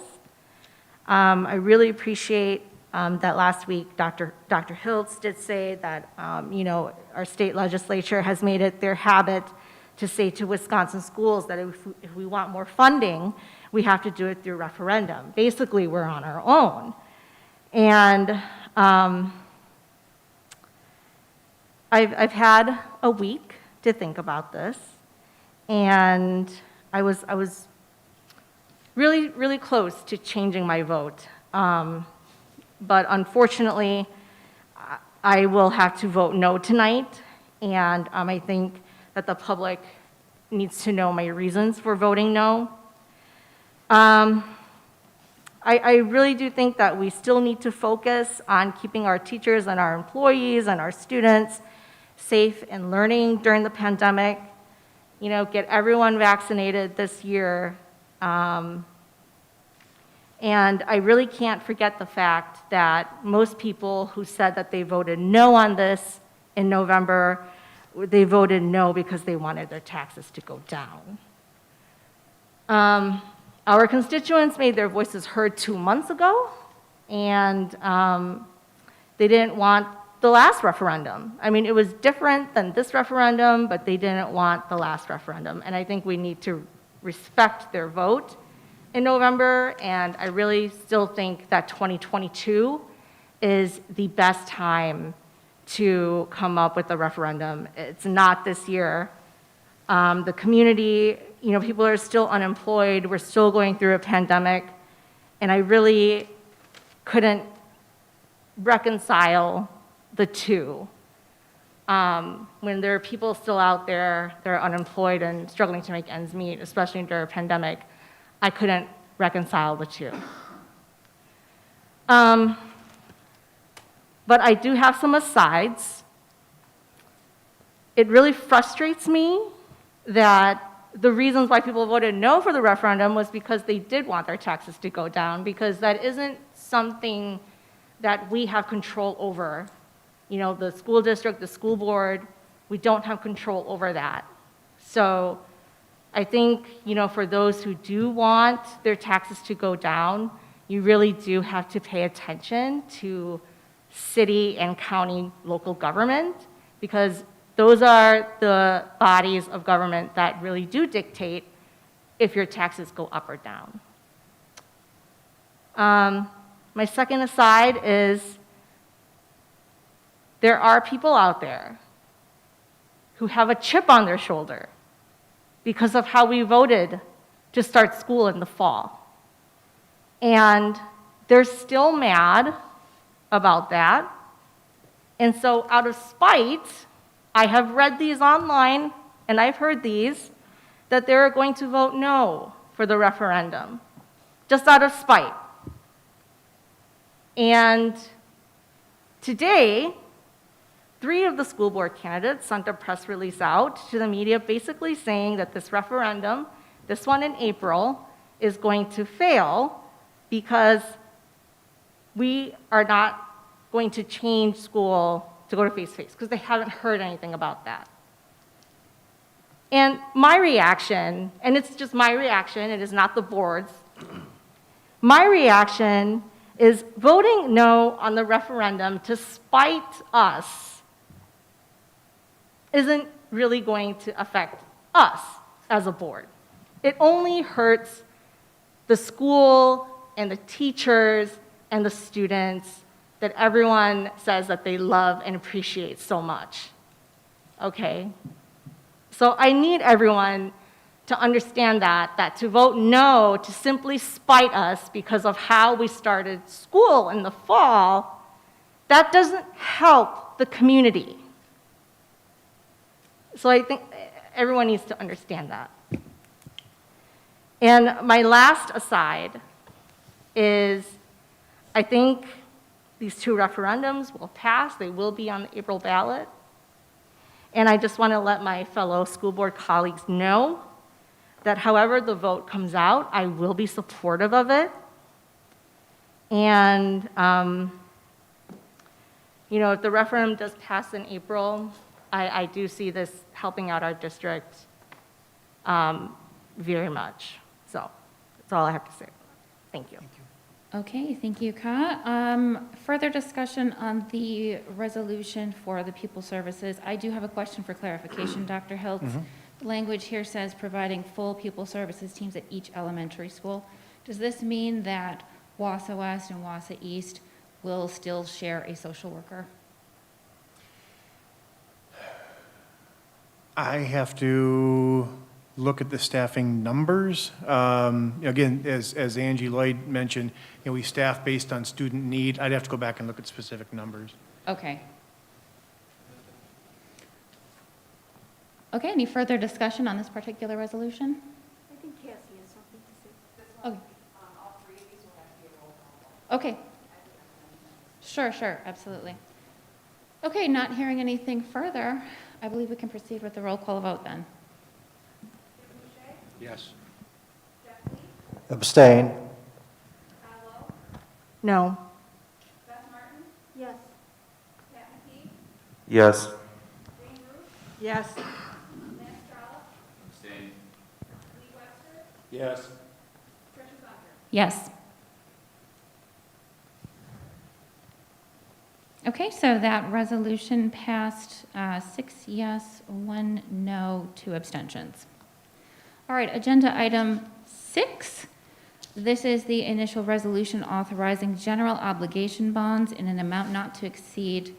I really appreciate that last week Dr. Hiltz did say that, you know, our state legislature has made it their habit to say to Wisconsin schools that if we want more funding, we have to do it through referendum. Basically, we're on our own. And I've had a week to think about this, and I was really, really close to changing my vote. But unfortunately, I will have to vote no tonight, and I think that the public needs to know my reasons for voting no. I really do think that we still need to focus on keeping our teachers and our employees and our students safe and learning during the pandemic. You know, get everyone vaccinated this year. And I really can't forget the fact that most people who said that they voted no on this in November, they voted no because they wanted their taxes to go down. Our constituents made their voices heard 2 months ago, and they didn't want the last referendum. I mean, it was different than this referendum, but they didn't want the last referendum. And I think we need to respect their vote in November, and I really still think that 2022 is the best time to come up with a referendum. It's not this year. The community, you know, people are still unemployed, we're still going through a pandemic, and I really couldn't reconcile the two. When there are people still out there, they're unemployed and struggling to make ends meet, especially during a pandemic, I couldn't reconcile the two. But I do have some asides. It really frustrates me that the reasons why people voted no for the referendum was because they did want their taxes to go down, because that isn't something that we have control over. You know, the school district, the school board, we don't have control over that. So I think, you know, for those who do want their taxes to go down, you really do have to pay attention to city and county local government, because those are the bodies of government that really do dictate if your taxes go up or down. My second aside is there are people out there who have a chip on their shoulder because of how we voted to start school in the fall. And they're still mad about that. And so out of spite, I have read these online, and I've heard these, that they're going to vote no for the referendum, just out of spite. And today, 3 of the school board candidates sent a press release out to the media basically saying that this referendum, this one in April, is going to fail because we are not going to change school to go to face-to-face, because they haven't heard anything about that. And my reaction, and it's just my reaction, it is not the board's, my reaction is voting no on the referendum to spite us isn't really going to affect us as a board. It only hurts the school and the teachers and the students that everyone says that they love and appreciate so much. Okay? So I need everyone to understand that to vote no, to simply spite us because of how we started school in the fall, that doesn't help the community. So I think everyone needs to understand that. And my last aside is, I think these 2 referendums will pass. They will be on the April ballot. And I just want to let my fellow school board colleagues know that however the vote comes out, I will be supportive of it. And, you know, if the referendum does pass in April, I do see this helping out our district very much. So that's all I have to say. Thank you. Okay, thank you, Ka. Further discussion on the resolution for the pupil services. I do have a question for clarification, Dr. Hiltz. The language here says providing full pupil services teams at each elementary school. Does this mean that Wausau West and Wausau East will still share a social worker? I have to look at the staffing numbers. Again, as Angie Lloyd mentioned, you know, we staff based on student need. I'd have to go back and look at specific numbers. Okay. Okay, any further discussion on this particular resolution? I think Cassie has something to say. Okay. Okay. Sure, absolutely. Okay, not hearing anything further, I believe we can proceed with the roll call vote then. Yes. Abstain. No. Yes. Yes. Yes. Abstain. Yes. Yes. Okay, so that resolution passed 6 yes, 1 no, 2 abstentions. All right, agenda item 6. This is the initial resolution authorizing general obligation bonds in an amount not to exceed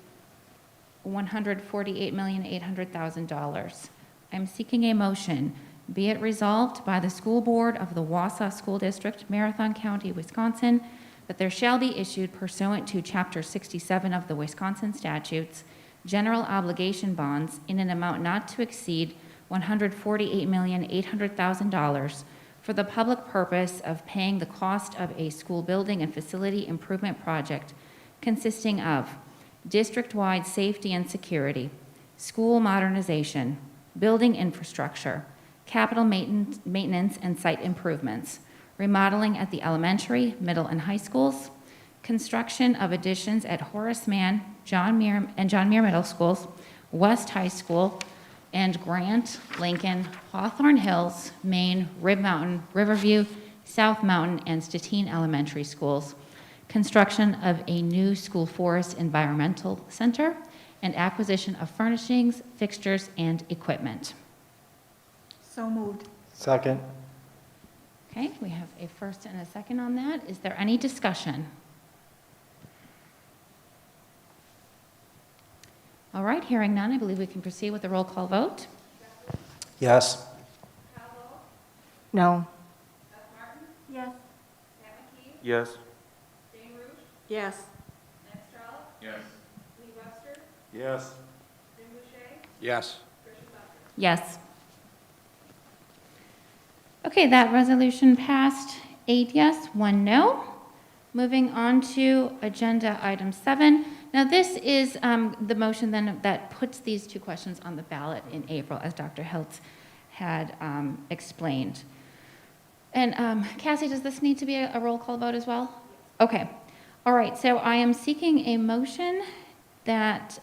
$148,800,000. I'm seeking a motion, be it resolved by the school board of the Wausau School District, Marathon County, Wisconsin, that there shall be issued pursuant to Chapter 67 of the Wisconsin statutes, general obligation bonds in an amount not to exceed $148,800,000 for the public purpose of paying the cost of a school building and facility improvement project consisting of district-wide safety and security, school modernization, building infrastructure, capital maintenance and site improvements, remodeling at the elementary, middle, and high schools, construction of additions at Horace Mann, John Muir Middle Schools, West High School, and Grant, Lincoln, Hawthorne Hills, Maine, Rib Mountain, Riverview, South Mountain, and Statine Elementary Schools, construction of a new school forest environmental center, and acquisition of furnishings, fixtures, and equipment. So moved. Second. Okay, we have a first and a second on that. Is there any discussion? All right, hearing none, I believe we can proceed with the roll call vote. Yes. No. Yes. Yes. Yes. Yes. Yes. Yes. Yes. Okay, that resolution passed 8 yes, 1 no. Moving on to agenda item 7. Now, this is the motion then that puts these 2 questions on the ballot in April, as Dr. Hiltz had explained. And Cassie, does this need to be a roll call vote as well? Okay. All right, so I am seeking a motion that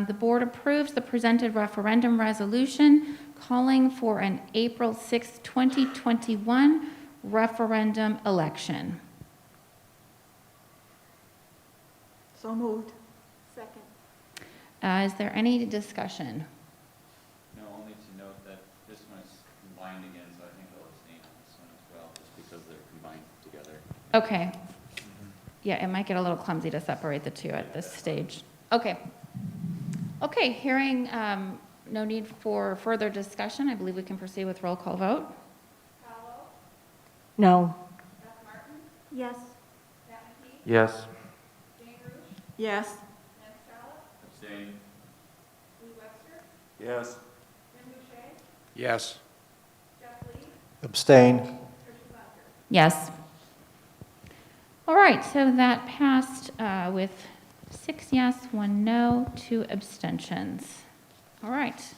the board approves the presented referendum resolution calling for an April 6, 2021 referendum election. So moved. Second. Is there any discussion? No, only to note that this one is combined again, so I think I'll abstain on this one as well, just because they're combined together. Okay. Yeah, it might get a little clumsy to separate the 2 at this stage. Okay. Okay, hearing no need for further discussion, I believe we can proceed with roll call vote. No. Yes. Yes. Yes. Abstain. Yes. Yes. Abstain. Yes. All right, so that passed with 6 yes, 1 no, 2 abstentions. All right.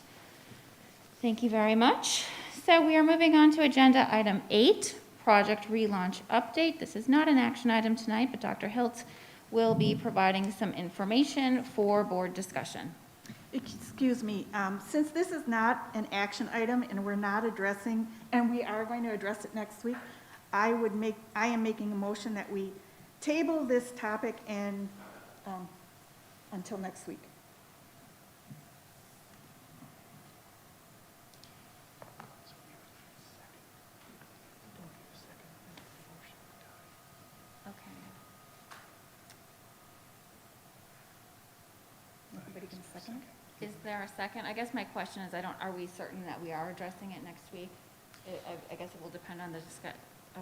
Thank you very much. So we are moving on to agenda item 8, project relaunch update. This is not an action item tonight, but Dr. Hiltz will be providing some information for board discussion. Excuse me, since this is not an action item and we're not addressing, and we are going to address it next week, I am making a motion that we table this topic and, until next week. Okay. Anybody can second it? Is there a second? I guess my question is, are we certain that we are addressing it next week? I guess it will depend on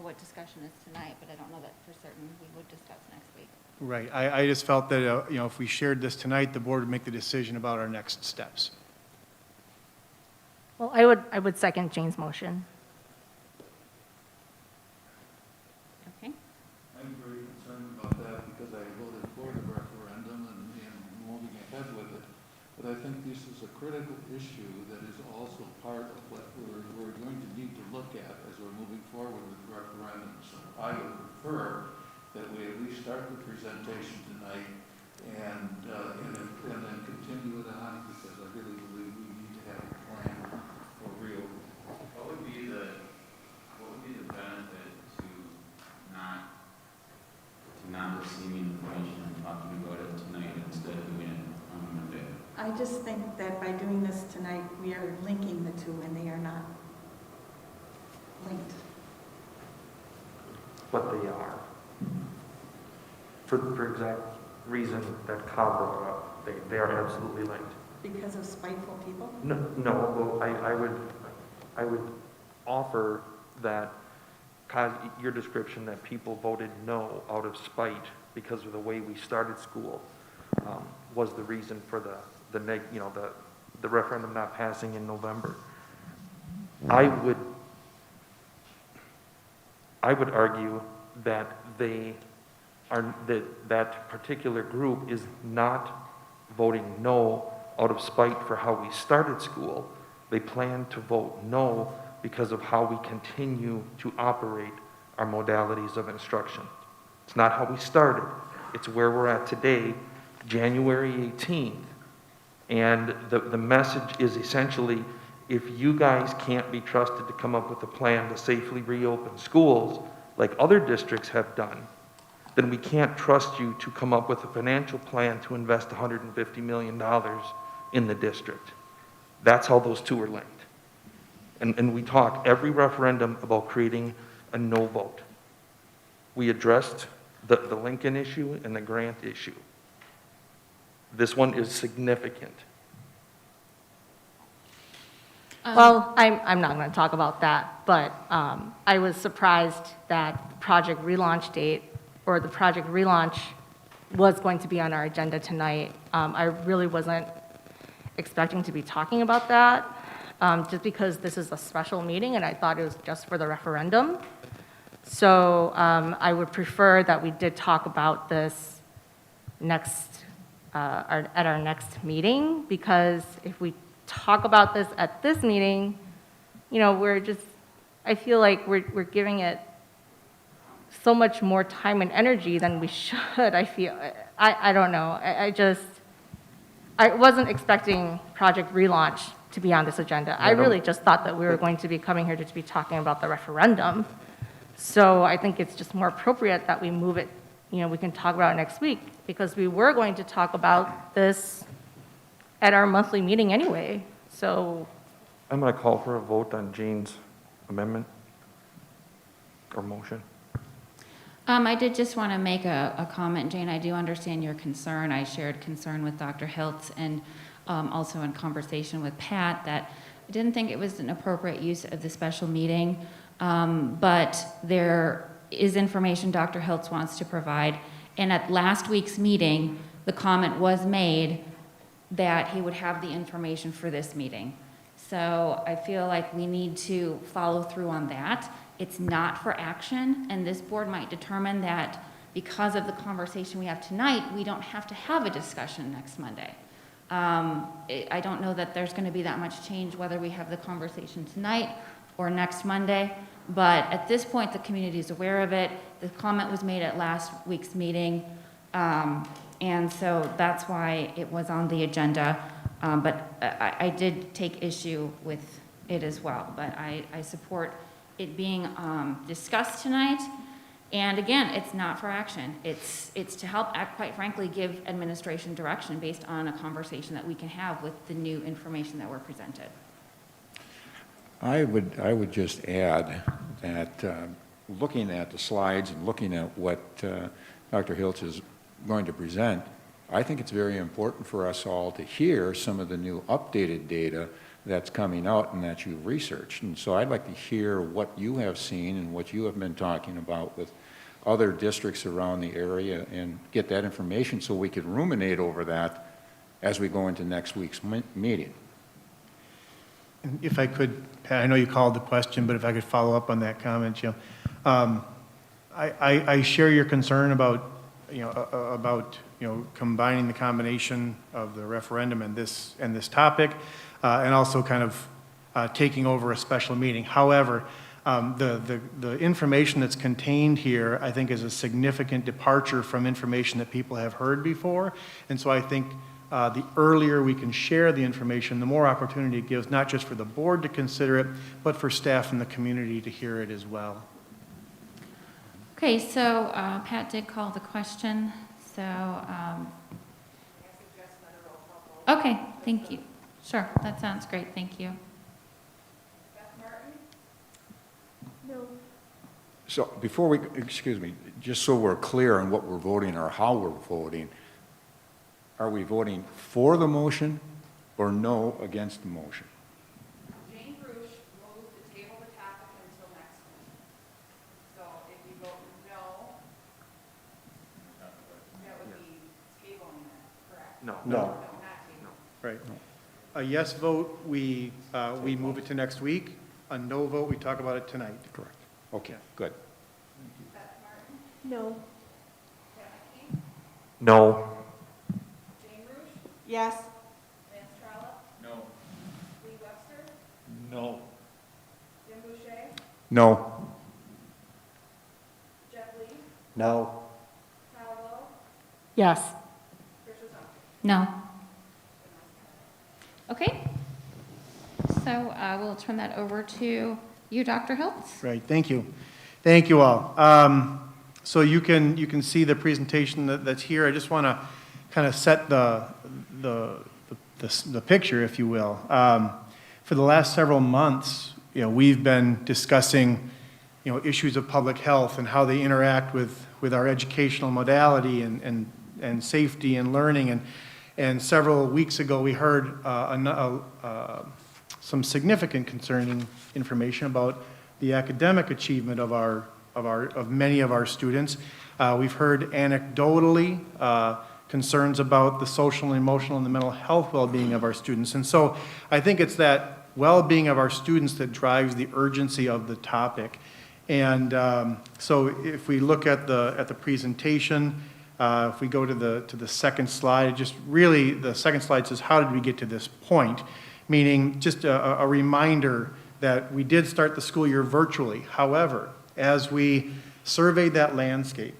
what discussion is tonight, but I don't know that for certain we would discuss next week. Right. I just felt that, if we shared this tonight, the board would make the decision about our next steps. Well, I would second Jane's motion. Okay. I'm very concerned about that because I voted for the referendum and moving ahead with it. But I think this is a critical issue that is also part of what we're going to need to look at as we're moving forward with the referendum. So I would prefer that we at least start the presentation tonight and then continue it on because I really believe we need to have a plan for real. What would be the benefit to not receiving information and talking about it tonight instead of doing it on Monday? I just think that by doing this tonight, we are linking the two and they are not linked. But they are. For exact reason that Kyle brought up, they are absolutely linked. Because of spiteful people? No, well, I would offer that, Kyle, your description that people voted no out of spite because of the way we started school was the reason for the referendum not passing in November. I would argue that that particular group is not voting no out of spite for how we started school. They plan to vote no because of how we continue to operate our modalities of instruction. It's not how we started. It's where we're at today, January 18th. And the message is essentially, if you guys can't be trusted to come up with a plan to safely reopen schools, like other districts have done, then we can't trust you to come up with a financial plan to invest $150 million in the district. That's how those two are linked. And we talk every referendum about creating a no vote. We addressed the Lincoln issue and the grant issue. This one is significant. Well, I'm not going to talk about that, but I was surprised that the project relaunch date or the project relaunch was going to be on our agenda tonight. I really wasn't expecting to be talking about that, just because this is a special meeting and I thought it was just for the referendum. So I would prefer that we did talk about this at our next meeting, because if we talk about this at this meeting, I feel like we're giving it so much more time and energy than we should. I don't know. I wasn't expecting Project Relaunch to be on this agenda. I really just thought that we were going to be coming here to be talking about the referendum. So I think it's just more appropriate that we move it, we can talk about it next week, because we were going to talk about this at our monthly meeting anyway. So I'm going to call for a vote on Jane's amendment or motion. I did just want to make a comment, Jane. I do understand your concern. I shared concern with Dr. Hiltz and also in conversation with Pat that I didn't think it was an appropriate use of the special meeting, but there is information Dr. Hiltz wants to provide. And at last week's meeting, the comment was made that he would have the information for this meeting. So I feel like we need to follow through on that. It's not for action, and this board might determine that because of the conversation we have tonight, we don't have to have a discussion next Monday. I don't know that there's going to be that much change whether we have the conversation tonight or next Monday. But at this point, the community is aware of it. The comment was made at last week's meeting. And so that's why it was on the agenda. But I did take issue with it as well. But I support it being discussed tonight. And again, it's not for action. It's to help, quite frankly, give administration direction based on a conversation that we can have with the new information that we're presented. I would just add that looking at the slides and looking at what Dr. Hiltz is going to present, I think it's very important for us all to hear some of the new updated data that's coming out and that you've researched. And so I'd like to hear what you have seen and what you have been talking about with other districts around the area and get that information so we could ruminate over that as we go into next week's meeting. And if I could, Pat, I know you called the question, but if I could follow up on that comment, Jim. I share your concern about, combining the combination of the referendum and this topic, and also kind of taking over a special meeting. However, the information that's contained here, I think, is a significant departure from information that people have heard before. And so I think the earlier we can share the information, the more opportunity it gives, not just for the board to consider it, but for staff and the community to hear it as well. Okay, so Pat did call the question. So, okay, thank you. Sure, that sounds great. Thank you. No. So before we, excuse me, just so we're clear on what we're voting or how we're voting, are we voting for the motion or no against the motion? Jane Bruce moved to table the topic until next week. So if you vote no, that would be tabling it, correct? No. No. Not tabling. Right. A yes vote, we move it to next week. A no vote, we talk about it tonight. Correct. Okay, good. No. No. Yes. No. No. No. No. Yes. No. Okay. So we'll turn that over to you, Dr. Hiltz. Right, thank you. Thank you all. So you can see the presentation that's here. I just want to kind of set the picture, if you will. For the last several months, we've been discussing, issues of public health and how they interact with our educational modality and safety and learning. And several weeks ago, we heard some significant concerning information about the academic achievement of many of our students. We've heard anecdotally concerns about the social and emotional and the mental health well-being of our students. And so I think it's that well-being of our students that drives the urgency of the topic. And so if we look at the presentation, if we go to the second slide, just really the second slide says, how did we get to this point? Meaning just a reminder that we did start the school year virtually. However, as we surveyed that landscape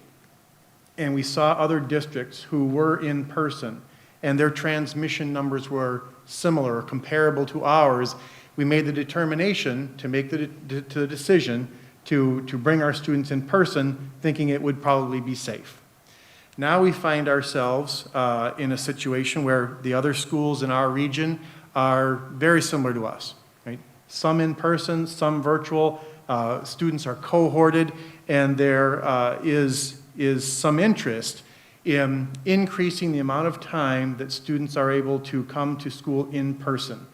and we saw other districts who were in person and their transmission numbers were similar or comparable to ours, we made the determination to make the decision to bring our students in person, thinking it would probably be safe. Now we find ourselves in a situation where the other schools in our region are very similar to us, right? Some in person, some virtual. Students are cohorted, and there is some interest in increasing the amount of time that students are able to come to school in person,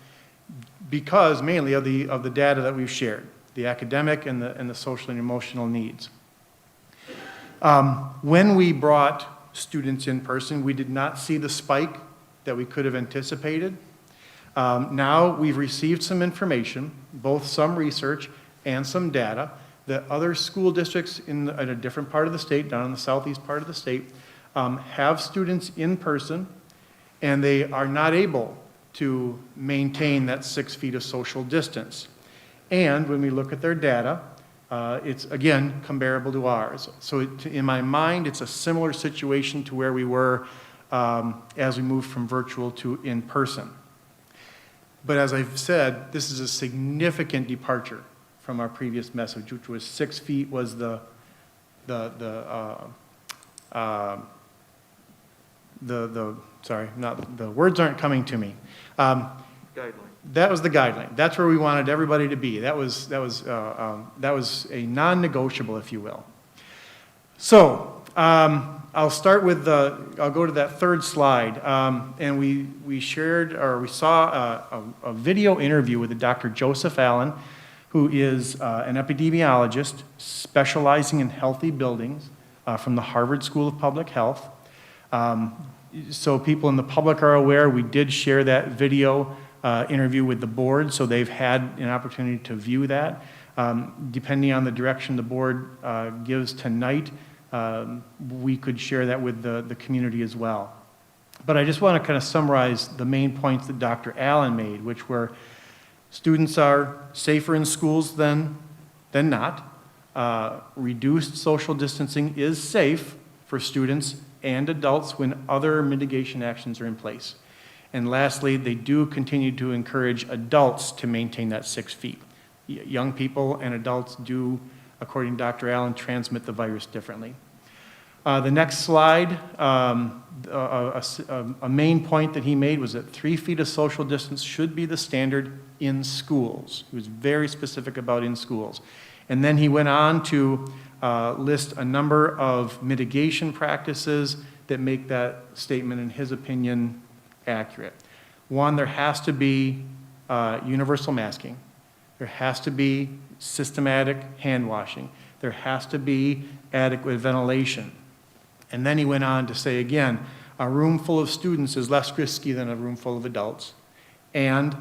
because mainly of the data that we've shared, the academic and the social and emotional needs. When we brought students in person, we did not see the spike that we could have anticipated. Now we've received some information, both some research and some data, that other school districts in a different part of the state, down in the southeast part of the state, have students in person, and they are not able to maintain that 6 feet of social distance. And when we look at their data, it's, again, comparable to ours. So in my mind, it's a similar situation to where we were as we moved from virtual to in-person. But as I've said, this is a significant departure from our previous message, which was 6 feet was the sorry, not, the words aren't coming to me. Guideline. That was the guideline. That's where we wanted everybody to be. That was a non-negotiable, if you will. So I'll start with I'll go to that third slide. And we shared, or we saw a video interview with Dr. Joseph Allen, who is an epidemiologist specializing in healthy buildings from the Harvard School of Public Health. So people in the public are aware, we did share that video interview with the board, so they've had an opportunity to view that. Depending on the direction the board gives tonight, we could share that with the community as well. But I just want to kind of summarize the main points that Dr. Allen made, which were students are safer in schools than not. Reduced social distancing is safe for students and adults when other mitigation actions are in place. And lastly, they do continue to encourage adults to maintain that 6 feet. Young people and adults do, according to Dr. Allen, transmit the virus differently. The next slide, a main point that he made was that 3 feet of social distance should be the standard in schools. He was very specific about in schools. And then he went on to list a number of mitigation practices that make that statement, in his opinion, accurate. One, there has to be universal masking. There has to be systematic hand washing. There has to be adequate ventilation. And then he went on to say again, a room full of students is less risky than a room full of adults. And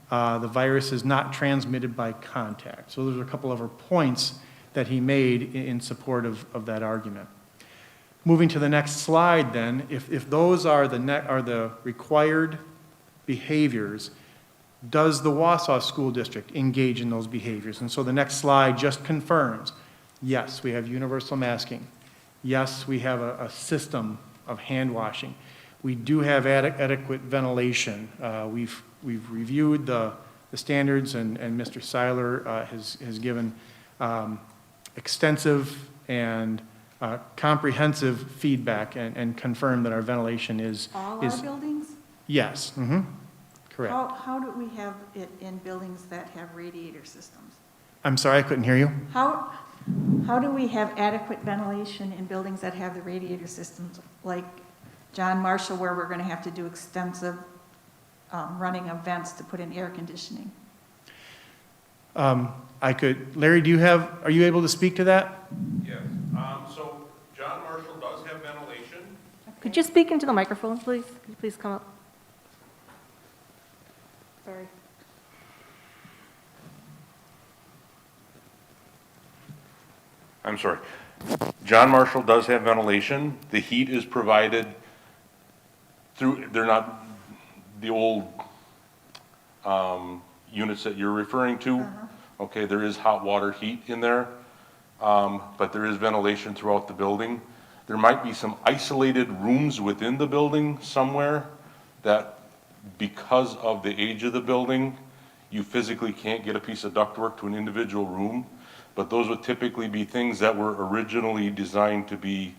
the virus is not transmitted by contact. So those are a couple of our points that he made in support of that argument. Moving to the next slide then, if those are the required behaviors, does the Wausau School District engage in those behaviors? And so the next slide just confirms, yes, we have universal masking. Yes, we have a system of hand washing. We do have adequate ventilation. We've reviewed the standards, and Mr. Seiler has given extensive and comprehensive feedback and confirmed that our ventilation is... All our buildings? Yes, correct. How do we have it in buildings that have radiator systems? I'm sorry, I couldn't hear you. How do we have adequate ventilation in buildings that have the radiator systems, like John Marshall, where we're going to have to do extensive running of vents to put in air conditioning? Larry, are you able to speak to that? Yes. So John Marshall does have ventilation. Could you speak into the microphone, please? Could you please come up? Sorry. I'm sorry. John Marshall does have ventilation. The heat is provided through, they're not the old units that you're referring to. Okay, there is hot water heat in there, but there is ventilation throughout the building. There might be some isolated rooms within the building somewhere that, because of the age of the building, you physically can't get a piece of ductwork to an individual room. But those would typically be things that were originally designed to be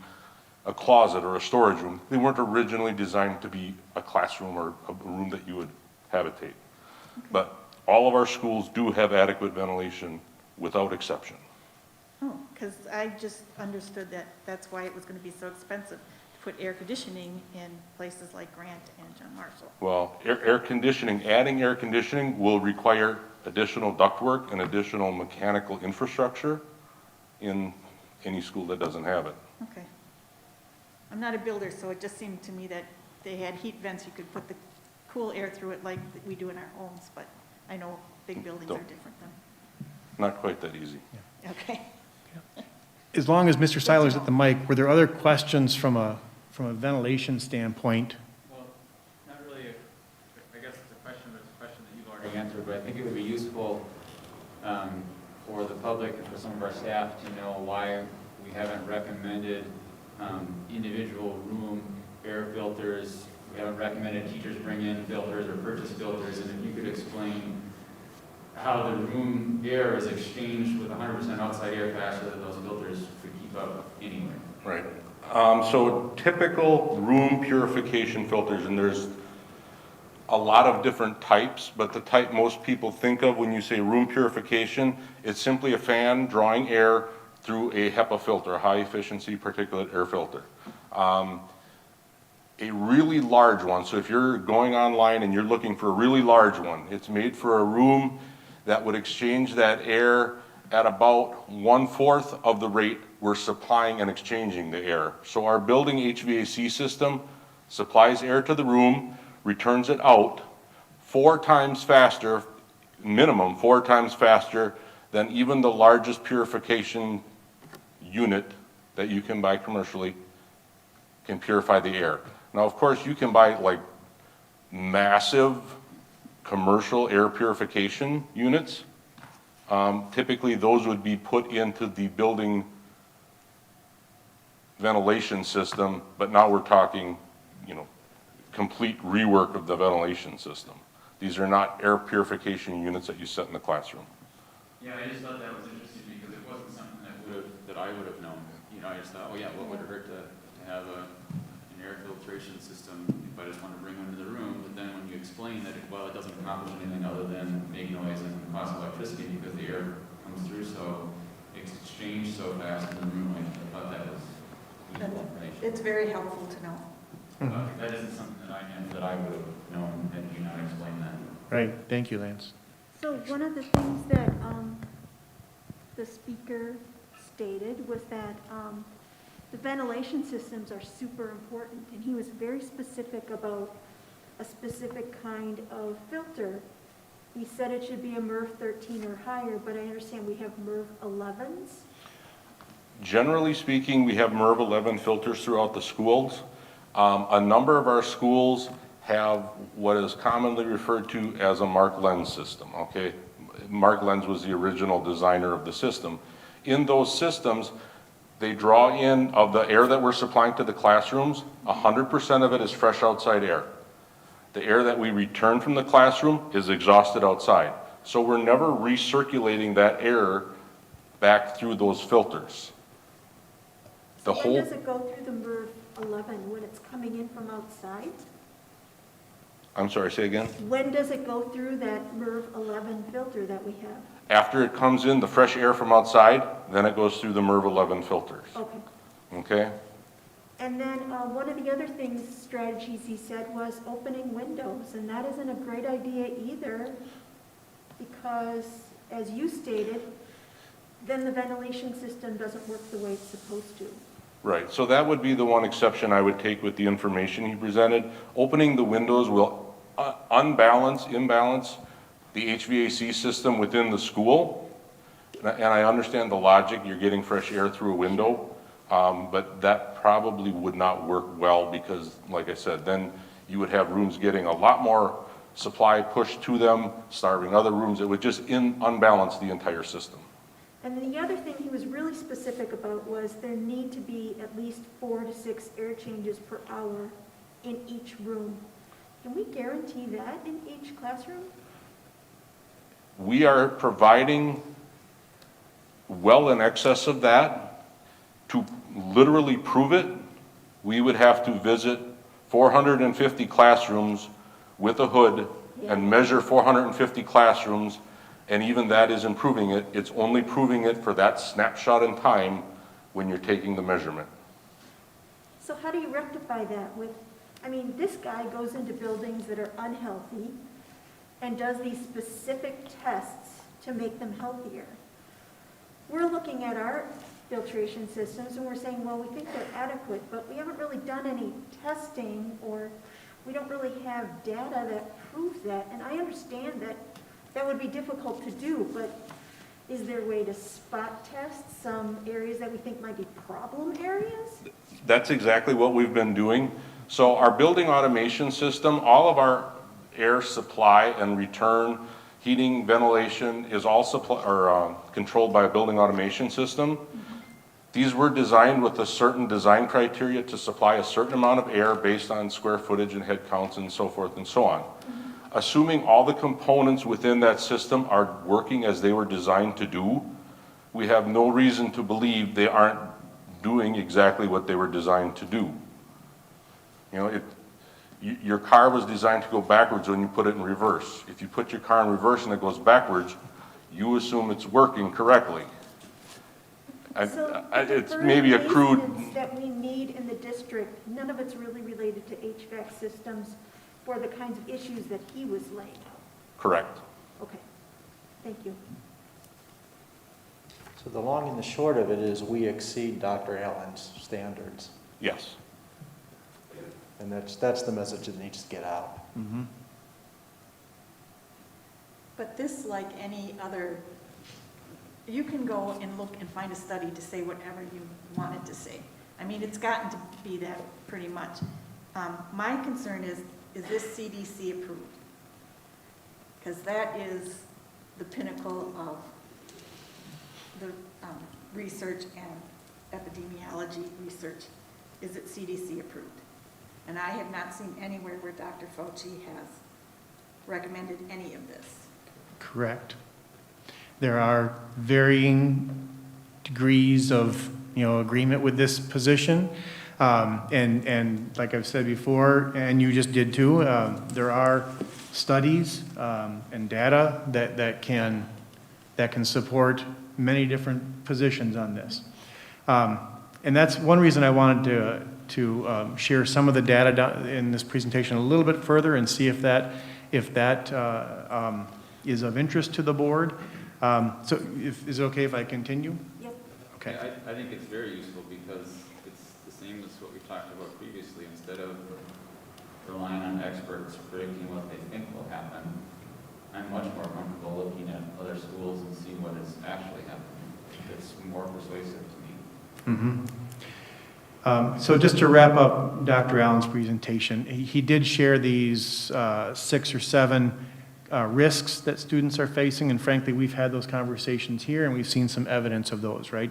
a closet or a storage room. They weren't originally designed to be a classroom or a room that you would habitate. But all of our schools do have adequate ventilation without exception. Oh, because I just understood that that's why it was going to be so expensive to put air conditioning in places like Grant and John Marshall. Well, adding air conditioning will require additional ductwork and additional mechanical infrastructure in any school that doesn't have it. Okay. I'm not a builder, so it just seemed to me that they had heat vents, you could put the cool air through it like we do in our homes, but I know big buildings are different than. Not quite that easy. Okay. As long as Mr. Seiler's at the mic, were there other questions from a ventilation standpoint? Well, not really. I guess it's a question, but it's a question that you've already answered. But I think it would be useful for the public and for some of our staff to know why we haven't recommended individual room air filters. We haven't recommended teachers bring in filters or purchase filters, and if you could explain how the room air is exchanged with 100% outside air faster than those filters could keep up anyway. Right. So typical room purification filters, and there's a lot of different types, but the type most people think of when you say room purification, it's simply a fan drawing air through a HEPA filter, a high efficiency particulate air filter. A really large one, so if you're going online and you're looking for a really large one, it's made for a room that would exchange that air at about 1/4 of the rate we're supplying and exchanging the air. So our building HVAC system supplies air to the room, returns it out 4 times faster, minimum 4 times faster than even the largest purification unit that you can buy commercially can purify the air. Now, of course, you can buy like massive commercial air purification units. Typically, those would be put into the building ventilation system, but now we're talking, you know, complete rework of the ventilation system. These are not air purification units that you set in the classroom. Yeah, I just thought that was interesting because it wasn't something that I would have known. You know, I just thought, oh yeah, what would it hurt to have an air filtration system if I just want to bring one into the room? But then when you explain that, well, it doesn't accomplish anything other than make noise and cost electricity because the air comes through so exchanged so fast in the room, I thought that was useful information. It's very helpful to know. That isn't something that I would have known had you not explained that. Right, thank you, Lance. So one of the things that the speaker stated was that the ventilation systems are super important, and he was very specific about a specific kind of filter. He said it should be a MERV 13 or higher, but I understand we have MERV 11s. Generally speaking, we have MERV 11 filters throughout the schools. A number of our schools have what is commonly referred to as a Mark Lenz system, okay? Mark Lenz was the original designer of the system. In those systems, they draw in, of the air that we're supplying to the classrooms, 100% of it is fresh outside air. The air that we return from the classroom is exhausted outside. So we're never recirculating that air back through those filters. So when does it go through the MERV 11, when it's coming in from outside? I'm sorry, say again? When does it go through that MERV 11 filter that we have? After it comes in, the fresh air from outside, then it goes through the MERV 11 filters. Okay. Okay? And then one of the other things, strategies he said, was opening windows, and that isn't a great idea either, because, as you stated, then the ventilation system doesn't work the way it's supposed to. Right, so that would be the one exception I would take with the information he presented. Opening the windows will imbalance the HVAC system within the school. And I understand the logic, you're getting fresh air through a window, but that probably would not work well because, like I said, then you would have rooms getting a lot more supply pushed to them, starving other rooms. It would just unbalance the entire system. And then the other thing he was really specific about was there need to be at least 4 to 6 air changes per hour in each room. Can we guarantee that in each classroom? We are providing well in excess of that. To literally prove it, we would have to visit 450 classrooms with a hood and measure 450 classrooms. And even that isn't proving it. It's only proving it for that snapshot in time when you're taking the measurement. So how do you rectify that with, I mean, this guy goes into buildings that are unhealthy and does these specific tests to make them healthier. We're looking at our filtration systems and we're saying, well, we think they're adequate, but we haven't really done any testing, or we don't really have data that proves that. And I understand that that would be difficult to do, but is there a way to spot test some areas that we think might be problem areas? That's exactly what we've been doing. So our building automation system, all of our air supply and return Heating, ventilation is all controlled by a building automation system. These were designed with a certain design criteria to supply a certain amount of air based on square footage and head counts and so forth and so on. Assuming all the components within that system are working as they were designed to do, we have no reason to believe they aren't doing exactly what they were designed to do. You know, your car was designed to go backwards when you put it in reverse. If you put your car in reverse and it goes backwards, you assume it's working correctly. It's maybe a crude. The maintenance that we need in the district, none of it's really related to HVAC systems for the kinds of issues that he was laying out. Correct. Okay, thank you. So the long and the short of it is we exceed Dr. Allen's standards. Yes. And that's the message that needs to get out. Mm-hmm. But this, like any other, you can go and look and find a study to say whatever you want it to say. I mean, it's gotten to be that pretty much. My concern is this CDC approved? Because that is the pinnacle of the research and epidemiology research. Is it CDC approved? And I have not seen anywhere where Dr. Fauci has recommended any of this. Correct. There are varying degrees of, agreement with this position. And like I've said before, and you just did too, there are studies and data that can support many different positions on this. And that's one reason I wanted to share some of the data in this presentation a little bit further and see if that is of interest to the board. So is it okay if I continue? Yep. Okay. I think it's very useful because it's the same as what we talked about previously. Instead of relying on experts predicting what they think will happen, I'm much more comfortable looking at other schools and see what is actually happening. It's more persuasive to me. Mm-hmm. So just to wrap up Dr. Allen's presentation, he did share these 6 or 7 risks that students are facing, and frankly, we've had those conversations here, and we've seen some evidence of those, right?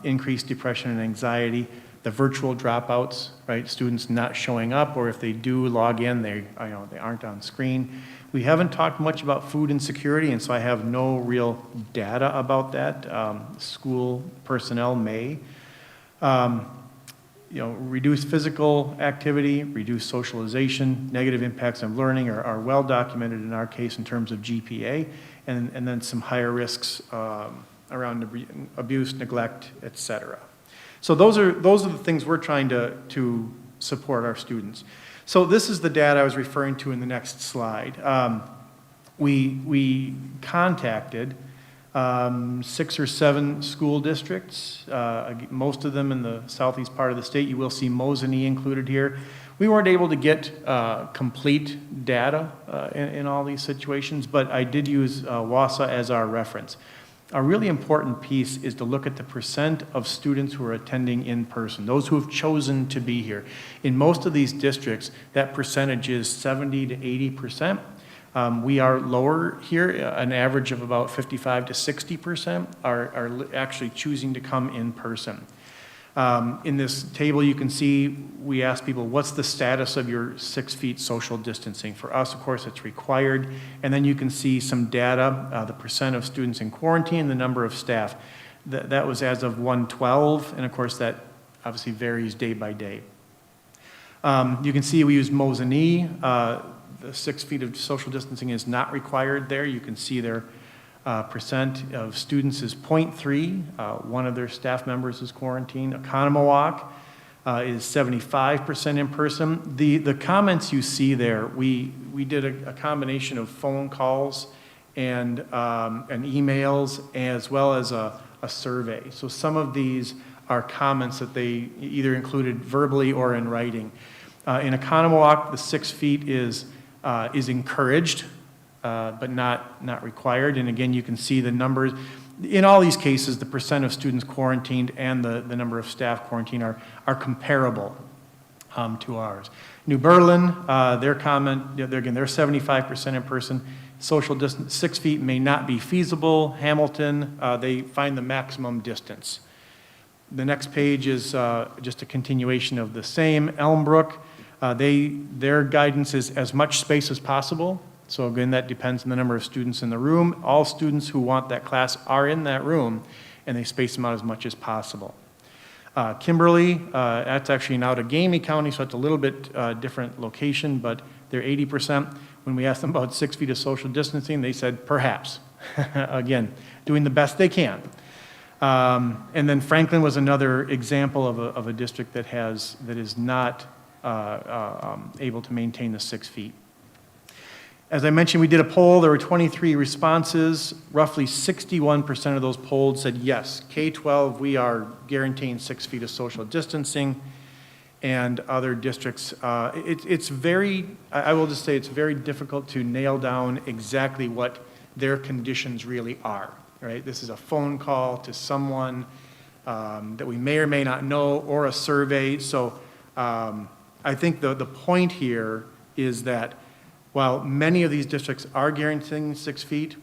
Increased depression and anxiety, the virtual dropouts, right? Students not showing up, or if they do log in, they aren't on screen. We haven't talked much about food insecurity, and so I have no real data about that. School personnel may. Reduced physical activity, reduced socialization, negative impacts on learning are well documented in our case in terms of GPA, and then some higher risks around abuse, neglect, et cetera. So those are the things we're trying to support our students. So this is the data I was referring to in the next slide. We contacted 6 or 7 school districts, most of them in the southeast part of the state. You will see Mosinee included here. We weren't able to get complete data in all these situations, but I did use Wausau as our reference. A really important piece is to look at the percent of students who are attending in person, those who have chosen to be here. In most of these districts, that percentage is 70 to 80%. We are lower here, an average of about 55 to 60% are actually choosing to come in person. In this table, you can see we ask people, what's the status of your 6 feet social distancing? For us, of course, it's required. And then you can see some data, the percent of students in quarantine, the number of staff. That was as of 1/12, and of course, that obviously varies day by day. You can see we use Mosinee. The 6 feet of social distancing is not required there. You can see their percent of students is 0.3. One of their staff members is quarantined. Oconomowoc is 75% in person. The comments you see there, we did a combination of phone calls and emails as well as a survey. So some of these are comments that they either included verbally or in writing. In Oconomowoc, the 6 feet is encouraged, but not required. And again, you can see the numbers. In all these cases, the percent of students quarantined and the number of staff quarantined are comparable to ours. New Berlin, their comment, they're 75% in person, social distance, 6 feet may not be feasible. Hamilton, they find the maximum distance. The next page is just a continuation of the same. Elmbrook, their guidance is as much space as possible. So again, that depends on the number of students in the room. All students who want that class are in that room, and they space them out as much as possible. Kimberly, that's actually in Outagamie County, so it's a little bit different location, but they're 80%. When we asked them about 6 feet of social distancing, they said perhaps. Again, doing the best they can. And then Franklin was another example of a district that is not able to maintain the 6 feet. As I mentioned, we did a poll. There were 23 responses. Roughly 61% of those polled said yes, K-12, we are guaranteeing 6 feet of social distancing. And other districts, it's very, I will just say it's very difficult to nail down exactly what their conditions really are, right? This is a phone call to someone that we may or may not know, or a survey. So I think the point here is that while many of these districts are guaranteeing 6 feet,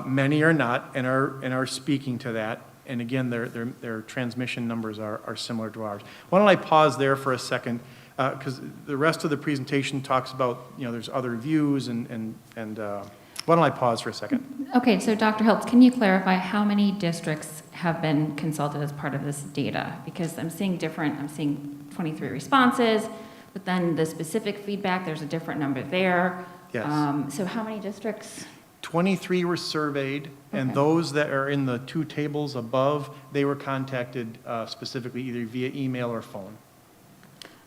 many are not and are speaking to that. And again, their transmission numbers are similar to ours. Why don't I pause there for a second, because the rest of the presentation talks about, there's other views, and why don't I pause for a second? Okay, so Dr. Hiltz, can you clarify how many districts have been consulted as part of this data? Because I'm seeing 23 responses, but then the specific feedback, there's a different number there. Yes. So how many districts? 23 were surveyed, and those that are in the two tables above, they were contacted specifically either via email or phone.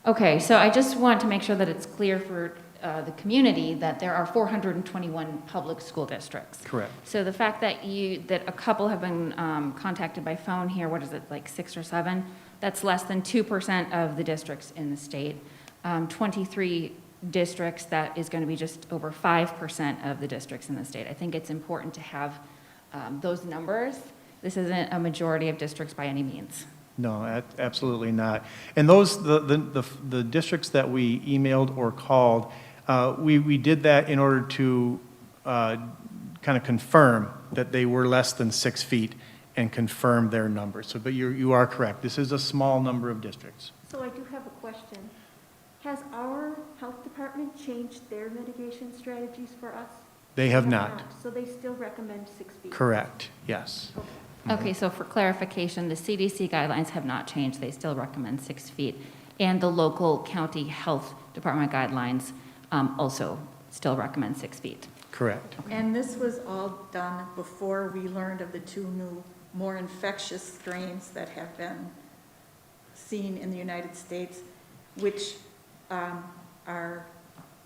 Okay, so I just want to make sure that it's clear for the community that there are 421 public school districts. Correct. So the fact that a couple have been contacted by phone here, what is it, like 6 or 7? That's less than 2% of the districts in the state. 23 districts, that is going to be just over 5% of the districts in the state. I think it's important to have those numbers. This isn't a majority of districts by any means. No, absolutely not. And those, the districts that we emailed or called, we did that in order to kind of confirm that they were less than 6 feet and confirm their numbers. So, but you are correct. This is a small number of districts. So I do have a question. Has our health department changed their mitigation strategies for us? They have not. So they still recommend 6 feet? Correct, yes. Okay, so for clarification, the CDC guidelines have not changed. They still recommend 6 feet. And the local county health department guidelines also still recommend 6 feet. Correct. And this was all done before we learned of the 2 new, more infectious strains that have been seen in the United States, which are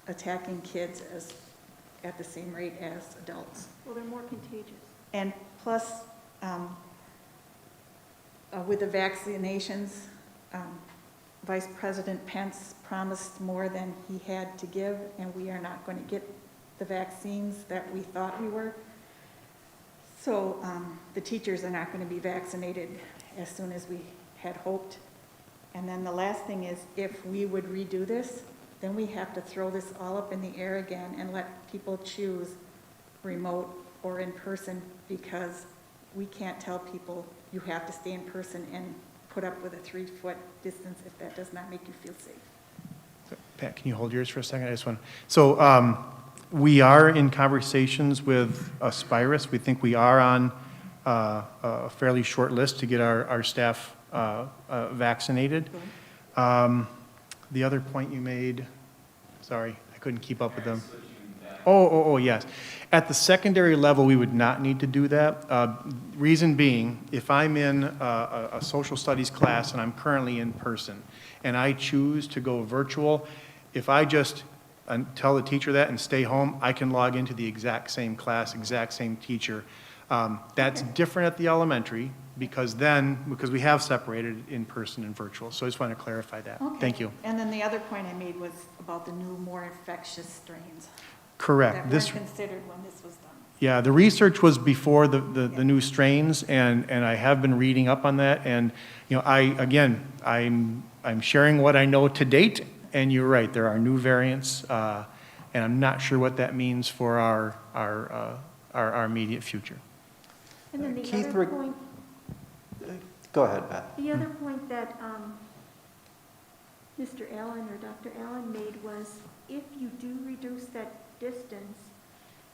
attacking kids at the same rate as adults. Well, they're more contagious. And plus, with the vaccinations, Vice President Pence promised more than he had to give, and we are not going to get the vaccines that we thought we were. So the teachers are not going to be vaccinated as soon as we had hoped. And then the last thing is, if we would redo this, then we have to throw this all up in the air again and let people choose remote or in person, because we can't tell people you have to stay in person and put up with a 3-foot distance if that does not make you feel safe. Pat, can you hold yours for a second? I just want. So we are in conversations with Aspirus. We think we are on a fairly short list to get our staff vaccinated. The other point you made, sorry, I couldn't keep up with them. Oh, yes. At the secondary level, we would not need to do that. Reason being, if I'm in a social studies class and I'm currently in person and I choose to go virtual, if I just tell the teacher that and stay home, I can log into the exact same class, exact same teacher. That's different at the elementary because we have separated in person and virtual. So I just want to clarify that. Okay. Thank you. And then the other point I made was about the new, more infectious strains. Correct. That weren't considered when this was done. Yeah, the research was before the new strains, and I have been reading up on that. And I'm sharing what I know to date. And you're right, there are new variants and I'm not sure what that means for our immediate future. And then the Keith, other point, Go ahead, Beth. the other point that Mr. Allen or Dr. Allen made was if you do reduce that distance,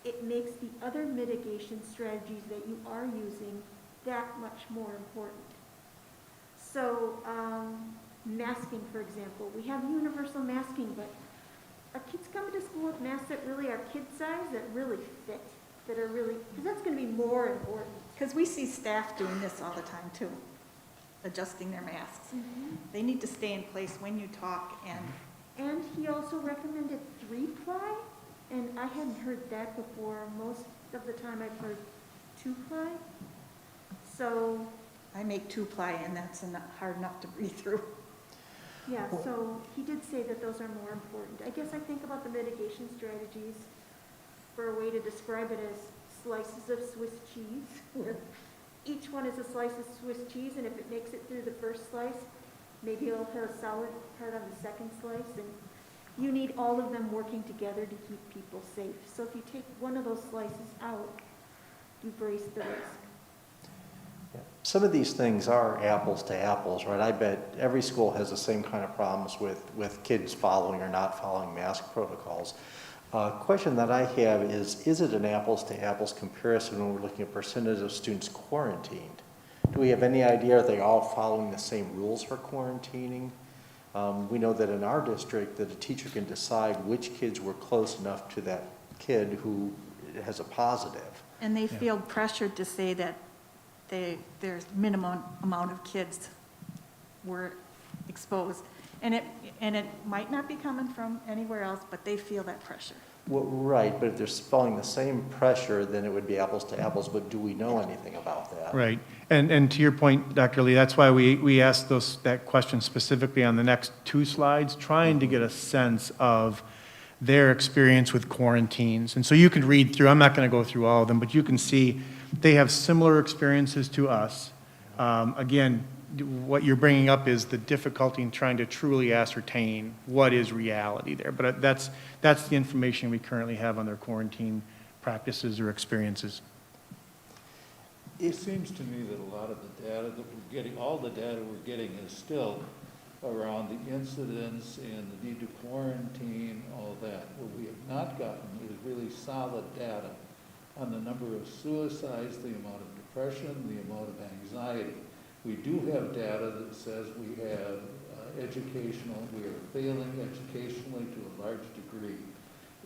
it makes the other mitigation strategies that you are using that much more important. So masking, for example, we have universal masking, but are kids coming to school with masks that really are kid size, that really fit, that are really, because that's going to be more important. Because we see staff doing this all the time too, adjusting their masks. They need to stay in place when you talk And he also recommended 3-ply, and I hadn't heard that before. Most of the time I've heard 2-ply. So, I make 2-ply and that's hard enough to breathe through. yeah, so he did say that those are more important. I guess I think about the mitigation strategies for a way to describe it as slices of Swiss cheese, where each one is a slice of Swiss cheese, and if it makes it through the first slice, maybe it'll have a solid part on the second slice, and you need all of them working together to keep people safe. So if you take one of those slices out, you've raised the risk. Some of these things are apples to apples, right? I bet every school has the same kind of problems with kids following or not following mask protocols. Question that I have is it an apples to apples comparison when we're looking at percentage of students quarantined? Do we have any idea, are they all following the same rules for quarantining? We know that in our district that a teacher can decide which kids were close enough to that kid who has a positive. And they feel pressured to say that there's minimum amount of kids were exposed. And it might not be coming from anywhere else, but they feel that pressure. Well, right, but if they're following the same pressure, then it would be apples to apples, but do we know anything about that? Right. And to your point, Dr. Lee, that's why we asked that question specifically on the next 2 slides, trying to get a sense of their experience with quarantines. And so you can read through, I'm not going to go through all of them, but you can see they have similar experiences to us. Again, what you're bringing up is the difficulty in trying to truly ascertain what is reality there. But that's the information we currently have on their quarantine practices or experiences. It seems to me that a lot of the data that we're getting, all the data we're getting is still around the incidence and the need to quarantine, all that. What we have not gotten is really solid data on the number of suicides, the amount of depression, the amount of anxiety. We do have data that says we have we are failing educationally to a large degree.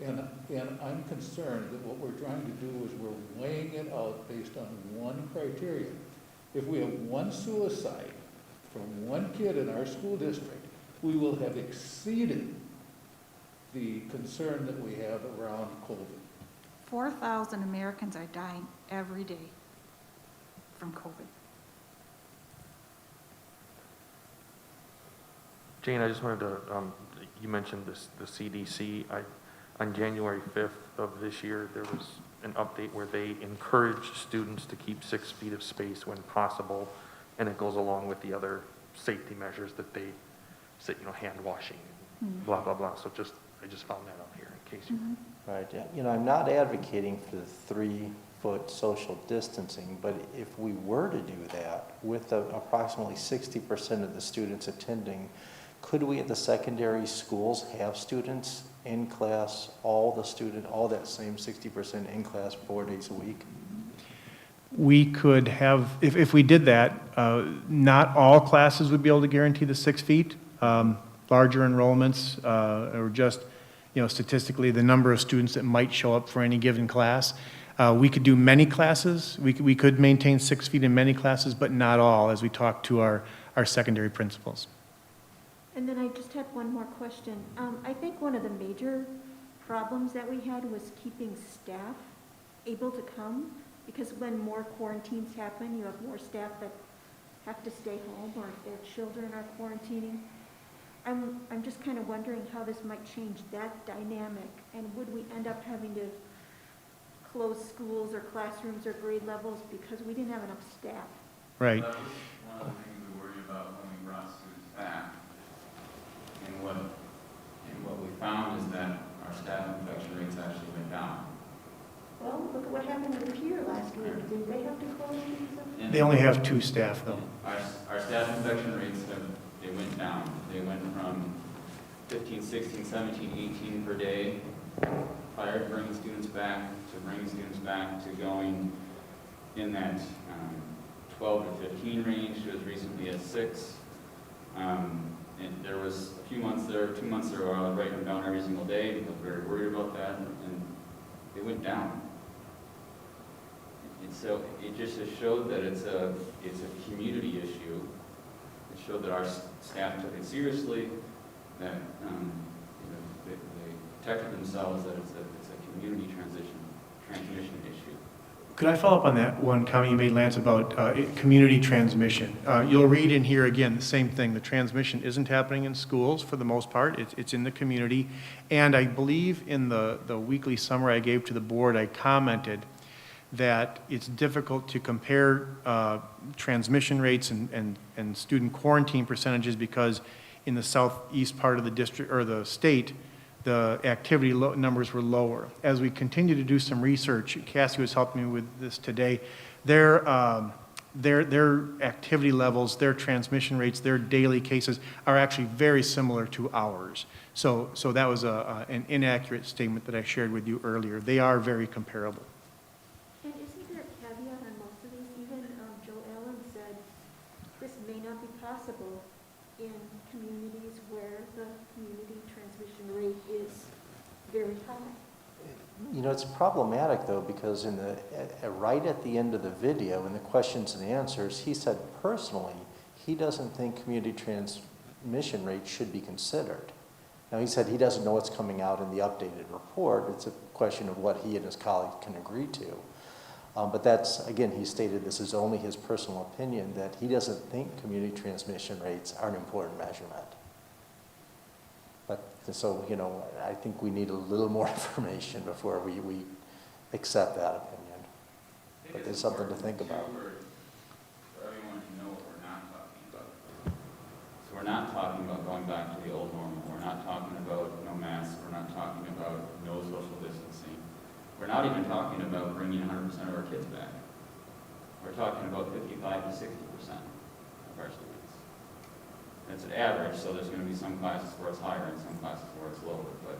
And I'm concerned that what we're trying to do is we're weighing it out based on one criteria. If we have one suicide from one kid in our school district, we will have exceeded the concern that we have around COVID. 4,000 Americans are dying every day from COVID. Jane, I just wanted to, you mentioned the CDC. On January 5th of this year, there was an update where they encouraged students to keep 6 feet of space when possible, and it goes along with the other safety measures that they say, hand washing, blah, blah, blah. So I just found that out here in case you... Right, yeah. I'm not advocating for the 3-foot social distancing, but if we were to do that with approximately 60% of the students attending, could we at the secondary schools have students in class, all that same 60% in class 4 days a week? We could have, if we did that, not all classes would be able to guarantee the 6 feet. Larger enrollments, or just, statistically the number of students that might show up for any given class. We could do many classes. We could maintain 6 feet in many classes, but not all, as we talk to our secondary principals. And then I just had one more question. I think one of the major problems that we had was keeping staff able to come, because when more quarantines happen, you have more staff that have to stay home, or if their children are quarantining. I'm just kind of wondering how this might change that dynamic, and would we end up having to close schools or classrooms or grade levels because we didn't have enough staff? Right. That was one of the things we worried about when we brought students back. And what we found is that our our staff infection rates actually went down. Well, look at what happened with Pier last week. Did they have to close these? They only have 2 staff, though. Our staff infection rates they went down. They went from 15, 16, 17, 18 per day prior to bringing students back, to going in that 12 to 15 range to as recently as 6. And there was a few months there, 2 months there, where I was writing them down every single day because we were worried about that, and they went down. And so it just has showed that it's a community issue. It showed that our staff took it seriously, that they protected themselves, that it's a community transmission issue. Could I follow up on that one comment you made, Lance, about community transmission? You'll read in here again the same thing. The transmission isn't happening in schools for the most part. It's in the community. And I believe in the weekly summary I gave to the board, I commented that it's difficult to compare transmission rates and student quarantine percentages because in the southeast part of the district or the state, the activity numbers were lower. As we continue to do some research, Cassie was helping me with this today, their activity levels, their transmission rates, their daily cases are actually very similar to ours. So that was an inaccurate statement that I shared with you earlier. They are very comparable. And isn't there a caveat on most of these? Even Joe Allen said this may not be possible in communities where the community transmission rate is very high. You know, it's problematic though, because right at the end of the video, in the questions and answers, he said personally, he doesn't think community transmission rates should be considered. Now, he said he doesn't know what's coming out in the updated report. It's a question of what he and his colleagues can agree to. But that's, again, he stated this is only his personal opinion, that he doesn't think community transmission rates are an important measurement. But so, you know, I think we need a little more information before we accept that opinion. But there's something to think about. For everyone to know what we're not talking about. So we're not talking about going back to the old normal. We're not talking about no masks. We're not talking about no social distancing. We're not even talking about bringing 100% of our kids back. We're talking about 55 to 60% of our students. It's an average, so there's going to be some classes where it's higher and some classes where it's lower. But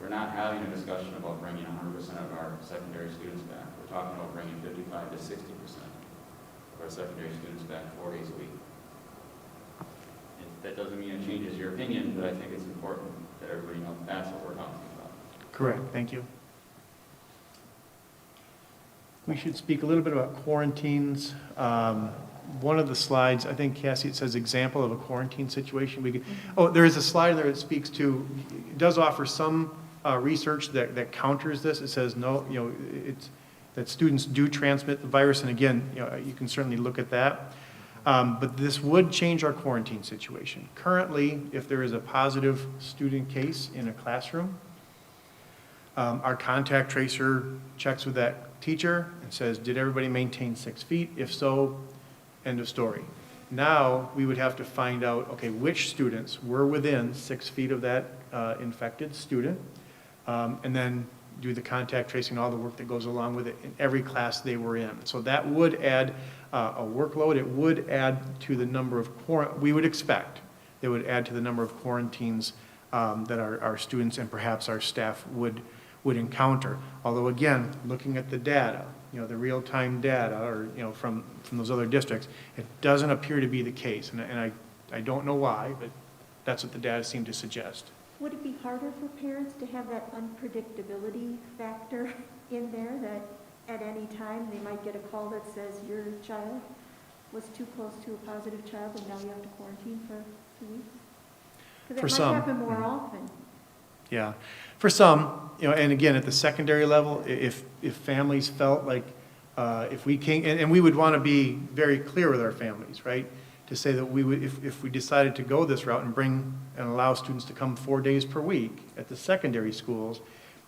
we're not having a discussion about bringing 100% of our secondary students back. We're talking about bringing 55 to 60% of our secondary students back 4 days a week. That doesn't mean it changes your opinion, but I think it's important that everybody knows that's what we're talking about. Correct. Thank you. We should speak a little bit about quarantines. One of the slides, I think, Cassie, it says example of a quarantine situation. There is a slide there that speaks to, it does offer some research that counters this. It says no, you know, it's that students do transmit the virus, and again, you know, you can certainly look at that. But this would change our quarantine situation. Currently, if there is a positive student case in a classroom, our contact tracer checks with that teacher and says, did everybody maintain 6 feet? If so, end of story. Now, we would have to find out, okay, which students were within 6 feet of that infected student, and then do the contact tracing, all the work that goes along with it in every class they were in. So that would add a workload. It would add to the number of, we would expect, it would add to the number of quarantines that our students and perhaps our staff would encounter. Although again, looking at the data, you know, the real-time data, or you know, from those other districts, it doesn't appear to be the case, and I don't know why, but that's what the data seem to suggest. Would it be harder for parents to have that unpredictability factor in there, that at any time they might get a call that says your child was too close to a positive child and now you have to quarantine for 2 weeks? Because that might happen more often. Yeah, for some, you know, and again, at the secondary level, if families felt like if we came, and we would want to be very clear with our families, right? To say that we would, if we decided to go this route and bring and allow students to come 4 days per week at the secondary schools,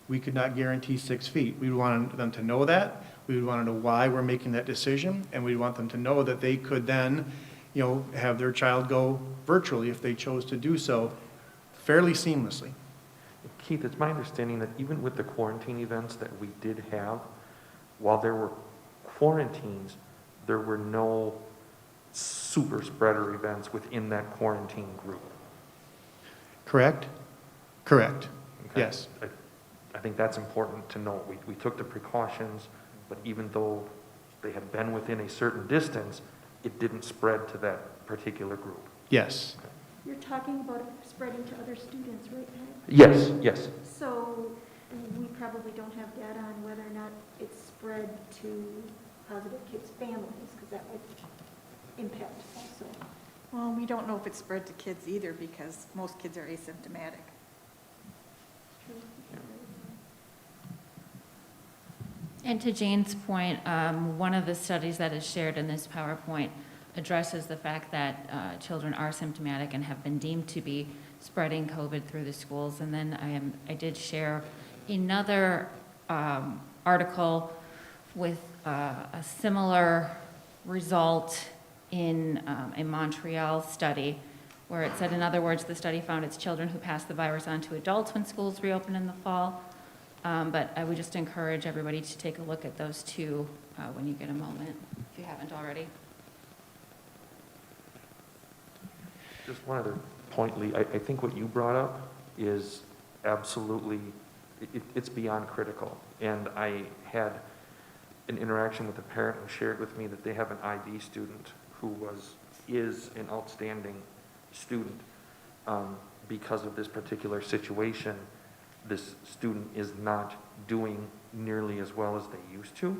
we could not guarantee 6 feet. We would want them to know that. We would want to know why we're making that decision, and we want them to know that they could then, you know, have their child go virtually if they chose to do so fairly seamlessly. Keith, it's my understanding that even with the quarantine events that we did have, while there were quarantines, there were no super spreader events within that quarantine group. Correct? Correct. Okay? Yes. I think that's important to note. We took the precautions, but even though they had been within a certain distance, it didn't spread to that particular group. Yes. You're talking about it spreading to other students, right, Pat? Yes, yes. So we probably don't have data on whether or not it's spread to positive kids' families, because that would impact also. Well, we don't know if it's spread to kids either, because most kids are asymptomatic. And to Jane's point, one of the studies that is shared in this PowerPoint addresses the fact that children are symptomatic and have been deemed to be spreading COVID through the schools. And then I did share another article with a similar result in a Montreal study, where it said, in other words, the study found it's children who pass the virus on to adults when schools reopen in the fall. But I would just encourage everybody to take a look at those two when you get a moment, if you haven't already. Just one other point, Lee. I think what you brought up is absolutely, it's beyond critical. And I had an interaction with a parent who shared with me that they have an IB student who is an outstanding student. Because of this particular situation, this student is not doing nearly as well as they used to.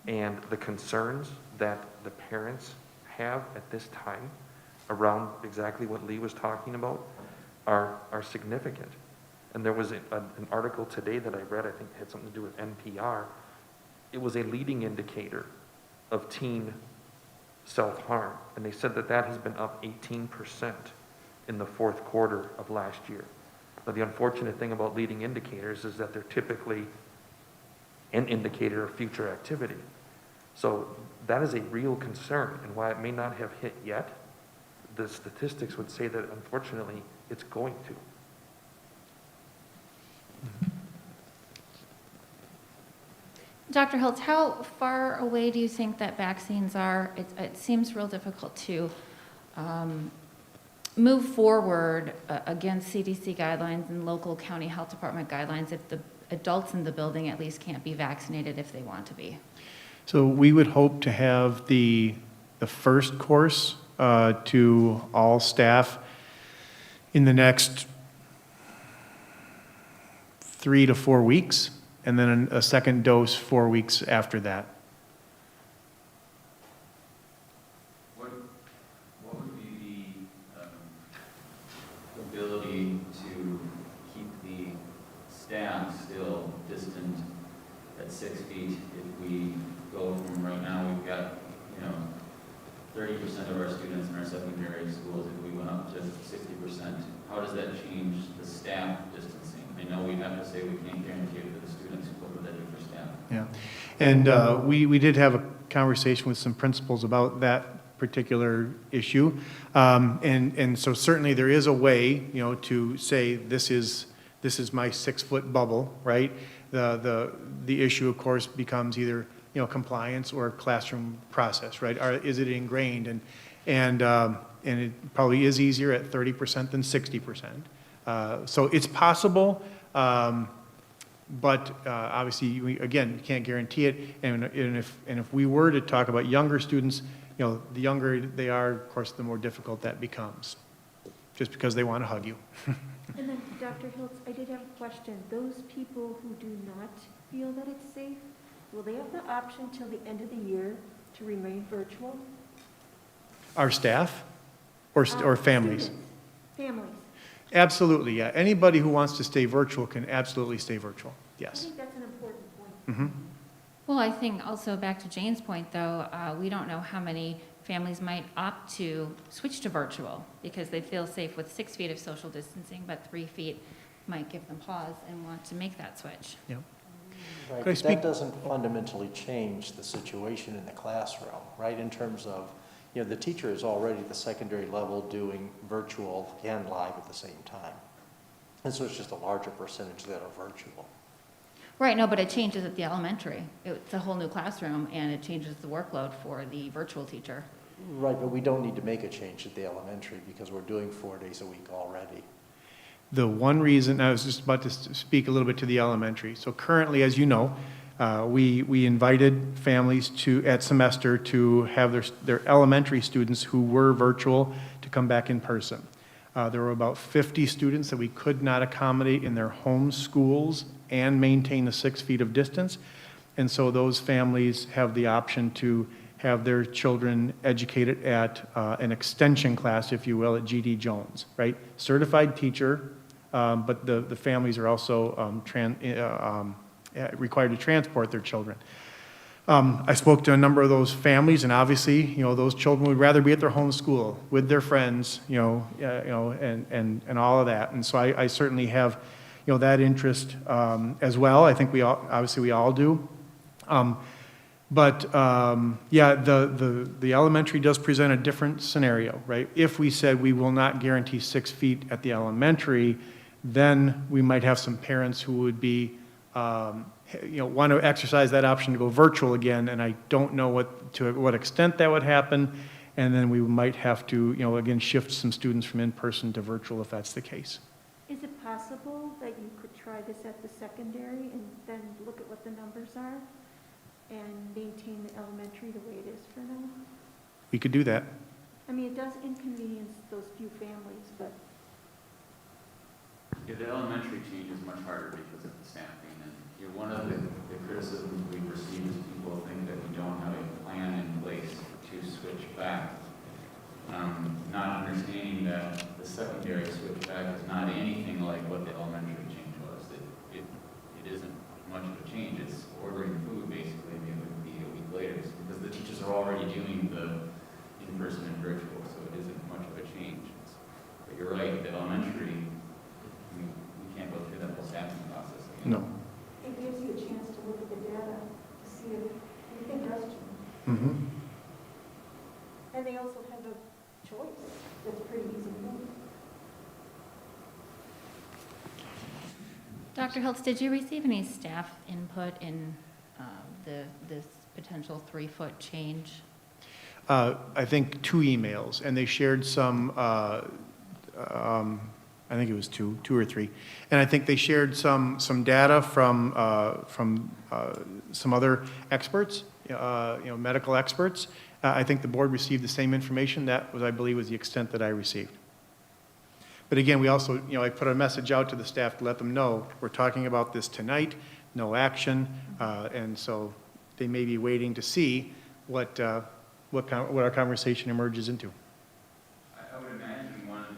And the concerns that the parents have at this time around exactly what Lee was talking about are significant. And there was an article today that I read, I think it had something to do with NPR. It was a leading indicator of teen self-harm. And they said that has been up 18% in the fourth quarter of last year. Now, the unfortunate thing about leading indicators is that they're typically an indicator of future activity. So that is a real concern, and while it may not have hit yet, the statistics would say that unfortunately it's going to. Dr. Hiltz, how far away do you think that vaccines are? It seems real difficult to move forward against CDC guidelines and local county health department guidelines if the adults in the building at least can't be vaccinated if they want to be. So we would hope to have the first course to all staff in the next 3 to 4 weeks, and then a second dose 4 weeks after that. What would be the ability to keep the staff still distant at 6 feet if we go from right now, we've got, 30% of our students in our secondary schools, if we went up to 60%, how does that change the staff distancing? I know we have to say we can't guarantee it for the students, but what would that do for staff? Yeah, and we did have a conversation with some principals about that particular issue, and so certainly there is a way, to say this is my 6-foot bubble, right? The issue, of course, becomes either compliance or classroom process, right? Is it ingrained? And it probably is easier at 30% than 60%. So it's possible, but obviously, again, you can't guarantee it. And if we were to talk about younger students, the younger they are, of course, the more difficult that becomes, just because they want to hug you. And then, Dr. Hiltz, I did have a question. Those people who do not feel that it's safe, will they have the option till the end of the year to remain virtual? Our staff or families? Students. Families. Absolutely, yeah. Anybody who wants to stay virtual can absolutely stay virtual, I yes. think that's an important point. Mm-hmm. Well, I think also back to Jane's point, though, we don't know how many families might opt to switch to virtual because they feel safe with 6 feet of social distancing, but 3 feet might give them pause and want to make that switch. Yep. Right, but that doesn't fundamentally change the situation in the classroom, right? In terms of, the teacher is already at the secondary level doing virtual and live at the same time. And so it's just a larger percentage that are virtual. Right, no, but it changes at the elementary. It's a whole new classroom, and it changes the workload for the virtual teacher. Right, but we don't need to make a change at the elementary because we're doing 4 days a week already. The one reason, I was just about to speak a little bit to the elementary. So currently, as you know, we invited families at semester to have their elementary students who were virtual to come back in person. There were about 50 students that we could not accommodate in their home schools and maintain the 6 feet of distance. And so those families have the option to have their children educated at an extension class, if you will, at G.D. Jones, right? Certified teacher, but the families are also required to transport their children. I spoke to a number of those families, and obviously, those children would rather be at their home school with their friends, and all of that. And so I certainly have, that interest as well. I think we all do. Yeah, the elementary does present a different scenario, right? If we said we will not guarantee 6 feet at the elementary, then we might have some parents who would be, want to exercise that option to go virtual again, and I don't know to what extent that would happen, and then we might have to, again, shift some students from in-person to virtual if that's the case. Is it possible that you could try this at the secondary and then look at what the numbers are and maintain the elementary the way it is for now? We could do that. I mean, it does inconvenience those few families, but Yeah, the elementary change is much harder because of the staffing, and one of the criticisms we've received is people think that we don't have a plan in place to switch back. Not understanding that the secondary switch back is not anything like what the elementary change was. It isn't much of a change. It's ordering food basically, and it would be a week later, because the teachers are already doing the in-person and virtual, so it isn't much of a change. But you're right, the elementary, we can't go through that whole staffing process again. No. it gives you a chance to look at the data to see if you think that's true. Mm-hmm. And they also have a choice that's pretty easy to make. Dr. Hiltz, did you receive any staff input in this potential 3-foot change? I think 2 emails, and they shared some, I think it was 2 or 3, and I think they shared some data from some other experts, medical experts. I think the board received the same information. That was, I believe, was the extent that I received. But again, we also, I put a message out to the staff to let them know we're talking about this tonight, no action, and so they may be waiting to see what our conversation emerges into. I would imagine one of the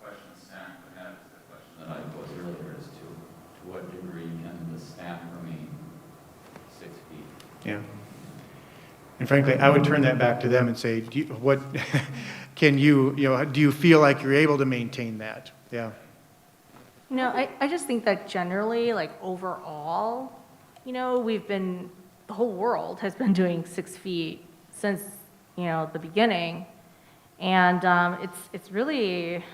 questions staff would have is the question that I posed earlier, is to what degree can the staff remain 6 feet? Yeah. And frankly, I would turn that back to them and say, do you feel like you're able to maintain that? Yeah. No, I just think that generally, like overall, the whole world has been doing 6 feet since, the beginning. And it's really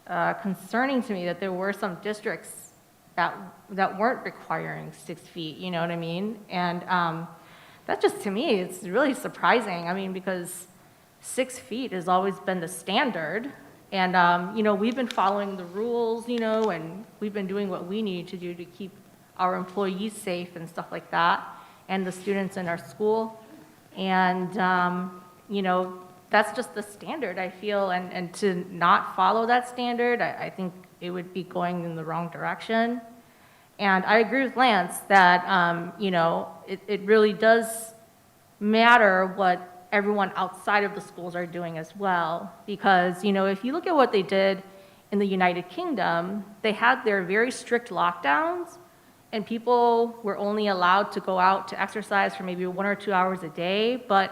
concerning to me that there were some districts that weren't requiring 6 feet, you know what I mean? And that just, to me, it's really surprising. I mean, because 6 feet has always been the standard. And, we've been following the rules, and we've been doing what we need to do to keep our employees safe and stuff like that, and the students in our school. And, that's just the standard, I feel. And to not follow that standard, I think it would be going in the wrong direction. And I agree with Lance that, it really does matter what everyone outside of the schools are doing as well. Because, if you look at what they did in the United Kingdom, they had their very strict lockdowns, and people were only allowed to go out to exercise for maybe 1 or 2 hours a day, but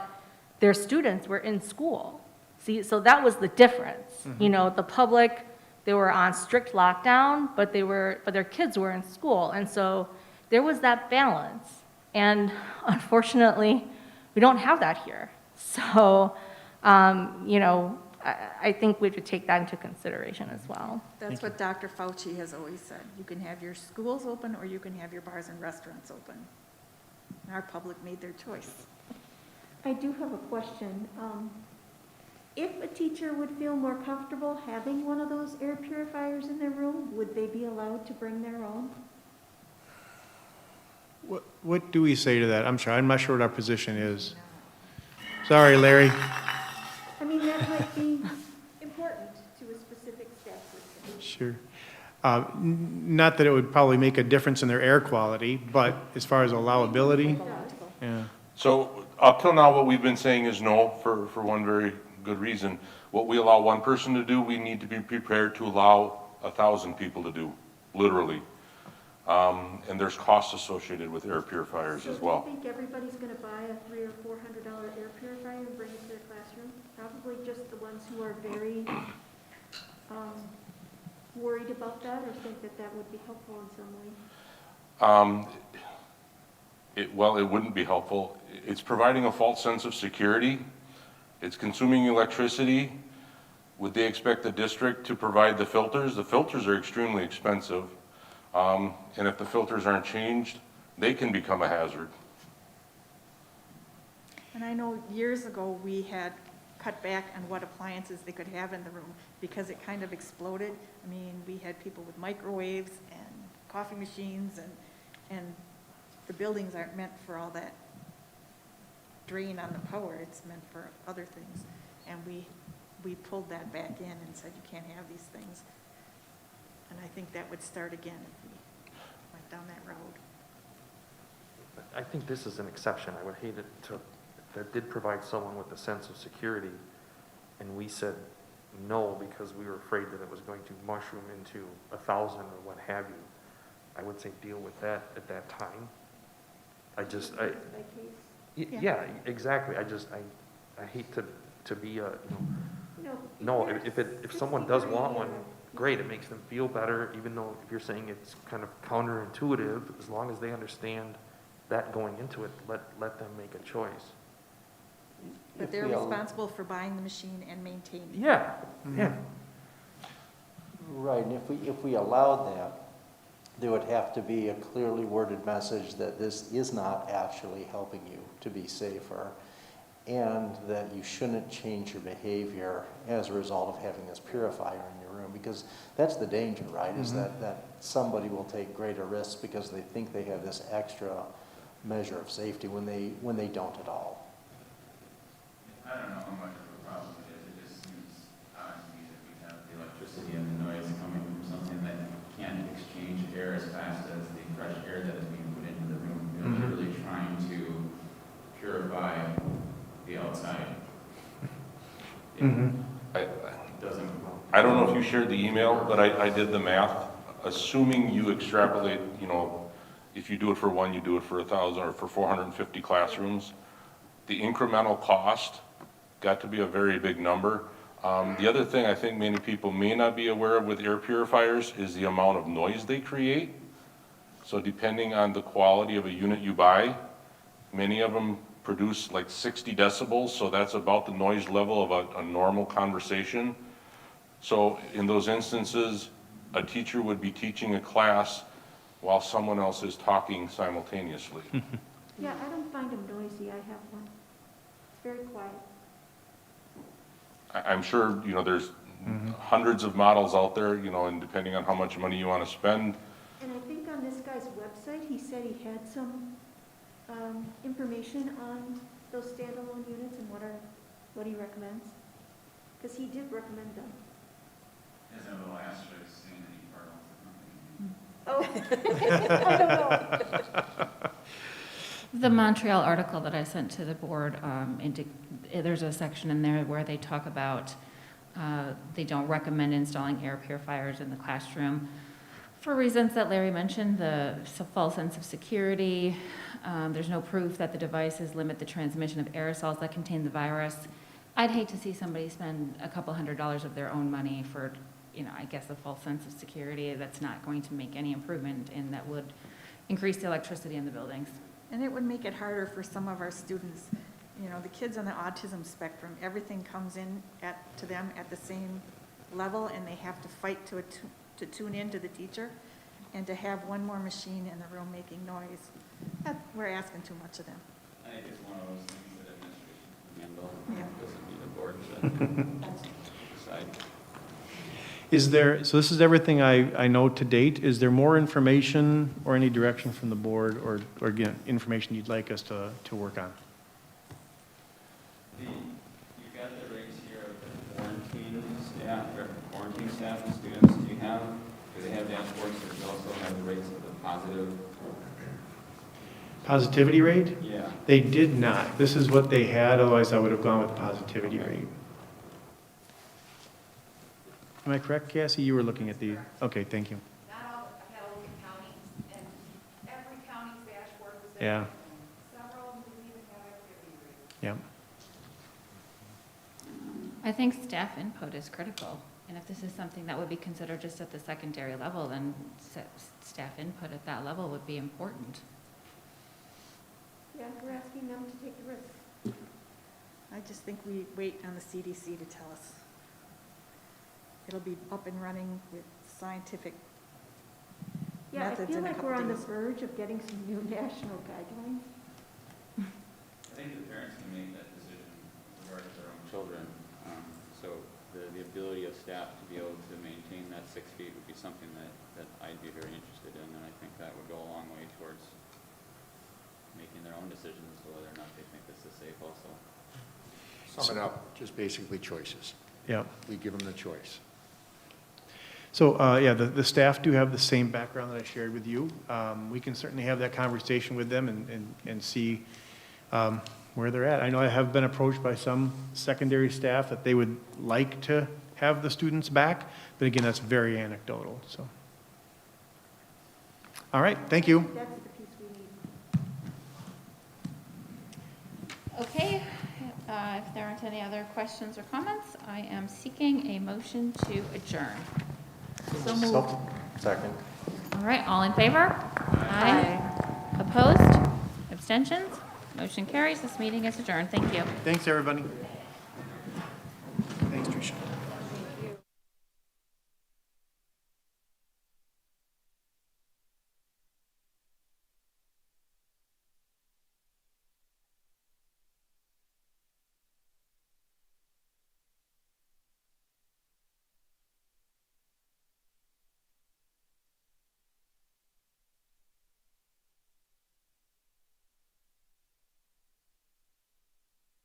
their students were in school. See, so that was the difference. Mm-hmm. The public, they were on strict lockdown, but their kids were in school. And so there was that balance. And unfortunately, we don't have that here. So, I think we should take that into consideration as well. That's what Dr. Fauci has always said. You can have your schools open or you can have your bars and restaurants open. And our public made their choice. I do have a question. If a teacher would feel more comfortable having one of those air purifiers in their room, would they be allowed to bring their own? What do we say to that? I'm not sure what our position is. Sorry, Larry. I mean, that might be important to a specific staff system. Sure. Not that it would probably make a difference in their air quality, but as far as allowability, yeah. So up till now, what we've been saying is no, for one very good reason. What we allow one person to do, we need to be prepared to allow 1,000 people to do, literally. And there's costs associated with air purifiers as well. Do you think everybody's going to buy a $300 or $400 air purifier and bring it to their classroom? Probably just the ones who are very worried about that or think that that would be helpful in some way? Well, it wouldn't be helpful. It's providing a false sense of security. It's consuming electricity. Would they expect the district to provide the filters? The filters are extremely expensive. And if the filters aren't changed, they can become a hazard. And I know years ago, we had cut back on what appliances they could have in the room because it kind of exploded. I mean, we had people with microwaves and coffee machines and the buildings aren't meant for all that drain on the power. It's meant for other things. And we pulled that back in and said you can't have these things. And I think that would start again if we went down that road. I think this is an exception. I would hate it to, that did provide someone with a sense of security, and we said no because we were afraid that it was going to mushroom into 1,000 or what have you. I would say deal with that at that time. Yeah, exactly. I hate to be a, no, if someone does want one, great, it makes them feel better, even though if you're saying it's kind of counterintuitive, as long as they understand that going into it, let them make a choice. But they're responsible for buying the machine and maintaining it. Yeah, yeah. Right, and if we allowed that, there would have to be a clearly worded message that this is not actually helping you to be safer, and that you shouldn't change your behavior as a result of having this purifier in your room, because that's the danger, right? Is that somebody will take greater risks because they think they have this extra measure of safety when they don't at all. I don't know how much of a problem it is. It just seems odd to me that we have the electricity and the noise coming from something that can't exchange air as fast as the fresh air that is being put into the room. They're literally trying to purify the outside. I don't know if you shared the email, but I did the math. Assuming you extrapolate, if you do it for one, you do it for 1,000 or for 450 classrooms, the incremental cost got to be a very big number. The other thing I think many people may not be aware of with air purifiers is the amount of noise they create. So depending on the quality of a unit you buy, many of them produce like 60 decibels, so that's about the noise level of a normal conversation. So in those instances, a teacher would be teaching a class while someone else is talking simultaneously. Yeah, I don't find them noisy. I have one. It's very quiet. I'm sure, there's hundreds of models out there, and depending on how much money you want to spend. And I think on this guy's website, he said he had some information on those standalone units and what he recommends. Because he did recommend them. There's a little asterisk saying that he part owns the company. Oh, I don't know. The Montreal article that I sent to the board, there's a section in there where they talk about they don't recommend installing air purifiers in the classroom for reasons that Larry mentioned, the false sense of security. There's no proof that the devices limit the transmission of aerosols that contain the virus. I'd hate to see somebody spend a couple $100s of their own money for, I guess a false sense of security that's not going to make any improvement and that would increase the electricity in the buildings. And it would make it harder for some of our students. you know, the kids on the autism spectrum, everything comes in to them at the same level, and they have to fight to tune in to the teacher, and to have one more machine in the room making noise, we're asking too much of them. I think it's one of those things that administration can handle. Doesn't need a board to decide. Is there, so this is everything I know to date. Is there more information or any direction from the board or again, information you'd like us to work on? You've got the rates here of the quarantine staff and students. Do they have dashboards that also have the rates of the positive? Positivity rate? Yeah. They did not. This is what they had, otherwise I would have gone with positivity rate. Am I correct, Cassie? You were looking at the, okay, thank you. Not all, I had a look at counties, and every county's dashboard was Yeah. different. Several of them didn't even have activity rates. Yeah. I think staff input is critical, and if this is something that would be considered just at the secondary level, then staff input at that level would be important. Yeah, we're asking them to take the risk. I just think we wait on the CDC to tell us. It'll be up and running with scientific Yeah, I methods feel in a like couple we're on the days. verge of getting some new national guidelines. I think the parents can make that decision with regard to their own children. So the ability of staff to be able to maintain that 6 feet would be something that I'd be very interested in, and I think that would go a long way towards making their own decisions as to whether or not they think this is safe also. Sum it up, just basically choices. Yeah. We give them the choice. So, yeah, the staff do have the same background that I shared with you. We can certainly have that conversation with them and see where they're at. I know I have been approached by some secondary staff that they would like to have the students back, but again, that's very anecdotal, so. All right, thank you. That's the piece we need. Okay, if there aren't any other questions or comments, I am seeking a motion to adjourn. So moved. Second. All right, all in favor? Aye. Opposed? Abstentions? Motion carries. This meeting is adjourned. Thank you. Thanks, everybody.